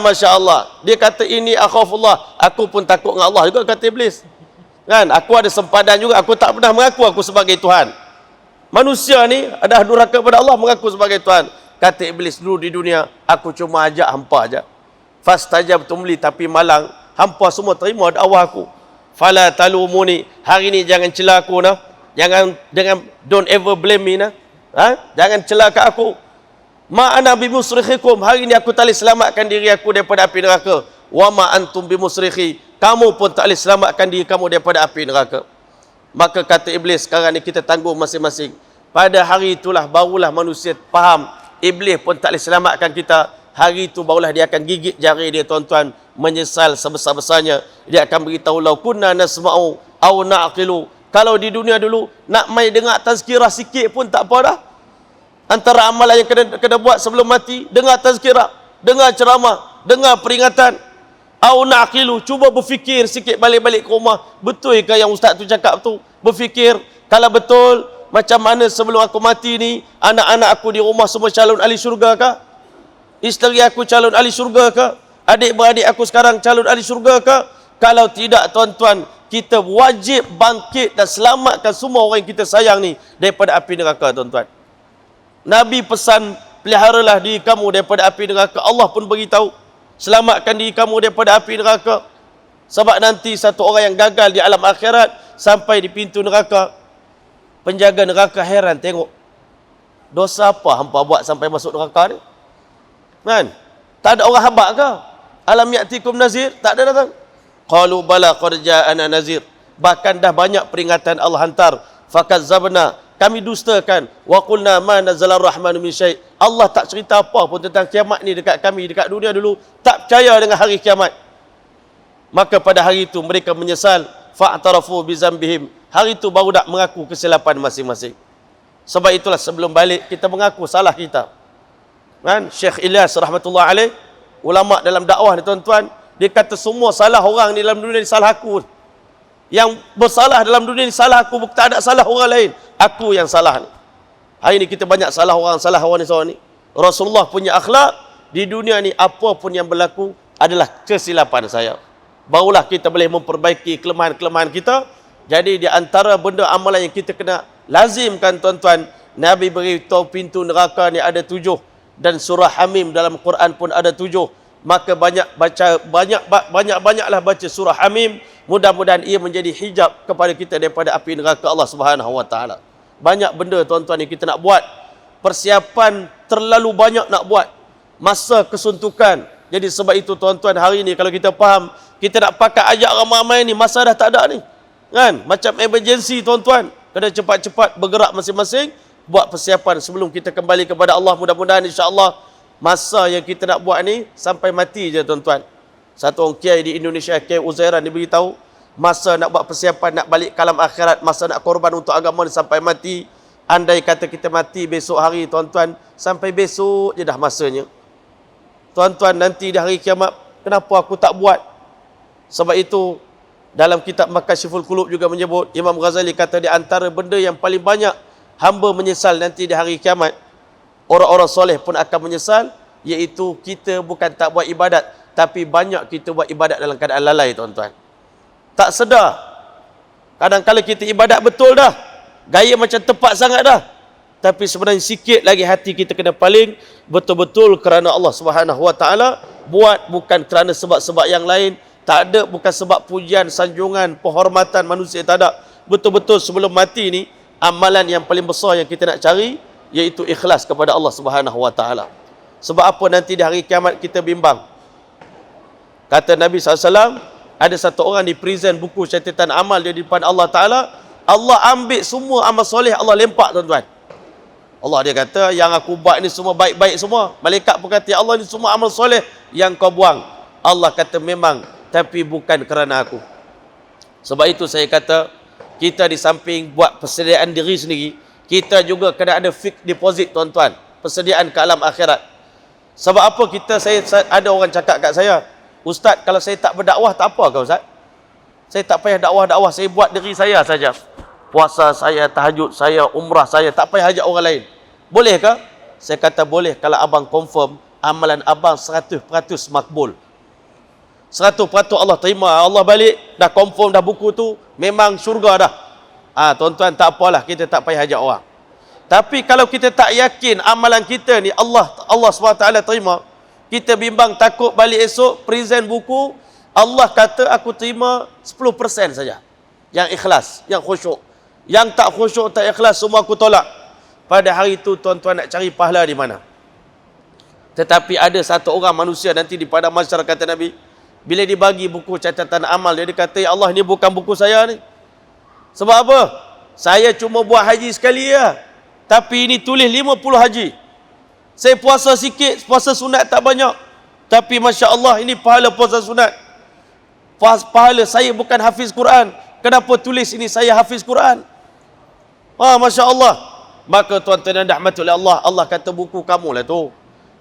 Masya Allah. Dia kata ini akhafullah. Aku pun takut dengan Allah juga, kata iblis. Kan? Aku ada sempadan juga. Aku tak pernah mengaku aku sebagai Tuhan. Manusia ni ada durhaka pada Allah, mengaku sebagai Tuhan. Kata iblis, dulu di dunia aku cuma ajak hampa aja. Fastajabtum li, tapi malang hampa semua terima dakwah aku. Fala talumuni, hari ni jangan cela aku nah. Jangan don't ever blame me nah. Jangan cela kat aku. Ma ana bimusrikhikum, hari ni aku tak boleh selamatkan diri aku daripada api neraka. Wa ma antum bimusrikhi, kamu pun tak boleh selamatkan diri kamu daripada api neraka. Maka kata iblis, sekarang ni kita tanggung masing-masing. Pada hari itulah barulah manusia faham, iblis pun tak boleh selamatkan kita. Hari itu barulah dia akan gigit jari dia tuan-tuan, menyesal sebesar-besarnya. Dia akan beritahu, lau kunna nasma'u au na'qilu. Kalau di dunia dulu nak mai dengar tazkirah sikit pun tak apa dah. Antara amalan yang kena buat sebelum mati, dengar tazkirah, dengar ceramah, dengar peringatan. Au na'qilu, cuba berfikir sikit balik-balik ke rumah. Betul ke yang ustaz tu cakap tu? Berfikir, kalau betul, macam mana sebelum aku mati ni, anak-anak aku di rumah semua calon ahli syurga kah? Isteri aku calon ahli syurga ke? Adik-beradik aku sekarang calon ahli syurga ke? Kalau tidak tuan-tuan, kita wajib bangkit dan selamatkan semua orang yang kita sayang ni daripada api neraka tuan-tuan. Nabi pesan, peliharalah diri kamu daripada api neraka. Allah pun beritahu, selamatkan diri kamu daripada api neraka. Sebab nanti satu orang yang gagal di alam akhirat sampai di pintu neraka, penjaga neraka heran tengok, dosa apa hampa buat sampai masuk neraka ni? Kan? Tak ada orang habaq ke? Alam ya'tikum nazir? Tak ada datang. Qalu bala qad ja'ana nazir. Bahkan dah banyak peringatan Allah hantar. Fakazzabna, kami dustakan. Wa qulna ma nazzala ar-rahmanu min syai'. Allah tak cerita apa pun tentang kiamat ni dekat kami, dekat dunia dulu. Tak percaya dengan hari kiamat. Maka pada hari itu mereka menyesal. Fa'tarafu bi zambihim. Hari itu baru nak mengaku kesilapan masing-masing. Sebab itulah sebelum balik kita mengaku salah kita. Kan? Syekh Ilyas rahmatullah alaih, ulama dalam dakwah ni tuan-tuan, dia kata semua salah orang ni dalam dunia ni salah aku. Yang bersalah dalam dunia ni salah aku, bukan tak ada salah orang lain. Aku yang salah ni. Hari ni kita banyak salah orang ni. Rasulullah punya akhlak di dunia ni, apa pun yang berlaku adalah kesilapan saya. Barulah kita boleh memperbaiki kelemahan-kelemahan kita. Jadi di antara benda amalan yang kita kena lazimkan tuan-tuan, Nabi beritahu pintu neraka ni ada 7 dan surah Hamim dalam Quran pun ada 7. Maka banyaklah baca surah Hamim. Mudah-mudahan ia menjadi hijab kepada kita daripada api neraka Allah Subhanahu wa taala. Banyak benda tuan-tuan yang kita nak buat. Persiapan terlalu banyak nak buat. Masa kesuntukan. Jadi sebab itu tuan-tuan, hari ni kalau kita faham, kita nak pakai ajak ramai-ramai ni, masa dah tak ada ni. Kan? Macam emergency tuan-tuan. Kena cepat-cepat bergerak masing-masing. Buat persiapan sebelum kita kembali kepada Allah. Mudah-mudahan insya-Allah masa yang kita nak buat ni sampai mati je tuan-tuan. Satu orang kiai di Indonesia, Kiai Uzairan, dia beritahu masa nak buat persiapan nak balik ke alam akhirat, masa nak korban untuk agama ni sampai mati. Andai kata kita mati besok hari tuan-tuan, sampai besok je dah masanya. Tuan-tuan, nanti di hari kiamat, kenapa aku tak buat? Sebab itu dalam kitab Makashiful Qulub juga menyebut, Imam Ghazali kata di antara benda yang paling banyak hamba menyesal nanti di hari kiamat, orang-orang soleh pun akan menyesal, iaitu kita bukan tak buat ibadat, tapi banyak kita buat ibadat dalam keadaan lalai tuan-tuan. Tak sedar. Kadang-kadang kita ibadat betul dah, gaya macam tepat sangat dah, tapi sebenarnya sikit lagi hati kita kena paling betul-betul kerana Allah Subhanahu wa taala, buat bukan kerana sebab-sebab yang lain. Tak ada, bukan sebab pujian, sanjungan, penghormatan manusia, tak ada. Betul-betul sebelum mati ni, amalan yang paling besar yang kita nak cari iaitu ikhlas kepada Allah Subhanahu wa taala. Sebab apa nanti di hari kiamat kita bimbang. Kata Nabi SAW, ada satu orang di prison buku catatan amal dia di depan Allah Taala. Allah ambil semua amal soleh, Allah lempak tuan-tuan. Allah dia kata, yang aku buat ni semua baik-baik semua. Malaikat pun kata, ya Allah, ni semua amal soleh yang kau buang. Allah kata, memang, tapi bukan kerana aku. Sebab itu saya kata, kita di samping buat persediaan diri sendiri, kita juga kena ada fixed deposit tuan-tuan, persediaan ke alam akhirat. Sebab apa saya ada orang cakap kat saya, Ustaz, kalau saya tak berdakwah tak apa ke Ustaz? Saya tak payah dakwah-dakwah, saya buat diri saya saja. Puasa saya, tahajud saya, umrah saya, tak payah ajak orang lain. Boleh ke? Saya kata boleh kalau abang confirm amalan abang 100% makbul. 100% Allah terima. Allah balik, dah confirm dah buku tu, memang syurga dah. Tuan-tuan, tak apalah, kita tak payah ajak orang. Tapi kalau kita tak yakin amalan kita ni Allah SWT terima, kita bimbang takut balik esok present buku, Allah kata aku terima 10% saja yang ikhlas, yang khusyuk. Yang tak khusyuk, tak ikhlas, semua aku tolak. Pada hari itu tuan-tuan nak cari pahala di mana? Tetapi ada satu orang manusia nanti di padang mahsyar, kata Nabi, bila dibagi buku catatan amal, dia kata, ya Allah, ni bukan buku saya ni. Sebab apa? Saya cuma buat haji sekali ya, tapi ini tulis 50 haji. Saya puasa sikit, puasa sunat tak banyak, tapi Masya Allah, ini pahala puasa sunat. Pahala saya bukan hafiz Quran, kenapa tulis ini saya hafiz Quran? Masya Allah. Maka tuan-tuan yang dirahmati oleh Allah, Allah kata buku kamu lah tu.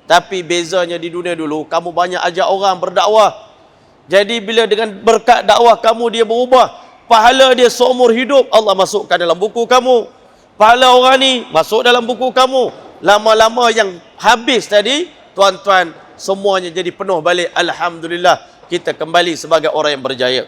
Tapi bezanya di dunia dulu, kamu banyak ajak orang berdakwah. Jadi bila dengan berkat dakwah kamu dia berubah, pahala dia seumur hidup Allah masukkan dalam buku kamu. Pahala orang ni masuk dalam buku kamu. Lama-lama yang habis tadi tuan-tuan, semuanya jadi penuh balik. Alhamdulillah, kita kembali sebagai orang yang berjaya.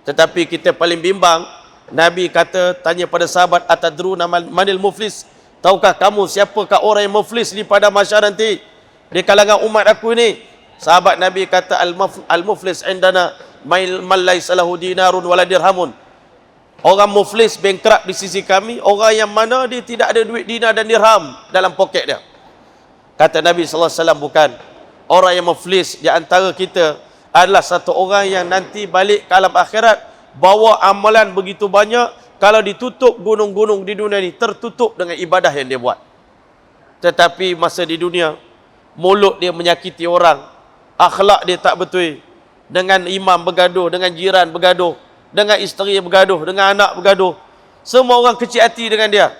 Tetapi kita paling bimbang, Nabi kata, tanya pada sahabat, atadruna manil muflis? Tahukah kamu siapakah orang yang muflis di pada masyarakat nanti di kalangan umat aku ini? Sahabat Nabi kata, al-muflis indana man laysa lahu dinarun wala dirhamun. Orang muflis, bankrupt di sisi kami, orang yang mana dia tidak ada duit dinar dan dirham dalam poket dia. Kata Nabi SAW, bukan. Orang yang muflis di antara kita adalah satu orang yang nanti balik ke alam akhirat, bawa amalan begitu banyak, kalau ditutup gunung-gunung di dunia ini, tertutup dengan ibadah yang dia buat. Tetapi masa di dunia, mulut dia menyakiti orang, akhlak dia tak betul, dengan imam bergaduh, dengan jiran bergaduh, dengan isteri bergaduh, dengan anak bergaduh, semua orang kecil hati dengan dia.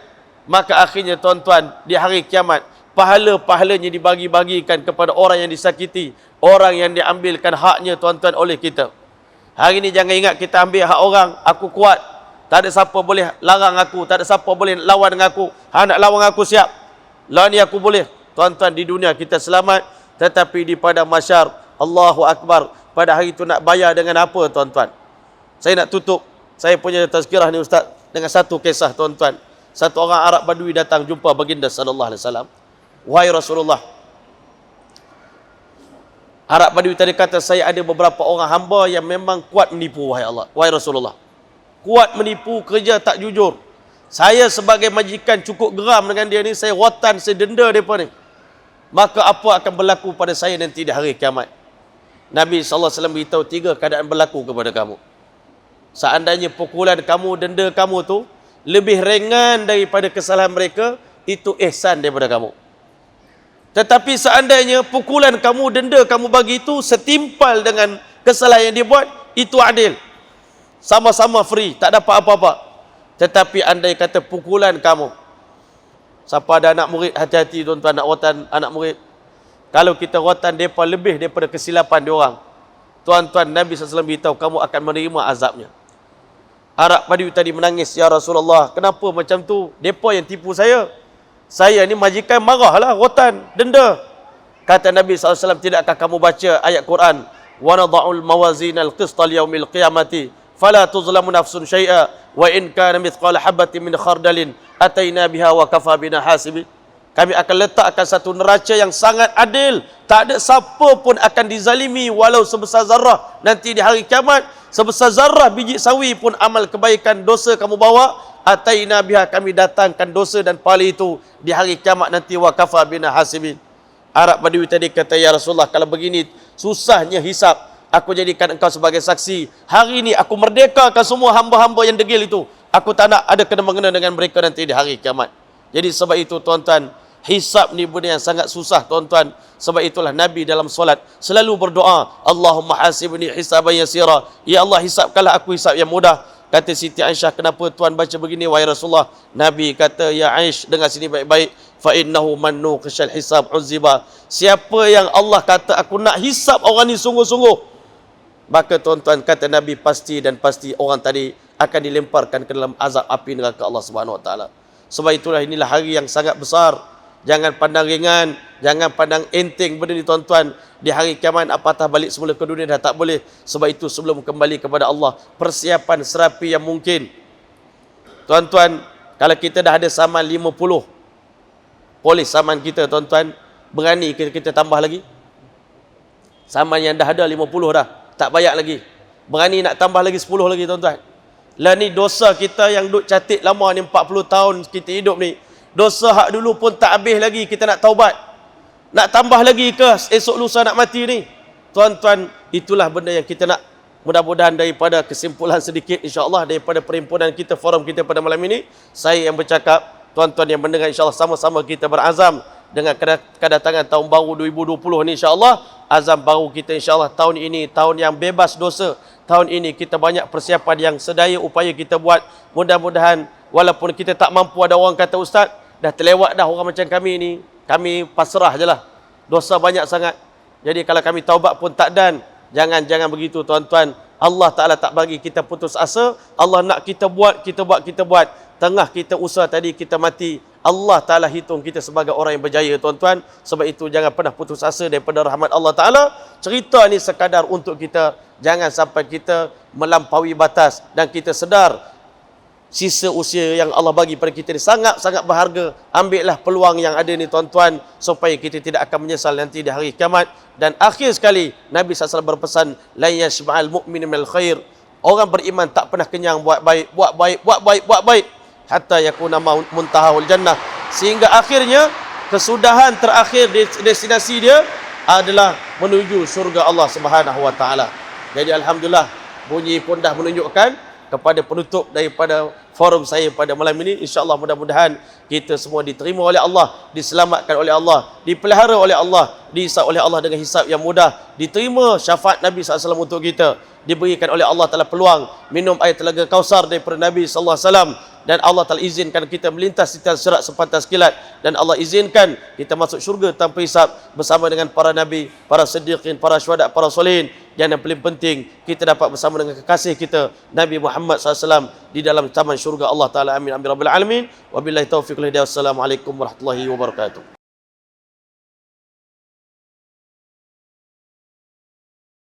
Maka akhirnya tuan-tuan, di hari kiamat, pahala-pahalanya dibagi-bagikan kepada orang yang disakiti, orang yang diambilkan haknya tuan-tuan oleh kita. Hari ini jangan ingat kita ambil hak orang, aku kuat, tak ada siapa boleh larang aku, tak ada siapa boleh lawan dengan aku. Nak lawan aku siap, lawan ni aku boleh. Tuan-tuan, di dunia kita selamat, tetapi di pada mahsyar, Allahu Akbar, pada hari itu nak bayar dengan apa tuan-tuan? Saya nak tutup saya punya tazkirah ni Ustaz dengan satu kisah tuan-tuan. Satu orang Arab Badui datang jumpa baginda sallallahu alaihi wasallam. Wahai Rasulullah, Arab Badui tadi kata, saya ada beberapa orang hamba yang memang kuat menipu, wahai Allah, wahai Rasulullah. Kuat menipu, kerja tak jujur. Saya sebagai majikan cukup geram dengan dia ni, saya rotan, saya denda mereka ni. Maka apa akan berlaku pada saya nanti di hari kiamat? Nabi SAW beritahu 3 keadaan berlaku kepada kamu. Seandainya pukulan kamu, denda kamu tu lebih ringan daripada kesalahan mereka, itu ihsan daripada kamu. Tetapi seandainya pukulan kamu, denda kamu bagi itu setimpal dengan kesalahan yang dia buat, itu adil. Sama-sama free, tak dapat apa-apa. Tetapi andai kata pukulan kamu, siapa ada anak murid, hati-hati tuan-tuan nak rotan anak murid. Kalau kita rotan mereka lebih daripada kesilapan diorang, tuan-tuan, Nabi SAW beritahu kamu akan menerima azabnya. Arab Badui tadi menangis, ya Rasulullah, kenapa macam tu? Mereka yang tipu saya. Saya ni majikan marahlah, rotan, denda. Kata Nabi SAW, tidakkah kamu baca ayat Quran? Wa nada'ul mawazinal qistal yaumil qiyamati fala tuzlamu nafsun syai'a wa in kana mithqala habatin min khardalin ataina biha wa kafa bina hasibi. Kami akan letakkan satu neraca yang sangat adil. Tak ada siapa pun akan dizalimi walau sebesar zarah. Nanti di hari kiamat, sebesar zarah biji sawi pun amal kebaikan dosa kamu bawa, ataina biha, kami datangkan dosa dan pahala itu di hari kiamat nanti, wa kafa bina hasibin. Arab Badui tadi kata, ya Rasulullah, kalau begini susahnya hisab, aku jadikan engkau sebagai saksi. Hari ini aku merdekakan semua hamba-hamba yang degil itu. Aku tak nak ada kena-mengena dengan mereka nanti di hari kiamat. Jadi sebab itu tuan-tuan, hisab ni benda yang sangat susah tuan-tuan. Sebab itulah Nabi dalam solat selalu berdoa, Allahumma hasibni hisaban yasira. Ya Allah, hisabkanlah aku hisab yang mudah. Kata Siti Aisyah, kenapa tuan baca begini wahai Rasulullah? Nabi kata, ya Aish, dengar sini baik-baik, fa innahu man nuqishal hisab uziba. Siapa yang Allah kata aku nak hisab orang ni sungguh-sungguh, maka tuan-tuan, kata Nabi, pasti dan pasti orang tadi akan dilemparkan ke dalam azab api neraka Allah Subhanahu Wa Taala. Sebab itulah inilah hari yang sangat besar. Jangan pandang ringan, jangan pandang enteng benda ni tuan-tuan. Di hari kiamat apatah balik semula ke dunia dah tak boleh. Sebab itu sebelum kembali kepada Allah, persiapan serapi yang mungkin. Tuan-tuan, kalau kita dah ada saman 50, polis saman kita tuan-tuan, berani kita tambah lagi? Saman yang dah ada 50 dah, tak banyak lagi. Berani nak tambah lagi 10 lagi tuan-tuan? Lah ni dosa kita yang duk catik lama ni, 40 tahun kita hidup ni. Dosa hak dulu pun tak habis lagi, kita nak taubat. Nak tambah lagi ke esok lusa nak mati ni? Tuan-tuan, itulah benda yang kita nak. Mudah-mudahan daripada kesimpulan sedikit insya-Allah daripada perhimpunan kita, forum kita pada malam ini, saya yang bercakap, tuan-tuan yang mendengar, insya-Allah sama-sama kita berazam dengan kedatangan tahun baru 2020 ni, insya-Allah azam baru kita, insya-Allah tahun ini tahun yang bebas dosa. Tahun ini kita banyak persiapan yang sedaya upaya kita buat. Mudah-mudahan walaupun kita tak mampu, ada orang kata, Ustaz, dah terlewat dah orang macam kami ni, kami pasrah je lah, dosa banyak sangat. Jadi kalau kami taubat pun tak dan. Jangan begitu tuan-tuan. Allah Ta'ala tak bagi kita putus asa. Allah nak kita buat. Tengah kita usaha tadi kita mati. Allah Ta'ala hitung kita sebagai orang yang berjaya, tuan-tuan. Sebab itu jangan pernah putus asa daripada rahmat Allah Ta'ala. Cerita ni sekadar untuk kita, jangan sampai kita melampaui batas, dan kita sedar sisa usia yang Allah bagi pada kita ni sangat-sangat berharga. Ambillah peluang yang ada ni, tuan-tuan, supaya kita tidak akan menyesal nanti di hari kiamat. Dan akhir sekali, Nabi SAW berpesan, la yashba'al mu'min minal khair. Orang beriman tak pernah kenyang buat baik, buat baik, buat baik, buat baik, hatta yakuna muntahahul jannah, sehingga akhirnya kesudahan terakhir destinasi dia adalah menuju surga Allah Subhanahu wa taala. Jadi alhamdulillah, bunyi pun dah menunjukkan kepada penutup daripada forum saya pada malam ini. InsyaAllah mudah-mudahan kita semua diterima oleh Allah, diselamatkan oleh Allah, dipelihara oleh Allah, dihisab oleh Allah dengan hisab yang mudah, diterima syafaat Nabi SAW untuk kita, diberikan oleh Allah Ta'ala peluang minum air telaga Kausar daripada Nabi SAW, dan Allah Ta'ala izinkan kita melintas di atas sirat sepantas kilat, dan Allah izinkan kita masuk syurga tanpa hisab bersama dengan para Nabi, para siddiqin, para syuhada, para solihin. Dan yang paling penting, kita dapat bersama dengan kekasih kita Nabi Muhammad SAW di dalam taman syurga Allah Ta'ala. Amin, amin, rabbil alamin. Wabillahi taufiq wal hidayah. Wassalamualaikum warahmatullahi wabarakatuh.